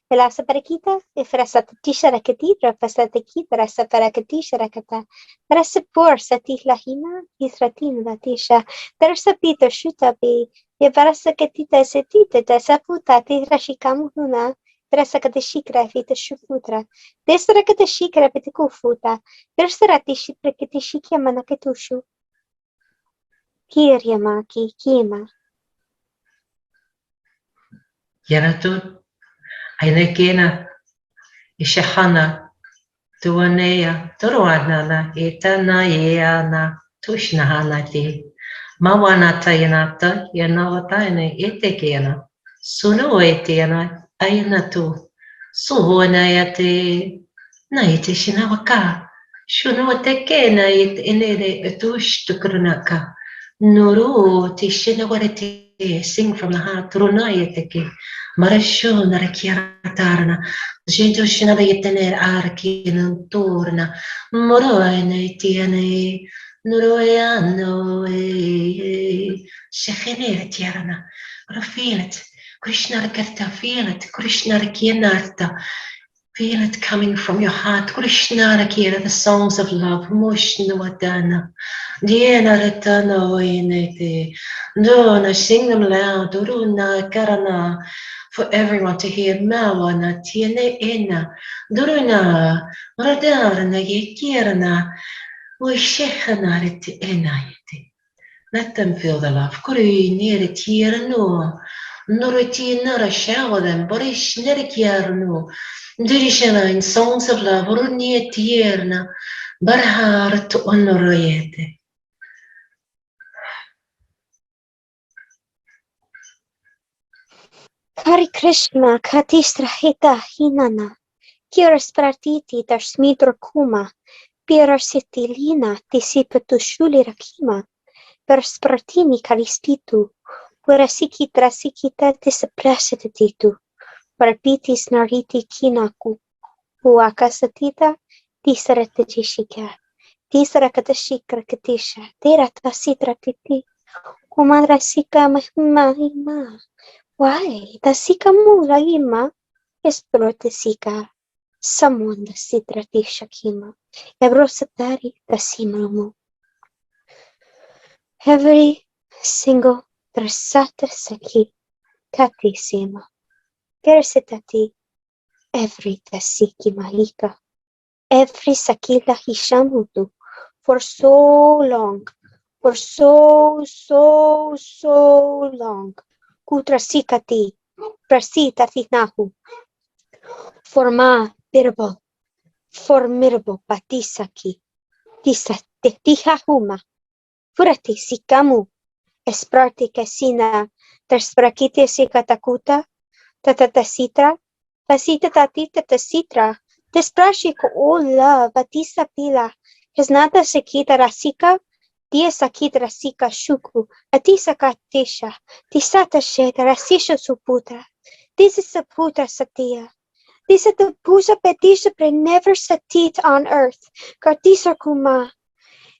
Elasa para kita, frasa tisha rakatitra, frasa kita, rasa para katisha rakata. Rasa por satih lahima, isratin latisha. Tersa pita shuta be, e varasa katita setita, tasa puta, tira shikamu huna. Tersa katashikra fita shufutra. Desra katashikra pitikufuta. Tersa ratishikra katishikia manaketushu. Kiryama ki kima. Yanatut, Ainekena, Ishahana, Tuanea, Turuanana, Etana, Yeana, Tushnahana, Mawanata Yanata, Yanawataine, Etekena, Sunu Etiana, Ayanatu, Suhonayate, Naite Shinawaka, Shunu Tekena, it Inede, Etush Tukrunaka, Nuru, Tishinawarete, sing from the heart, Runayeteke. Marasho narakiaratarna, gente uscina da tener archi non torna, moroene tiene, noroeano shekhenere tiarna, but feel it, Krishna karta, feel it, Krishna rakianarta, feel it coming from your heart, Krishna rakira, the songs of love, Moshnuadana, Diena retano inete, Dona, sing them loud, Duruna karana, for everyone to hear. Mawana tiene ena, Duruna, Radarna yekirna, Wishechanarete enayete. Let them feel the love. Kuri nere tierno, Noriti nara shower them, Borish nerikierno, Dirishana in songs of love, Runie tierna, Barhar to honorete. Kari Krishna, Katistra Hita Hinana, Kiras Pratiti, Tarsmitro Kuma, Pirasitilina, Tisipetu Shuli Rakima, Perspratini Karistitu, Purasiki Trasikita Tisaprasititu, Parpitis Nariti Kinaku, Huakasatita, Tisaratishika, Tisarakatashika Katisha, Teratasitra Titi, Kumadrasika Mahima. Why? Tasika mo lagima, esprotesika, someone the sitrati shakima, ebrosatari tasima mo. Every single trasata saki, katisima, kersitati, every tasiki malika, every sakila hishamutu, for so long, for so long. Kutrasikati, prasita tinahu, formidable patisaki, tisatihahuma, furati sikamu, esprati kasina, tersprakite sikatakuta, tatatasitra, pasita tatita tasitra, tesprashiko ola, batisa pila, hisnata sekita rasika, Tiesa kitra sika shuku, atisa katisha, tisata sheta rasisha suputra. This is saputra satya. This is the pusa petisha pre never satit on earth. Kartisa kuma.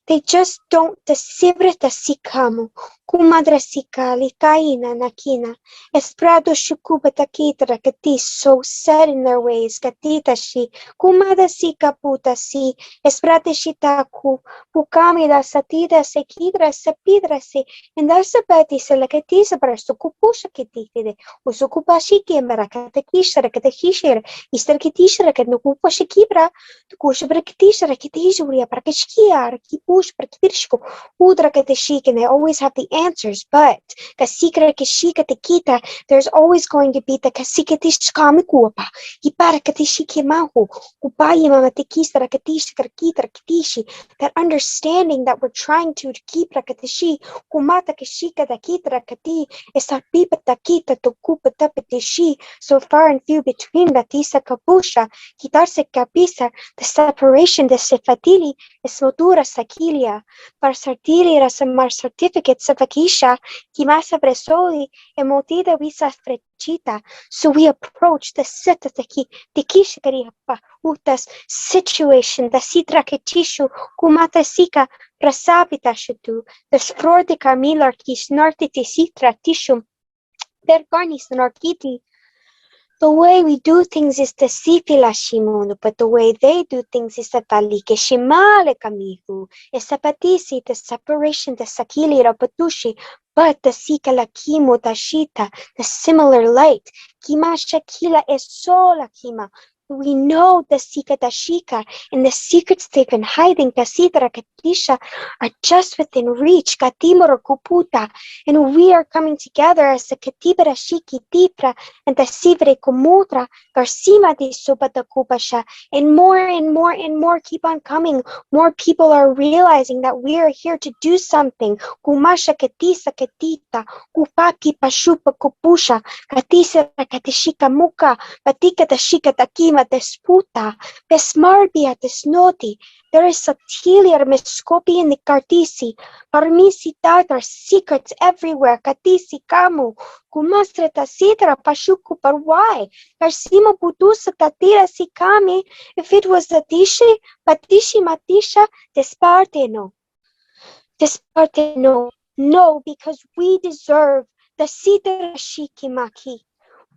They just don't desibreta sikamu. Kumadra sika likaina nakina. Esprado shukubata kitra katis so set in their ways. Katita shi. Kumada sika puta si. Esprate shitaku. Pukamida satida se kidra se pidra se. And that's about this la katisa para sukupusha kitide. Usukupashi kembara katakishara katakishara. Istar kitishara katnukupasha kibra. Tukusha brakitishara kitishuria para kishkiar. Udra and they always have the answers, but kasikra kishika tekita, there's always going to be the kasikatish kamikuapa, hipara katishiki mahu, upayi mama tekisra katish krakitra kitishi, that understanding that we're trying to keep rakatishi, kumata kishika takitra kati, esarpipa takita tukupa tapetishi, so far and few between batisa kapusha, kitarse kapisa, the separation, the sefatili, esmotura sakilia, Parsartiri rasamar certificates of Akisha, Kimasa Bresoli, Emotida Visa Frechita. So we approach the Setataki, the Kishkariapa, Utas situation, the Sitra Ketishu, Kumata Sika, Prasapita Shatu, the Sprorde Carmilar Kishnartiti Sitra Tishum, Bergarnis Narkiti, The way we do things is the sifila shimuno, but the way they do things is the talike shimale kamihu. It's the patisi, the separation, the sakili rapatushi, but the sikala kimo tashita, the similar light. Kima shakila is sola kima. We know the Sika Dashika and the secrets they've been hiding, Kasitra Katisha, are just within reach, Katimura Kuputa, and we are coming together as the Katibra Shiki Tipra and the Sivre Kumutra, Garsima de Subata Kupasha, and more and more and more keep on coming. More people are realizing that we are here to do something. Kumasha Katisa Katita, Kupaki Pashupa Kupusha, Katisa Katishika Muka, Patika Tashika Takima Desputa, Pesmarbia Desnoti, there is subtilia Mescopi in the Cartisi, Parmisi Tatar, secrets everywhere, Katisi Kamu, Kumastre Tasitra, Pashuku Parwai, Karsima Putusa Tatira Sikami, if it was the Tishi, Patishi Matisha, Desparteno. Desparteno. No, because we deserve the Sitra Shikimaki.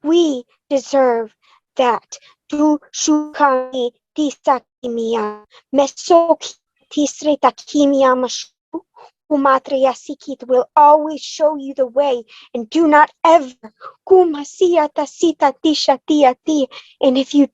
We deserve that. Tu shukami tisakimia, mesoki tisretakimia mashu. Kumatriyasikit will always show you the way, and do not ever kumasia tasita tisha tiati. And if you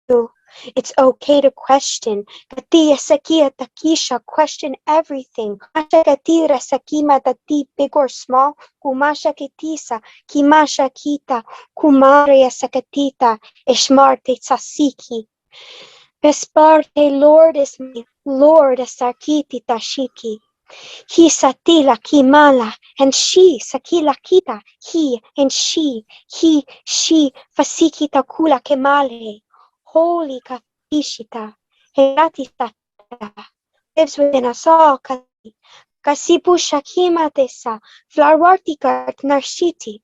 do, it's okay to question. Katiya sakia takisha, question everything. Masha katira sakima tati, big or small. Kumasha kitisa, kimasha kita, kumaria sakatita, ishmarte sasiki. Vesparte, Lord is my Lord, asakiti tashiki. He satila kimala, and she sakila kita, he and she fasiki takula kemale, holy kafishita, heratita lives within us all. Kasipu shakima tesa, flarwartika narshiti.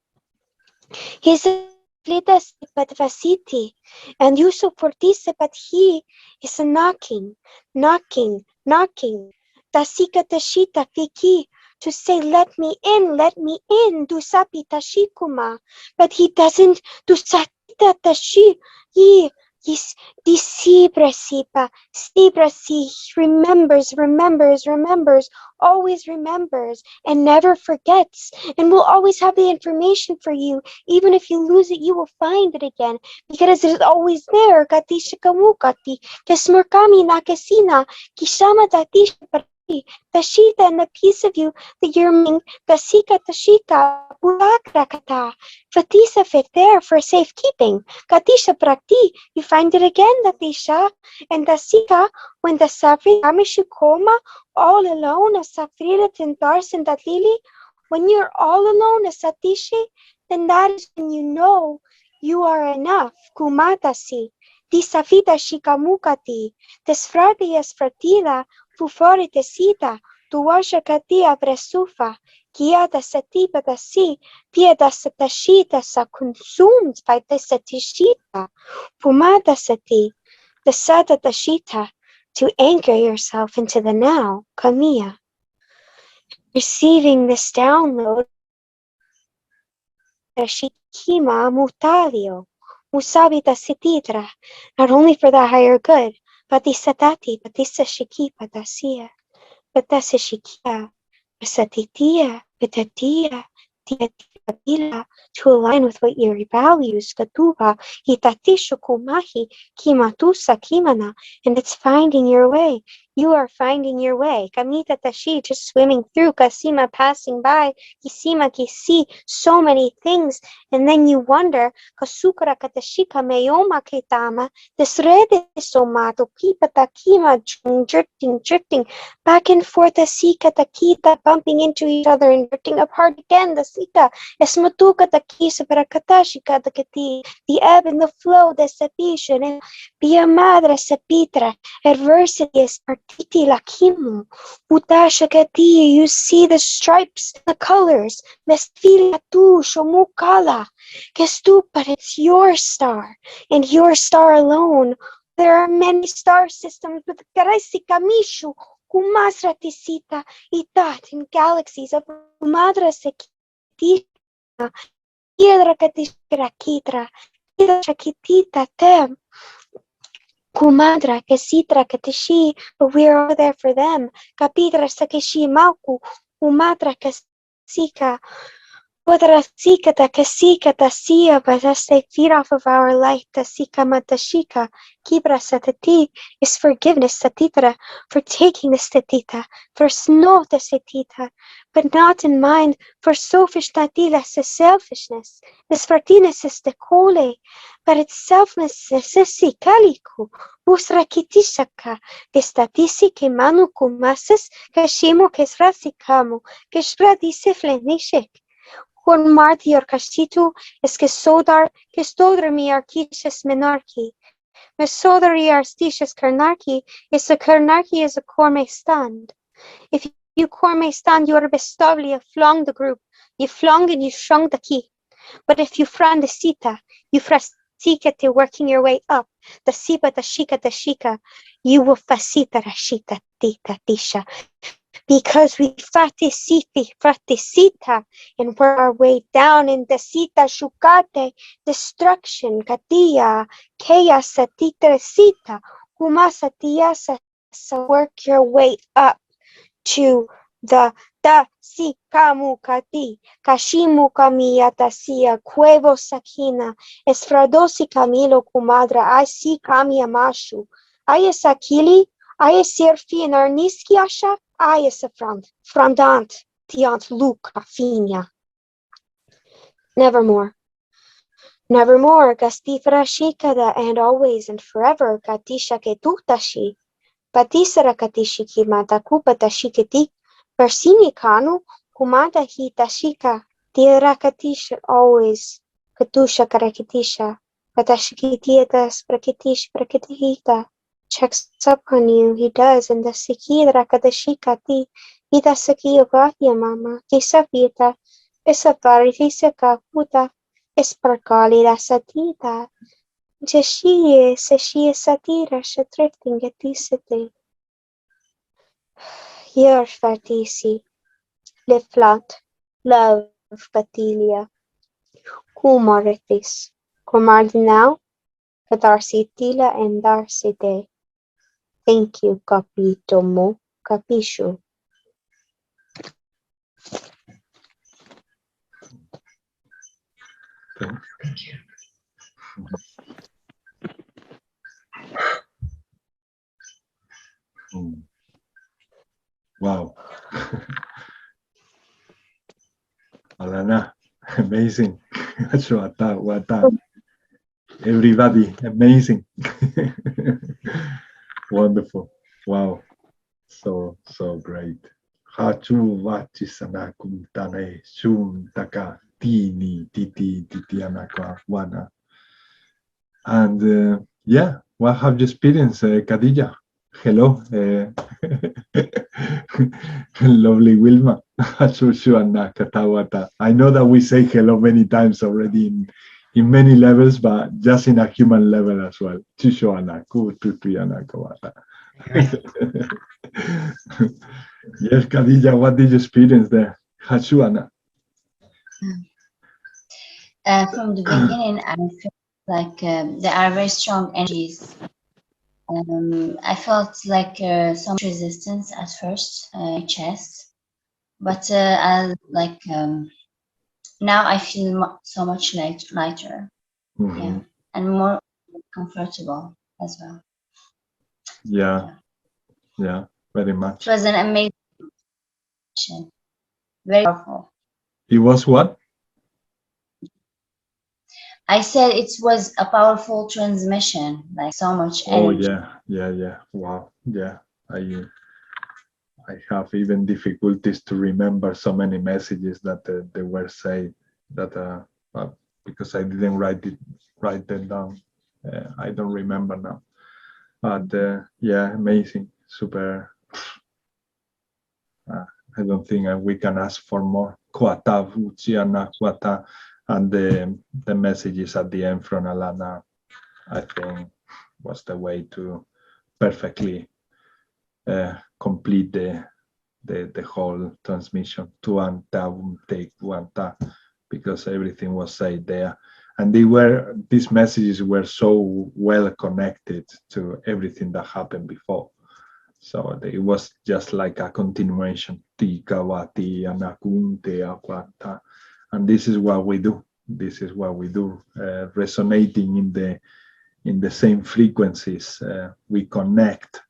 He's a flitas but vasiti, and Yusuf fortise, but he is a knocking. Tasika tashita fiki, to say let me in, do sapi tashikuma, but he doesn't do satita tashi, he Sibra remembers, always remembers, and never forgets, and will always have the information for you. Even if you lose it, you will find it again, because it is always there. Katisha kamukati, kesmurkami nakesina, kishama tatisha tashita, and the piece of you that you're ming, kasika tashika, purakrakata, fatisa fit there for safekeeping. Katisha prakti, you find it again, Datisha, and Dasika, when the Safri Amishukoma, all alone, as Safrira Tintars and Datlili, when you're all alone as Satishi, then that is when you know you are enough. Kumatasi, Disafita Shikamukati, Desfratias Fratila, Fufori Tesita, Tuwasha Katia Bresufa, Kiata Satipa Tasi, Pieta Satashita sa consumed by the Satishita, Pumata Sati, the Sata Tashita, to anchor yourself into the now, Kamiya. Receiving this download, Shikima Mutalio, Musabita Sititra, not only for the higher good, but the Satati, but the Shikipa Dasia, but the Shikia, Satitia, Vitatia, Tiatila, to align with what your values, Katuba, Hitatishu Kumahi, Kimatusa Kimana, and it's finding your way. You are finding your way. Kamita Tashi, just swimming through, Kasima passing by, Kisima Kisi, so many things, and then you wonder, Kasukara Katashika Mayoma Kitama, this red somato, Kipata Kima, drifting, back and forth, the Sika Takita, bumping into each other and drifting apart again, the Sika, Esmatuka Takisa Parakatashika Takati, the ebb and the flow, the Sapishan, Pia Madre Sapitra, adversity is partiti lakimu, Utasha Kati, you see the stripes, the colors, Mestfila tu Shomukala, Kestu, but it's your star, and your star alone. There are many star systems with Karaisi Kamishu, Kumasra Tisita, Itat, in galaxies of Umadra Sekiti, Piedra Katishra Kitra, Shakitita tem. Kumadra, Kesitra, Katishi, but we are there for them. Kapitra, Sakishi, Malku, Umadra, Kasika, Podrasika, Kasika, Tasia, but as they feed off of our light, Tasika Matashika, Kibra Satati, is forgiveness, Satitra, for taking the Statita, for snow the Satita, but not in mind, for selfish Tatilas is selfishness, this Fartinas is the Kole, but its selflessness is Sikaliku, Usrakitishaka, Gestatisi, Manu Kumasis, Kashimo, Kesrasikamu, Keshradisiflenishik. Con Marti or Cashitu es que sodar mi arquishes menarchi. Me sodari arsticious karnarki is a karnarki is a corme stand. If you corme stand, you are bestovli, you flung the group. You flung and you shrunk the key. But if you fran the sita, you frasika te working your way up. The sipa, the shika, you will fasita rashita tita tisha. Because we fratisita, and we're our way down in the sita shukate, destruction, katia, chaos, satitra sita, humasatiasa, so work your way up to the si kamu kati, kashimu kamiyatasia, cuevo sakina, esfradosi camilo kumadra, I si kami amashu, I sakili, I serfi in arniski asha, I is a frondant, tiant luca finia. Nevermore, gastifra shikada, and always and forever, katisha ketutashi, patisara katishiki matakupa tashikiti, persini kanu, kumata hitashika, tira katisha always, katusha karakitisha, katashikitietas prakitihita. Checks up on you, he does, and the Sikidra Kadashikati, Ida Saki Vatia Mama, Kisapita, Esaparitisa Puta, Esparkali da Satita, Jeshie, Seshie Satira, Shatrifting Etisite. Here Fatisi, Leflat, Love Patilia, Kumaritis, Kumardinau, Katarsitila and Darsite. Thank you, Kapitomo, Kapisho. Thank you. Wow. Alana, amazing. Everybody, amazing. Wonderful. Wow. So great. Hachu vachisana kumtane shun taka tini titi titianaka wana. And yeah, what have you experienced, Khadija? Hello, lovely Wilma. I know that we say hello many times already in many levels, but just in a human level as well. Yes, Khadija, what did you experience there? Hachuana. From the beginning, I felt like there are very strong energies. I felt like some resistance at first in my chest, but now I feel so much lighter, yeah, and more comfortable as well. Yeah, very much. It was an amazing session, very powerful. It was what? I said it was a powerful transmission, like so much energy. Oh yeah. Wow, yeah. I have even difficulties to remember so many messages that they were saying that because I didn't write them down. I don't remember now. But yeah, amazing, super. I don't think we can ask for more. And the messages at the end from Alana, I think, was the way to perfectly complete the whole transmission. Because everything was said there. And these messages were so well connected to everything that happened before. So it was just like a continuation. And this is what we do. This is what we do, resonating in the same frequencies. We connect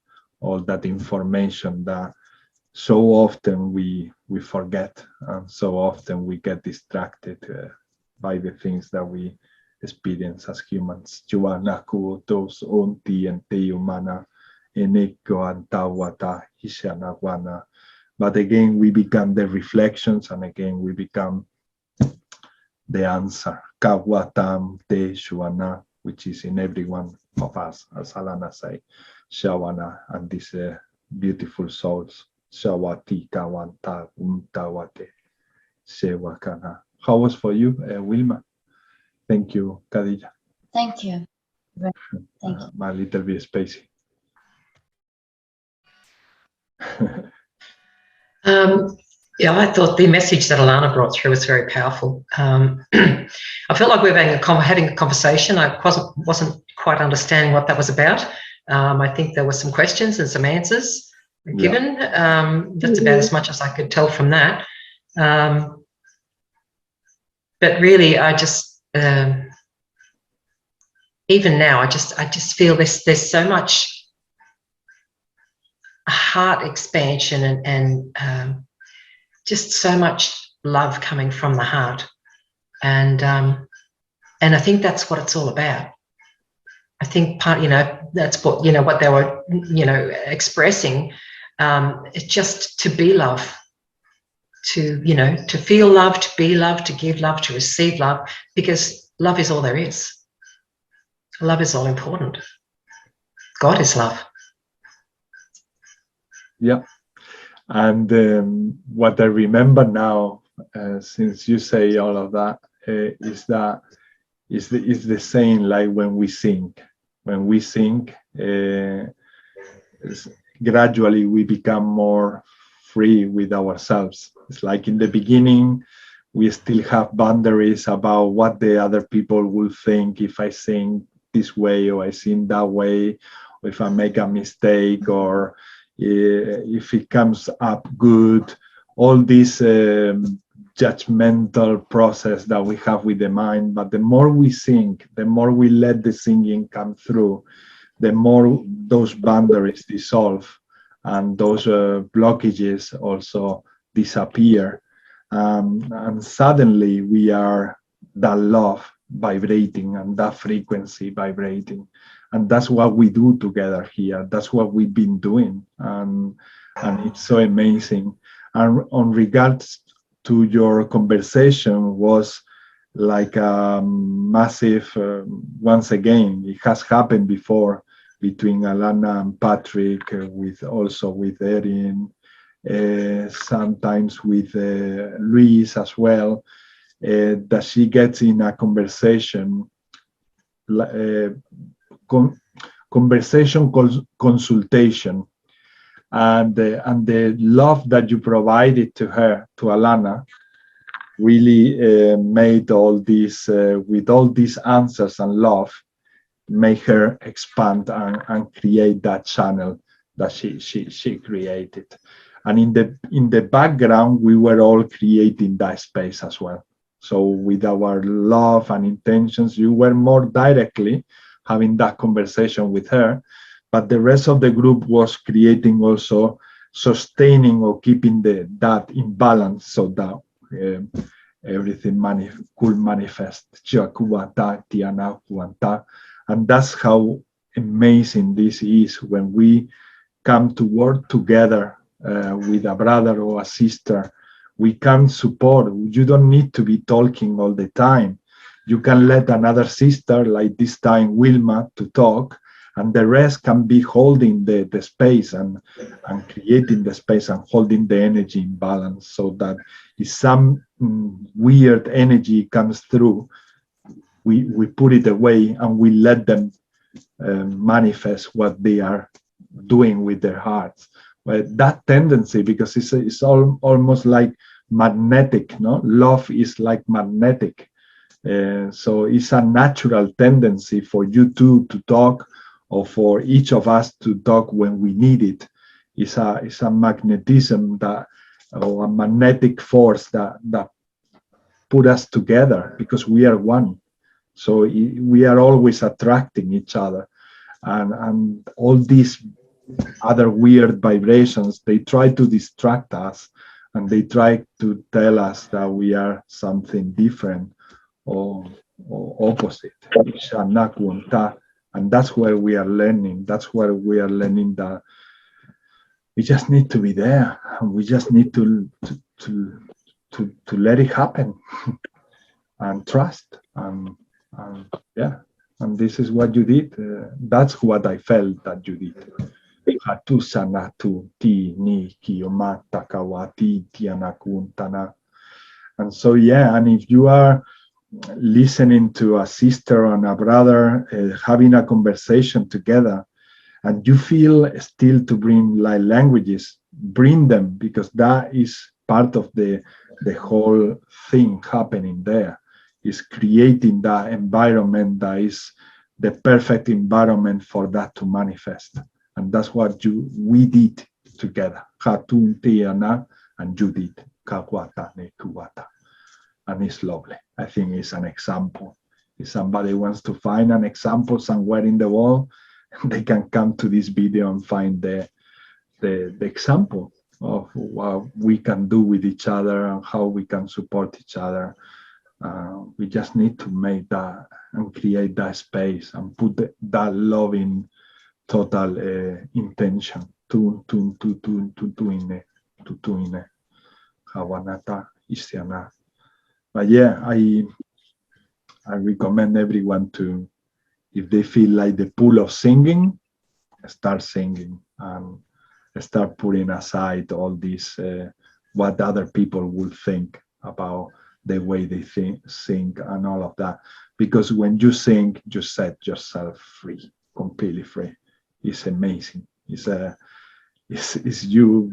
all that information that so often we forget, and so often we get distracted by the things that we experience as humans. But again, we become the reflections, and again, we become the answer. Kawatam te shuana, which is in every one of us, as Alana say, Shawana, and these beautiful souls. Shawati kawanta untawate sewakana. How was for you, Wilma? Thank you, Khadija. Thank you. Thank you. My little bit spacey. Yeah, I thought the message that Alana brought through was very powerful. I felt like we were having a conversation. I wasn't quite understanding what that was about. I think there were some questions and some answers given. That's about as much as I could tell from that. But really, I just, even now, I just feel there's so much heart expansion and just so much love coming from the heart, and I think that's what it's all about. I think that's what what they were expressing. It's just to be love, to to feel love, to be love, to give love, to receive love, because love is all there is. Love is all important. God is love. Yeah. And what I remember now, since you say all of that, is the same like when we sing. When we sing, gradually we become more free with ourselves. It's like in the beginning, we still have boundaries about what the other people will think if I sing this way or I sing that way, or if I make a mistake, or if it comes up good. All this judgmental process that we have with the mind. But the more we sing, the more we let the singing come through, the more those boundaries dissolve, and those blockages also disappear. And suddenly we are that love vibrating and that frequency vibrating. And that's what we do together here. That's what we've been doing. And it's so amazing. And on regards to your conversation, was like a massive, once again, it has happened before between Alana and Patrick, also with Erin, sometimes with Luis as well, that she gets in a conversation, consultation, and the love that you provided to her, to Alana, really made all this, with all these answers and love, make her expand and create that channel that she created. And in the background, we were all creating that space as well. So with our love and intentions, you were more directly having that conversation with her, but the rest of the group was creating also, sustaining or keeping that in balance, so that everything could manifest. And that's how amazing this is when we come to work together with a brother or a sister. We can support. You don't need to be talking all the time. You can let another sister, like this time Wilma, to talk, and the rest can be holding the space and creating the space and holding the energy in balance, so that if some weird energy comes through, we put it away and we let them manifest what they are doing with their hearts. But that tendency, because it's almost like magnetic, no? Love is like magnetic. So it's a natural tendency for you two to talk, or for each of us to talk when we need it. It's a magnetism that, or a magnetic force that put us together, because we are one. So we are always attracting each other, and all these other weird vibrations, they try to distract us, and they try to tell us that we are something different or opposite. And that's where we are learning. That's where we are learning that we just need to be there, and we just need to let it happen and trust. Yeah, and this is what you did. That's what I felt that you did. And so, yeah, and if you are listening to a sister and a brother having a conversation together, and you feel still to bring light languages, bring them, because that is part of the whole thing happening there, is creating that environment that is the perfect environment for that to manifest. And that's what we did together. And you did. And it's lovely. I think it's an example. If somebody wants to find an example somewhere in the world, they can come to this video and find the example of what we can do with each other and how we can support each other. We just need to make that and create that space and put that loving total intention to Hawanata Isyana. But yeah, I recommend everyone to, if they feel like the pull of singing, start singing and start putting aside all this, what other people will think about the way they sing and all of that. Because when you sing, you set yourself free, completely free. It's amazing. It's you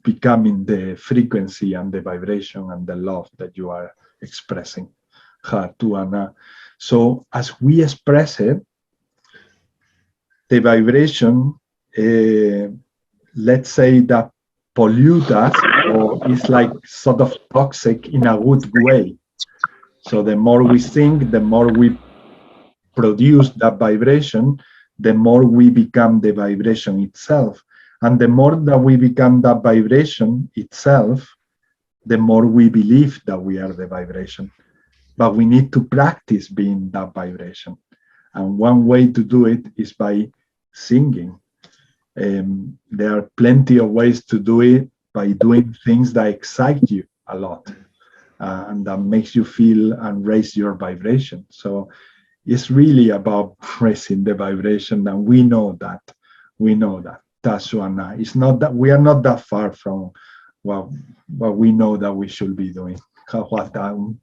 becoming the frequency and the vibration and the love that you are expressing. So as we express it, the vibration, let's say that pollute us, or is like sort of toxic in a good way. So the more we sing, the more we produce that vibration, the more we become the vibration itself. And the more that we become that vibration itself, the more we believe that we are the vibration. But we need to practice being that vibration. And one way to do it is by singing. There are plenty of ways to do it, by doing things that excite you a lot and that makes you feel and raise your vibration. So it's really about raising the vibration, and we know that. Taswana. It's not that we are not that far from what we know that we should be doing. And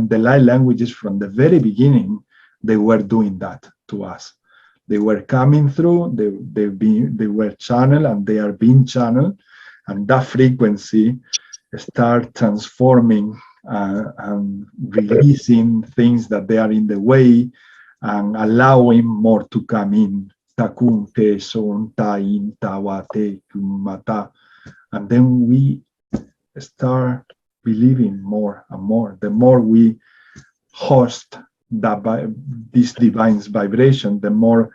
the light languages from the very beginning, they were doing that to us. They were coming through, they were channeled, and they are being channeled, and that frequency start transforming and releasing things that they are in the way, and allowing more to come in. And then we start believing more and more. The more we host this divine vibration, the more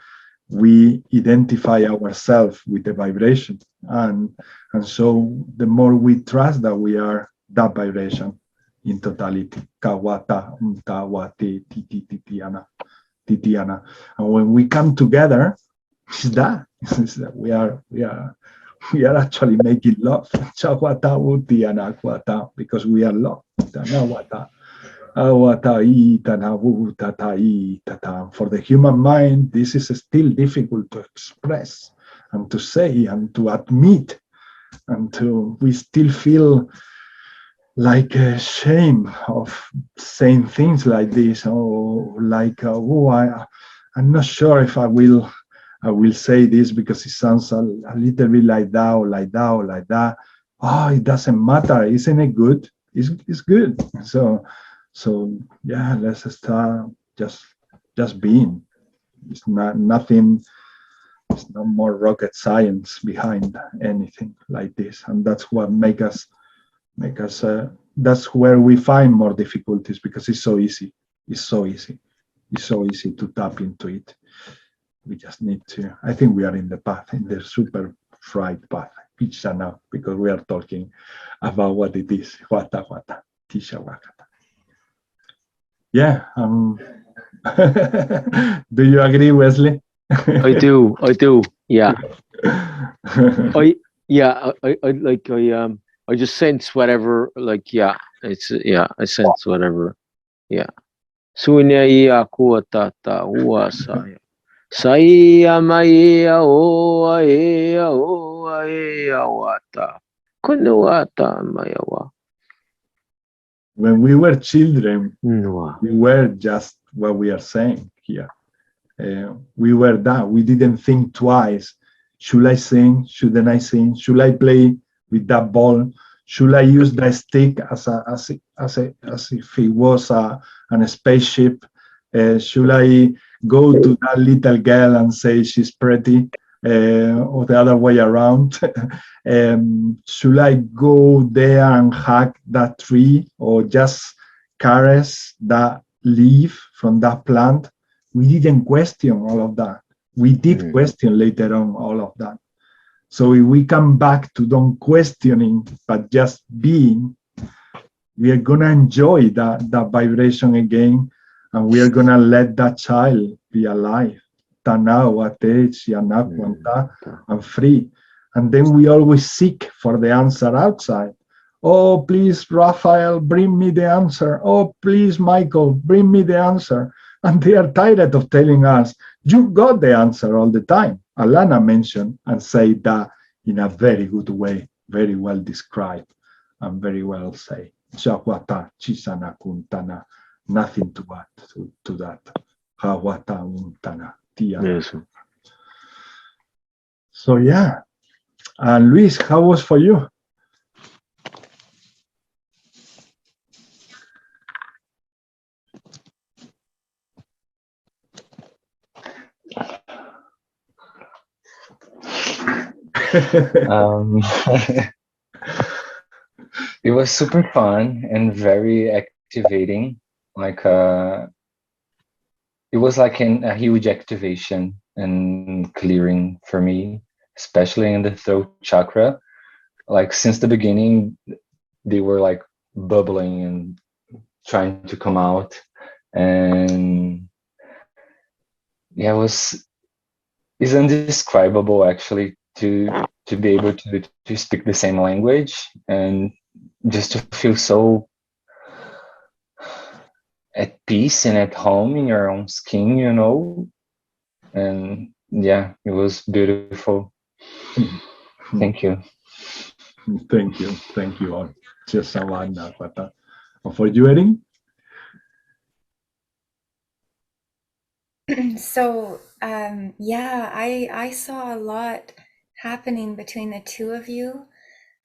we identify ourselves with the vibration, and so the more we trust that we are that vibration in totality. Kawata, Untawate, Titiana. And when we come together, it's that we are actually making love. Because we are love. For the human mind, this is still difficult to express and to say and to admit, and we still feel like shame of saying things like this, or like, I'm not sure if I will say this because it sounds a little bit like that or like that or like that. Oh, it doesn't matter. Isn't it good? it's good. So yeah, let's start just being. It's not nothing. It's no more rocket science behind anything like this, and that's what make us. That's where we find more difficulties, because it's so easy. It's so easy. It's so easy to tap into it. We just need to. I think we are in the path, in the super fried path. Pizza now, because we are talking about what it is. Wata wata, tisha wakata. Yeah. Do you agree, Wesley? I do. Yeah. I just sense whatever, like, yeah, it's, yeah, I sense whatever. Yeah. Sunya iya kuatata uasaya. Saya maya o wata. Kunuata mayawa. When we were children, we were just what we are saying here. We were that. We didn't think twice. Should I sing? Shouldn't I sing? Should I play with that ball? Should I use that stick as if it was a spaceship? Should I go to that little girl and say she's pretty, or the other way around? Should I go there and hug that tree, or just caress that leaf from that plant? We didn't question all of that. We did question later on all of that. So if we come back to don't questioning, but just being, we are going to enjoy that vibration again, and we are going to let that child be alive. And free. And then we always seek for the answer outside. Oh, please, Raphael, bring me the answer. Oh, please, Michael, bring me the answer. And they are tired of telling us, you got the answer all the time. Alana mentioned and said that in a very good way, very well described and very well said. Shawata, chisana kuntana, nothing to add to that. Hawata untana, tia. Yes. So yeah. And Luis, how was for you? It was super fun and very activating. Like it was like a huge activation and clearing for me, especially in the throat chakra. Like since the beginning, they were like bubbling and trying to come out, and yeah, it's indescribable actually to be able to speak the same language and just to feel so at peace and at home in your own skin, you know. And yeah, it was beautiful. Thank you. Thank you all. Just for you, Erin? So yeah, I saw a lot happening between the two of you,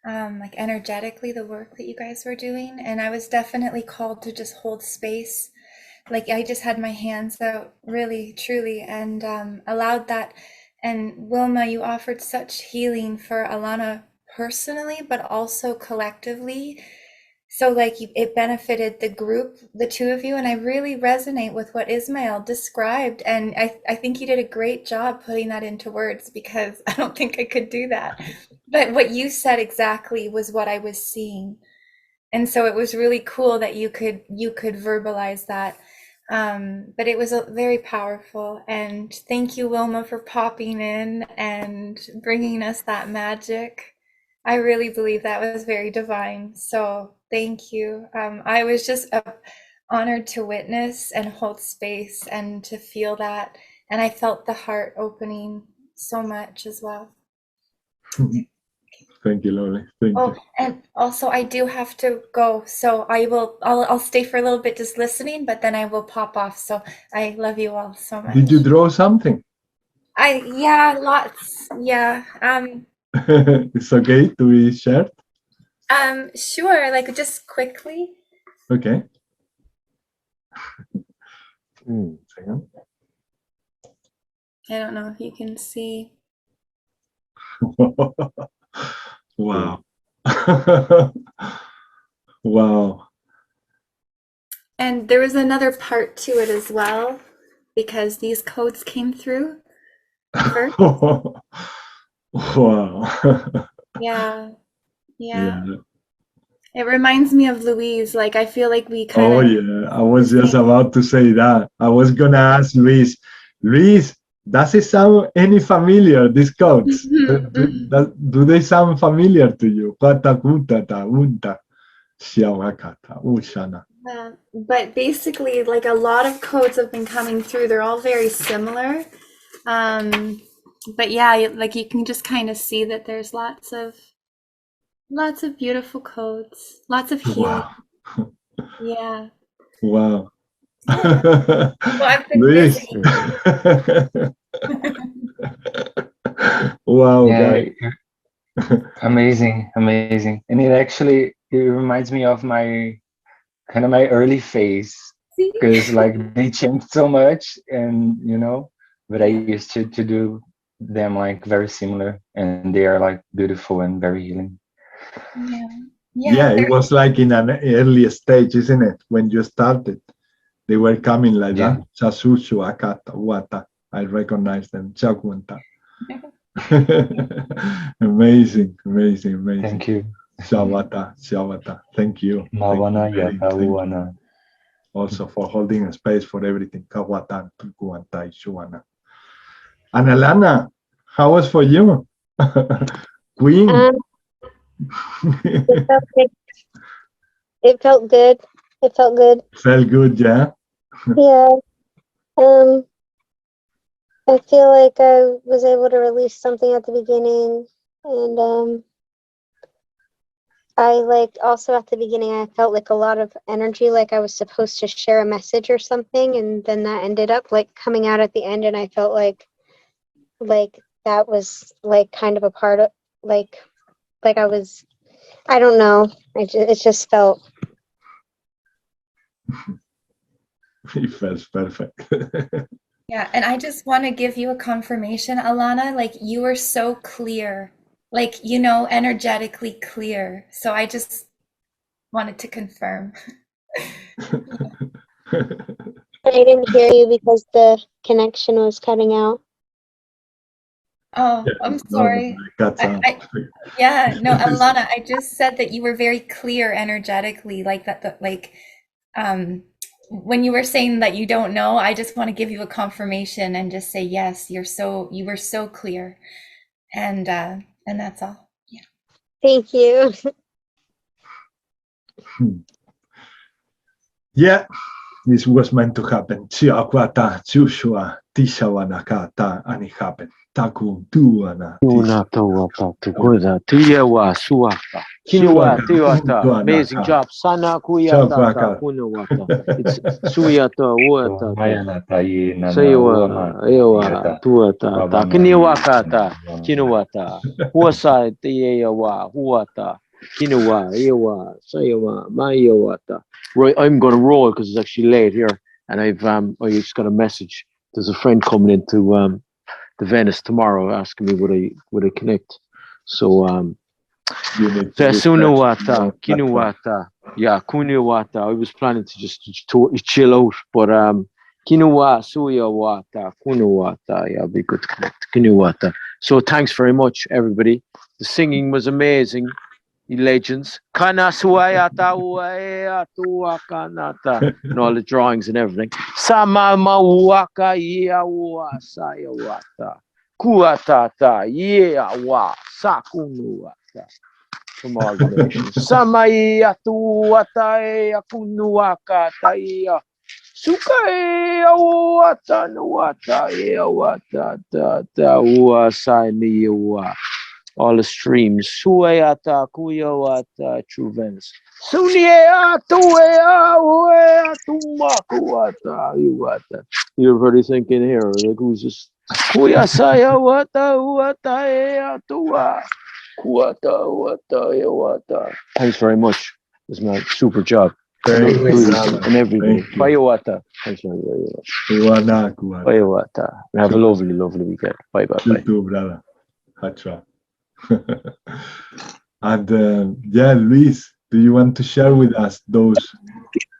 like energetically, the work that you guys were doing, and I was definitely called to just hold space. Like I just had my hands out, really, truly, and allowed that. And Wilma, you offered such healing for Alana personally, but also collectively. So like it benefited the group, the two of you, and I really resonate with what Ismail described. And I think you did a great job putting that into words, because I don't think I could do that. But what you said exactly was what I was seeing. And so it was really cool that you could verbalize that. But it was very powerful. And thank you, Wilma, for popping in and bringing us that magic. I really believe that was very divine. So thank you. I was just honored to witness and hold space and to feel that. And I felt the heart opening so much as well. Thank you, Loli. Thank you. And also I do have to go. So I'll stay for a little bit just listening, but then I will pop off. So I love you all so much. Did you draw something? Yeah, lots. Yeah. It's okay to be shared? Sure, like just quickly. Okay. Mm. I don't know if you can see. Wow. Wow. And there was another part to it as well, because these codes came through first. Wow. Yeah. Yeah. It reminds me of Louise. Like, I feel like we kind Oh of. yeah. I was just about to say that. I was gonna ask Luis. Luis, does it sound any familiar? These codes? Do they sound familiar to you? Kata kutata unta shiawakata ushana. But basically, like a lot of codes have been coming through. They're all very similar. But yeah, like you can just kind of see that there's lots of beautiful codes, lots of healing. Wow. Yeah. Wow. Well, I've been Luis. busy. Wow, Yeah, guys. amazing, amazing. And it reminds me of my kind of my early phase, because like they changed so much, and but I used to do them like very similar, and they are like beautiful and very healing. Yeah, it was like in an early stage, isn't it? When you started, they were coming like that. Chasushu, Akata, Wata. I recognize them. Chakunta. Amazing. Thank you. Shawata. Thank you. Mawana Thank you, Yata Uana. also for holding a space for everything. Kawatan, Tukuanta, Shuana. And Alana, how was for you? Queen. It felt good. It felt good. Felt good, yeah. Yeah. I feel like I was able to release something at the beginning, and I like also at the beginning I felt like a lot of energy, like I was supposed to share a message or something, and then that ended up like coming out at the end, and I felt like that was like kind of a part of like I was, I don't know, it just felt. It felt perfect. Yeah, and I just want to give you a confirmation, Alana, like you were so clear, like, energetically clear. So I just wanted to confirm. I didn't hear you because the connection was cutting out. Oh, I'm sorry. Yeah, no, Alana, I just said that you were very clear energetically, like that, when you were saying that you don't know, I just want to give you a confirmation and just say, yes, you were so clear. And that's all. Yeah. Thank you. Yeah, this was meant to happen. Chiakwata, Chushua, Tishawanakata, and it happened. Taku, Duana, amazing job. Sana kuyata kunawata. It's suyata uata. Saywa ewa tuata ta kiniwakata kinuwata. Huasa teyawa huata kinuwa ewa saywa mayawata. Right, I'm gonna roll because it's actually late here, and I just got a message. There's a friend coming into the Venice tomorrow asking me would I connect. So Sunuwata, Kinuwata, yeah, Kuniwata. I was planning to just chill out, but Kinuwa, Suyawata, Kunuwata, yeah, be good to connect. Kinuwata. So thanks very much, everybody. The singing was amazing. You legends. Kana Suayata Uayatu Kanata, and all the drawings and everything. Sama Mawaka Yawa Sayawata. Kuatata, Yawa Sakunuwata. From all the nations. Samaya tuatae akunuaka taia. Sukae awata nuata awata ta uasai ua. All the streams. Suayata kuyawata true Venice. Sunia tuea uea tumakuata iwata. You're already thinking here, like who's just Kuyasaya wata uata ea tua. Kuata, wata, ya wata. Thanks very much. This man, super job. Thank you, Really, brother. and everybody. Thank you. Bye, wata. Thanks very much. Kuana, kuana. Bye, wata. And have a lovely, lovely weekend. Bye, bye, You bye. too, brother. Hatra. And yeah, Luis, do you want to share with us those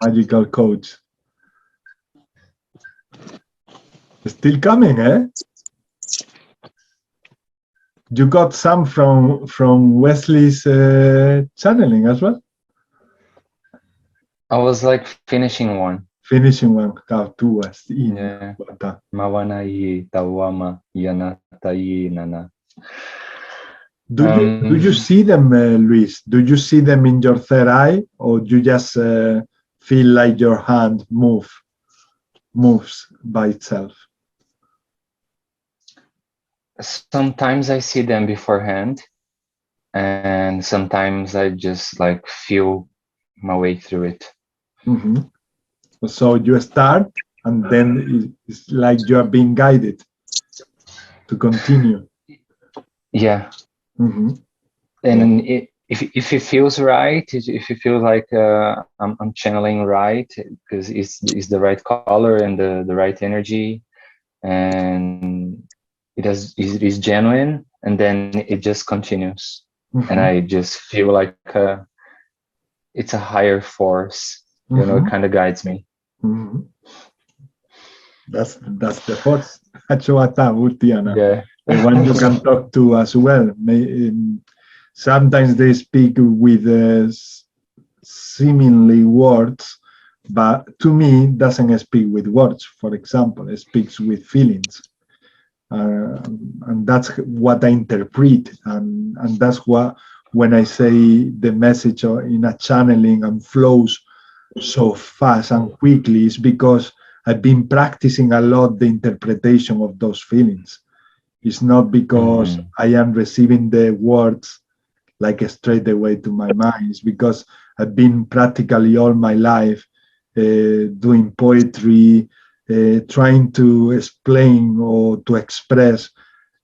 magical codes? Still coming, eh? You got some from Wesley's channeling as well? I was like finishing one. Finishing one. Two was Yeah. Mawana ye tawama yana tayi nana. Do you see them, Luis? Do you see them in your third eye, or you just feel like your hand moves by itself? Sometimes I see them beforehand, and sometimes I just like feel my way through it. Mm-hmm. So you start, and then it's like you are being guided to continue. Yeah. Mm-hmm. And if it feels right, if you feel like I'm channeling right, because it's the right color and the right energy, and it is genuine, and then it just continues. Mm-hmm. And I just feel like it's a higher force, mm-hmm. You know, it kind of guides me. Mm-hmm. That's the force. Yeah. The one you can talk to as well. Sometimes they speak with seemingly words, but to me, it doesn't speak with words. For example, it speaks with feelings. And that's what I interpret. And that's what, when I say the message in a channeling and flows so fast and quickly, is because I've been practicing a lot the interpretation of those feelings. It's not because I am receiving the words like straight away to my mind. It's because I've been practically all my life doing poetry, trying to explain or to express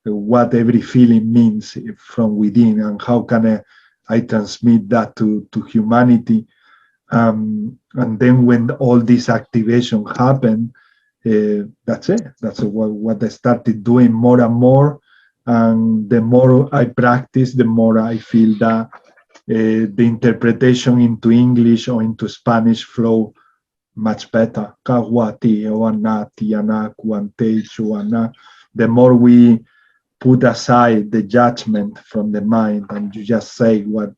what every feeling means from within, and how can I transmit that to humanity. And then when all this activation happened, that's it. That's what I started doing more and more. And the more I practice, the more I feel that the interpretation into English or into Spanish flow much better. The more we put aside the judgment from the mind, and you just say what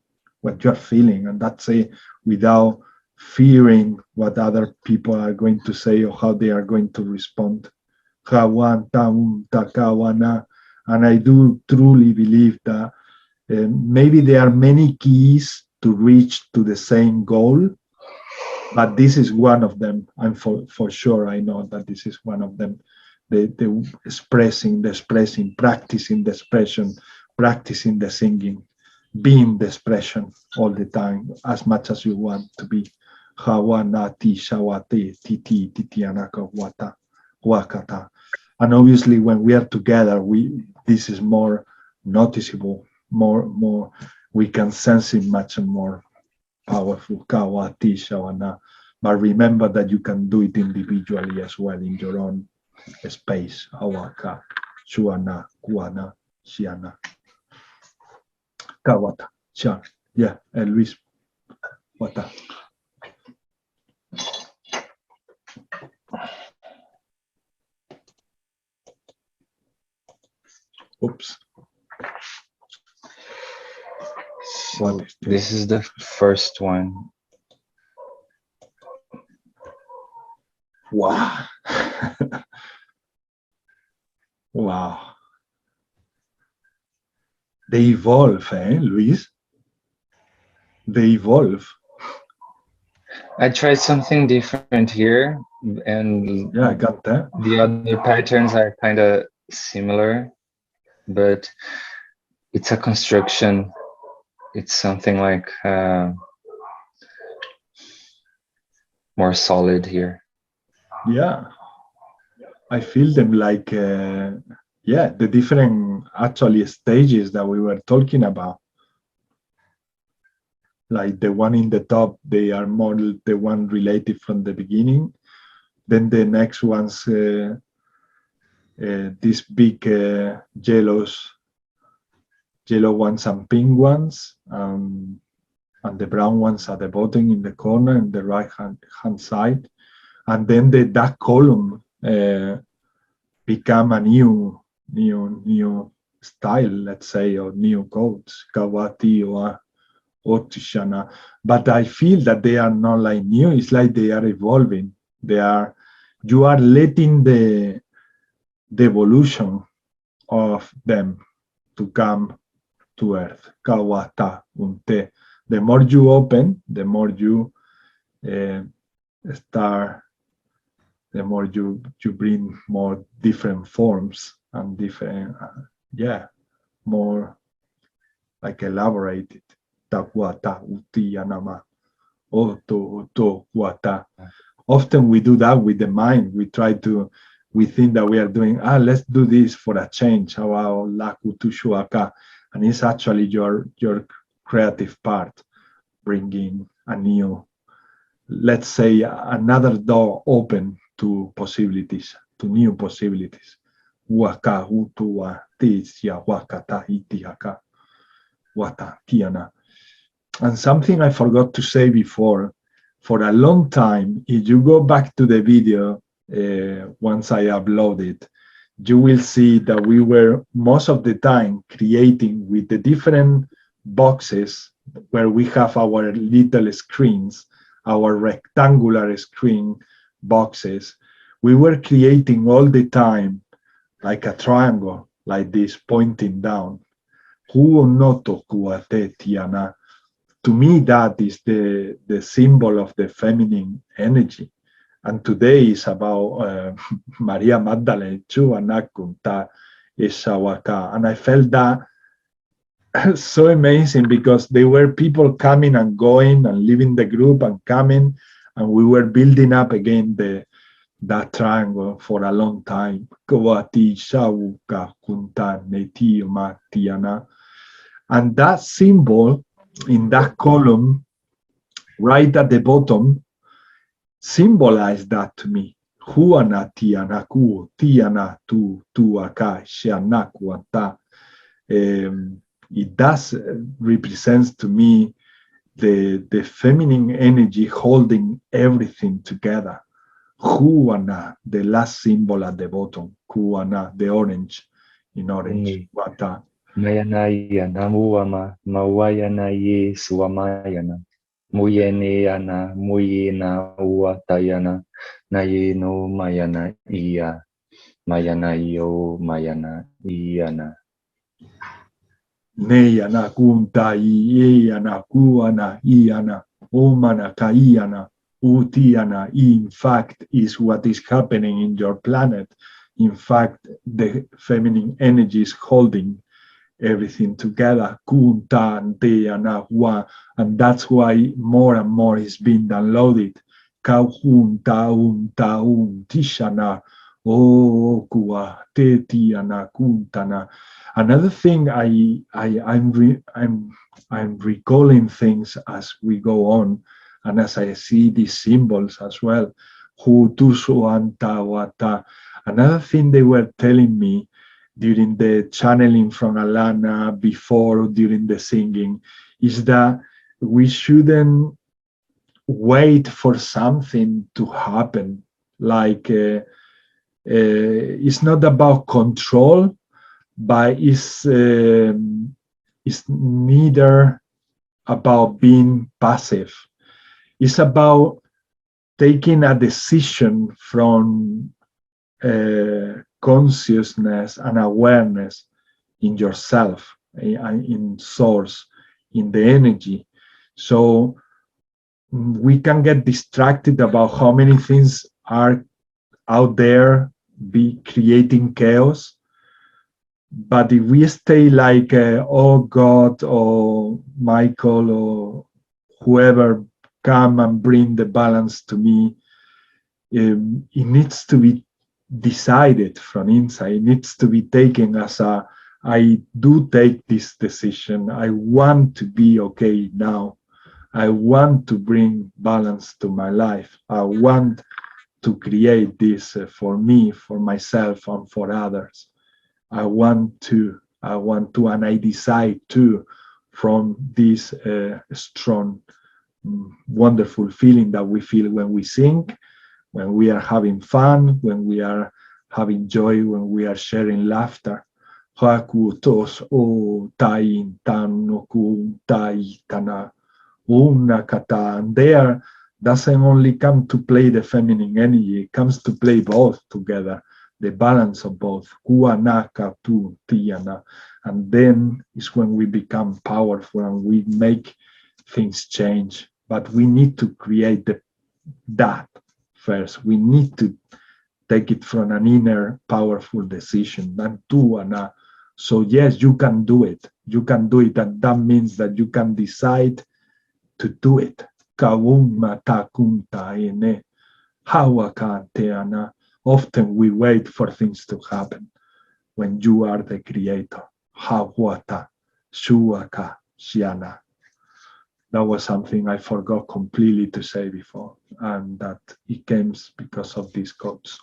you're feeling, and that's it, without fearing what other people are going to say or how they are going to respond. And I do truly believe that maybe there are many keys to reach to the same goal, but this is one of them. And for sure, I know that this is one of them. The expressing, practicing the expression, practicing the singing, being the expression all the time, as much as you want to be. And obviously, when we are together, this is more noticeable, more we can sense it much more powerful. But remember that you can do it individually as well in your own space. Kawata, Chan. Yeah, Luis. Wata. Oops. So this is the first one. Wow. Wow. They evolve, Luis? They evolve. I tried something different here, and yeah, I got that. The other patterns are kind of similar, but it's a construction. It's something like more solid here. Yeah, I feel them like, the different actually stages that we were talking about. like the one in the top, they are more the one related from the beginning. Then the next ones, these big yellow ones and pink ones, and the brown ones at the bottom in the corner in the right hand side. And then that column become a new style, let's say, or new codes, Kawati or Otishana. But I feel that they are not like new, it's like they are evolving. You are letting the evolution of them to come to earth. Kawata unte. The more you open, the more you start, the more you bring more different forms and different, more like elaborated. Takwata uti yanama. Oto wata. Often we do that with the mind. We think that we are doing, let's do this for a change. And it's actually your creative part, bringing a new, let's say, another door open to possibilities, to new possibilities. Waka utua tisia wakata itiaka wata tiana. And something I forgot to say before, for a long time, if you go back to the video, once I upload it, you will see that we were most of the time creating with the different boxes where we have our little screens, our rectangular screen boxes. We were creating all the time like a triangle, like this, pointing down. To me, that is the symbol of the feminine energy. And today is about Maria Magdalene, and I felt that so amazing, because there were people coming and going and leaving the group and coming, and we were building up again that triangle for a long time. And that symbol in that column right at the bottom symbolized that to me. Huana tiana ku tiana tu aka shanaku anta. It does represents to me the feminine energy holding everything together. Huana, the last symbol at the bottom. Huana, the orange, in orange. Wata. Mayanaya namuama mawayana ye suamayana muyeneyana muyena uatayana nayeno mayana iya mayana yo mayana iyana. Neyana kunta iyana kuana iyana omana kaiyana utiana. In fact, is what is happening in your planet. In fact, the feminine energy is holding everything together, kunta and teana wa, and that's why more and more is being downloaded. Kaunta tishana o kua te tiana kuntana. Another thing I'm recalling things as we go on, and as I see these symbols as well. Hutusu anta wata. Another thing they were telling me during the channeling from Alana, before, during the singing, is that we shouldn't wait for something to happen. Like, it's not about control, but it's neither about being passive. It's about taking a decision from consciousness and awareness in yourself, in source, in the energy. So we can get distracted about how many things are out there be creating chaos. But if we stay like, oh God, or Michael, or whoever come and bring the balance to me, it needs to be decided from inside. It needs to be taken as I do take this decision. I want to be okay now. I want to bring balance to my life. I want to create this for me, for myself, and for others. I want to, and I decide to, from this strong, wonderful feeling that we feel when we sing, when we are having fun, when we are having joy, when we are sharing laughter. Hakutos o tain tano kun tai tana una kata. And there doesn't only come to play the feminine energy, it comes to play both together, the balance of both. Kuanaka tu tiana. And then is when we become powerful and we make things change. But we need to create that first. We need to take it from an inner powerful decision. So yes, you can do it. You can do it, and that means that you can decide to do it. Often we wait for things to happen when you are the creator. That was something I forgot completely to say before, and that it came because of these quotes.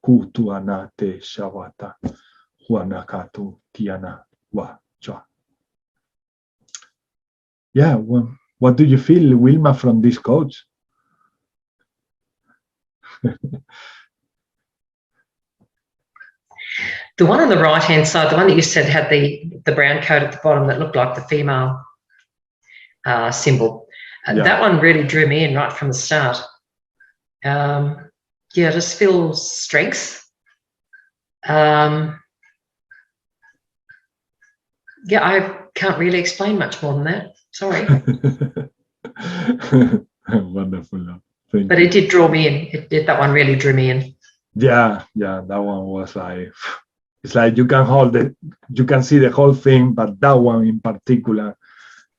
Kutuanate shawata huanakatu tiana wa chwa. Yeah, well, what do you feel, Wilma, from these quotes? The one on the right-hand side, the one that you said had the brown coat at the bottom that looked like the female symbol. That one really drew me in right from the start. Yeah, just feels strength. Yeah, I can't really explain much more than that. Sorry. Wonderful. Thank but you. It did draw me in. That one really drew me in. Yeah, that one was like, it's like you can hold it, you can see the whole thing, but that one in particular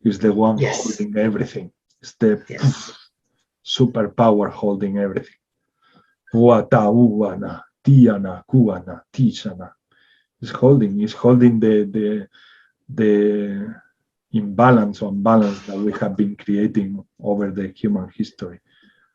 is the one holding everything. It's the superpower holding everything. Wata uwana, tiana, kuana, tishana. It's holding the imbalance or balance that we have been creating over the human history.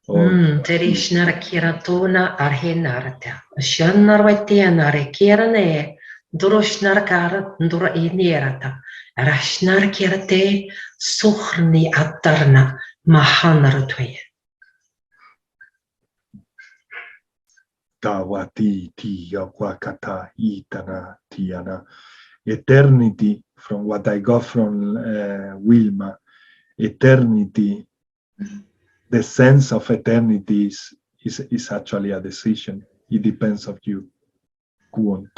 Terishnara kiratona arhenarata. Shanarwetianare kirane. Duroshnar kara ndura inierata. Rashnar kirate suhrni atarna mahanarutwe. Tawati tiya wakata itana tiana. Eternity, from what I got from Wilma, eternity, the sense of eternity is actually a decision. It depends of you. When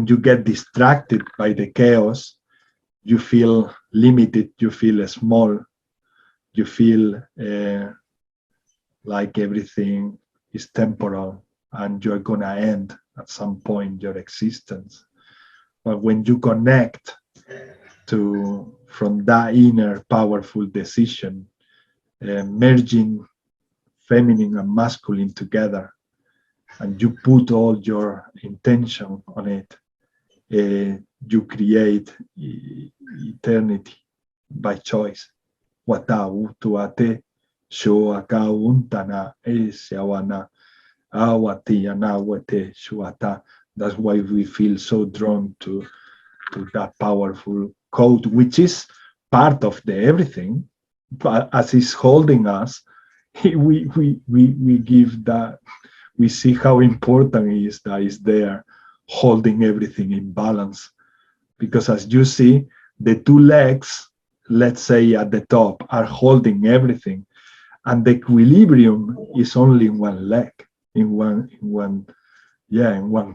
you get distracted by the chaos, you feel limited, you feel small, you feel like everything is temporal and you're gonna end at some point your existence. But when you connect from that inner powerful decision, merging feminine and masculine together, and you put all your intention on it, you create eternity by choice. Watau tuate shoaka untana esiawana awatiana wate shuata. That's why we feel so drawn to that powerful code, which is part of the everything, but as it's holding us, we give that, we see how important it is that is there holding everything in balance. Because as you see, the two legs, let's say at the top, are holding everything, and the equilibrium is only in one leg, in one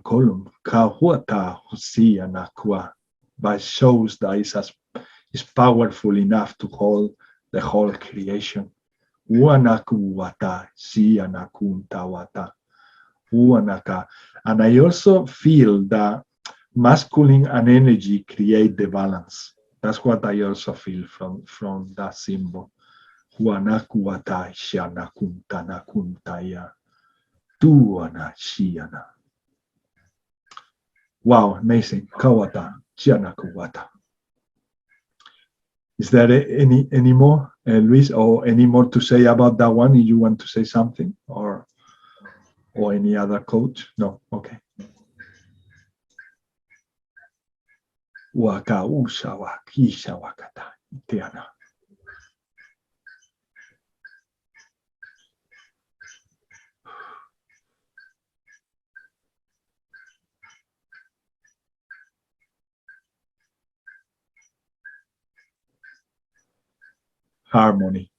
column. But shows that it's powerful enough to hold the whole creation. And I also feel that masculine and energy create the balance. That's what I also feel from that symbol. Wow, amazing. Kawata, Chianakuwata. Is there any more, Luis, or any more to say about that one? If you want to say something, or any other coach? No, okay. Waka usha wakisha wakata itiana. Harmony,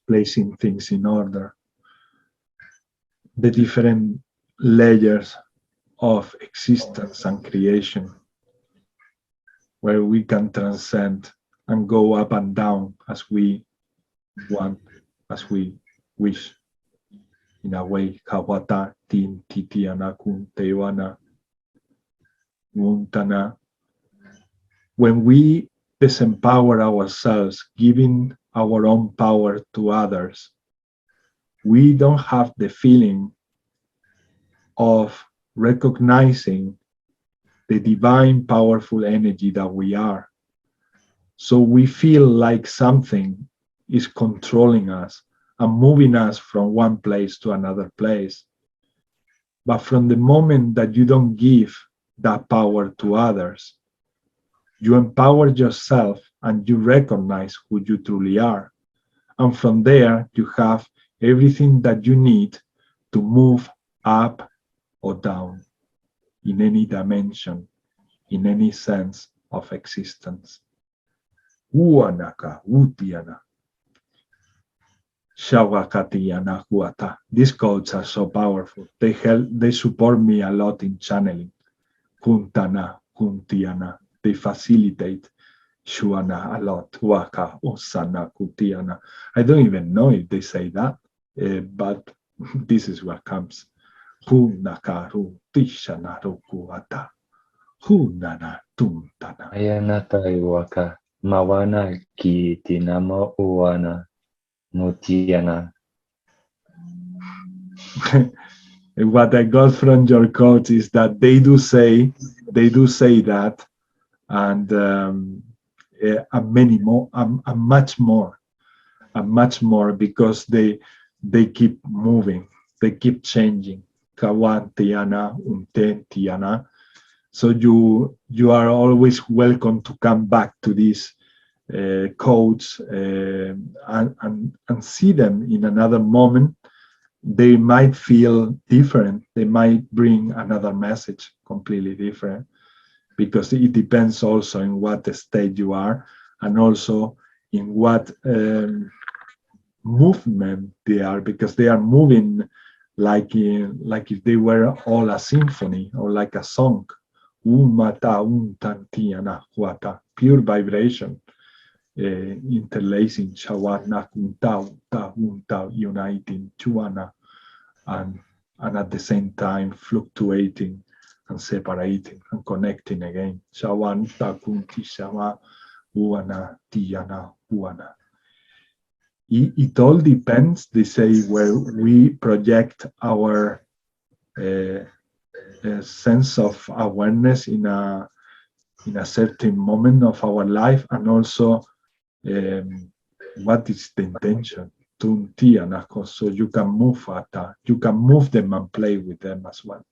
placing things in order, the different layers of existence and creation, where we can transcend and go up and down as we want, as we wish. In a way, Kawata, Tin, Titiana, Kun, Tewana, Muntana. When we disempower ourselves, giving our own power to others, we don't have the feeling of recognizing the divine, powerful energy that we are. So we feel like something is controlling us and moving us from one place to another place. But from the moment that you don't give that power to others, you empower yourself and you recognize who you truly are. And from there, you have everything that you need to move up or down in any dimension, in any sense of existence. Uanaka, Utiana, Shawakatiyana, Huata. These codes are so powerful. They support me a lot in channeling. Kuntana, Kuntiana. They facilitate Shuana a lot. Waka, Osana, Kutiana. I don't even know if they say that, but this is what comes. Hunakaru, Tishanaru, Kuata. Hunana, Tuntana. Ayanata iwaka, mawana ki tinamo uwana, mutiana. What I got from your quotes is that they do say that, and many more, and much more, because they keep moving, they keep changing. Kawantiana, Untentiana. So you are always welcome to come back to these codes and see them in another moment. They might feel different. They might bring another message completely different, because it depends also in what state you are, and also in what movement they are, because they are moving like if they were all a symphony or like a song. Umata untantiana huata, pure vibration, interlacing shawana kuntau ta untau, uniting chuana, and at the same time fluctuating and separating and connecting again. Shawan ta kunti shawa uana tiana uana. It all depends, they say, where we project our sense of awareness in a certain moment of our life, and also what is the intention to so you can move them and play with them as well.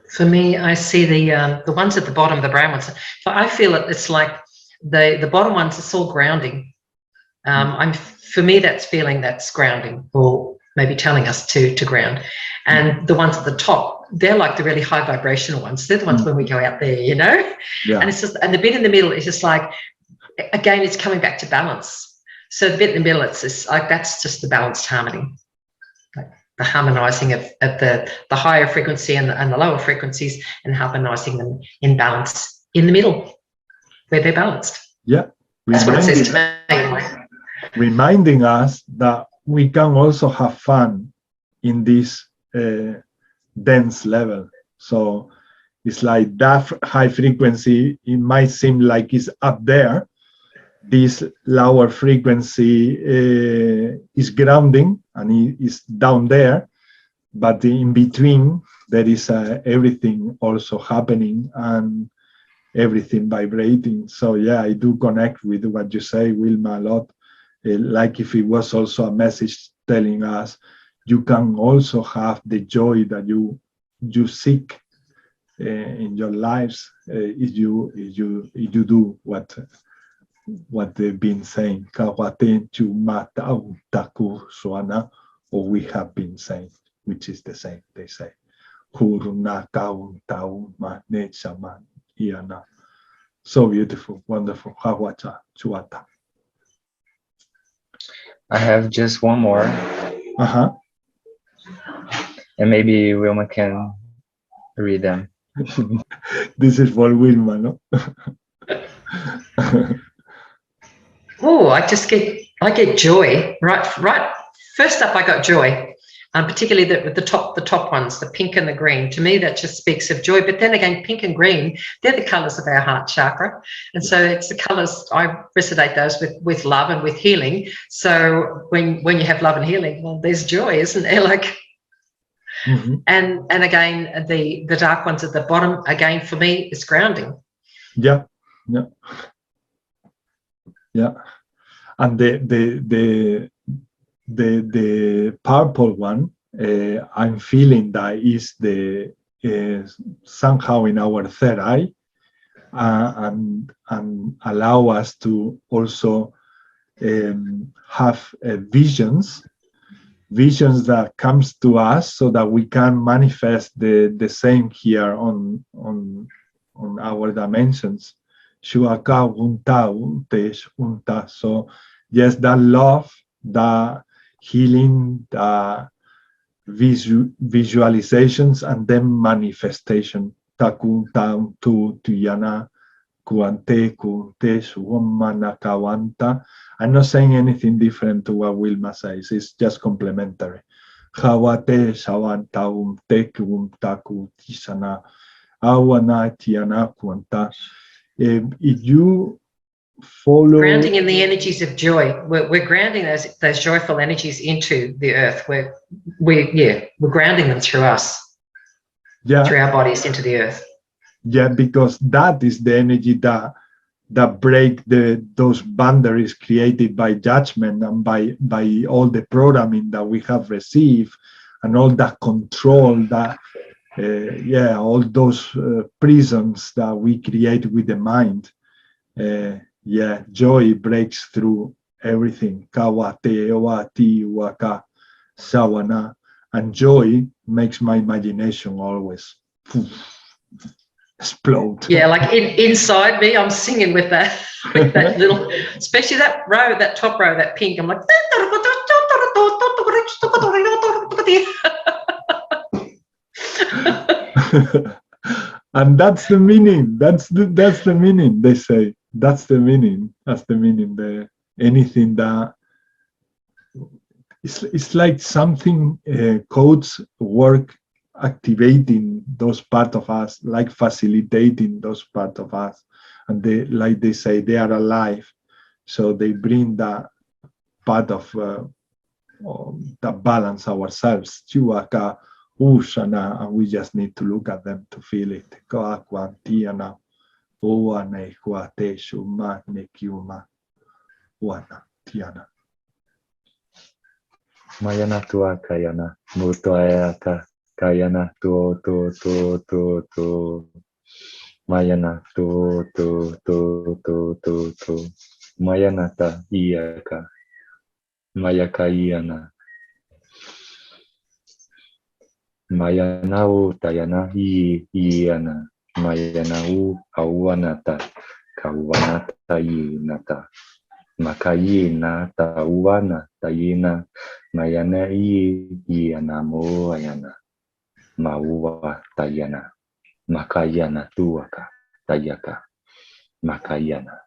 For me, I see the ones at the bottom, the brown ones. So I feel it's like the bottom ones, it's all grounding. For me, that's grounding, or maybe telling us to ground. And the ones at the top, they're like the really high vibrational ones. They're the ones when we go out there, you know? Yeah. And it's just, and the bit in the middle is just like, again, it's coming back to balance. So the bit in the middle, it's just like, that's just the balanced harmony, like the harmonizing of the higher frequency and the lower frequencies, and harmonizing them in balance in the middle where they're balanced. Yeah. That's what it says to me anyway. Reminding us that we can also have fun in this dense level. So it's like that high frequency, it might seem like it's up there. This lower frequency is grounding and it is down there, but in between there is everything also happening, and everything vibrating. So yeah, I do connect with what you say, Wilma, a lot. Like if it was also a message telling us you can also have the joy that you seek in your lives if you do what they've been saying. Or we have been saying, which is the same, they say. So beautiful, wonderful. I have just one more. And maybe Wilma can read them. This is for Wilma, no? Oh, I get joy. Right. First up, I got joy, particularly the top ones, the pink and the green. To me, that just speaks of joy. But then again, pink and green, they're the colors of our heart chakra, and so it's the colors. I resonate those with love and with healing. So when you have love and healing, well, there's joy, isn't there? Like. And again, the dark ones at the bottom, again, for me, is grounding. Yeah. And the purple one, I'm feeling that is the somehow in our third eye, and allow us to also have visions that comes to us, so that we can manifest the same here on our dimensions. So yes, that love, that healing, the visualizations, and then manifestation. Taku taun tu tuyana kuante kunte suwamana kawanta. I'm not saying anything different to what Wilma says. It's just complementary. Hawate shawanta tekum taku tisana awana tiana kuanta. If you follow grounding in the energies of joy, we're grounding those joyful energies into the earth. We're grounding them through us, through our bodies into the earth. Yeah, because that is the energy that break those boundaries created by judgment and by all the programming that we have received, and all that control that all those prisons that we create with the mind. Joy breaks through everything. Kawate, owati, waka, sawana. And joy makes my imagination always explode. Yeah, like inside me, I'm singing with that little, especially that top row, that pink. I'm like, and that's the meaning. That's the meaning. They say that's the meaning. That's the meaning. Anything that it's like something codes work activating those parts of us, like facilitating those parts of us, and they say they are alive, so they bring that part of that balance ourselves. And we just need to look at them to feel it. Mayana tua kayana, mutoayaka kayana to. Mayana to. Mayana ta iyaka. Mayaka iyana. Mayana u tayana iyana. Mayana u awanata. Kawanata yinata. Makayina tawana tayina. Mayana iyana moayana. Maua tayana. Makayana tuaka tayaka. Makayana.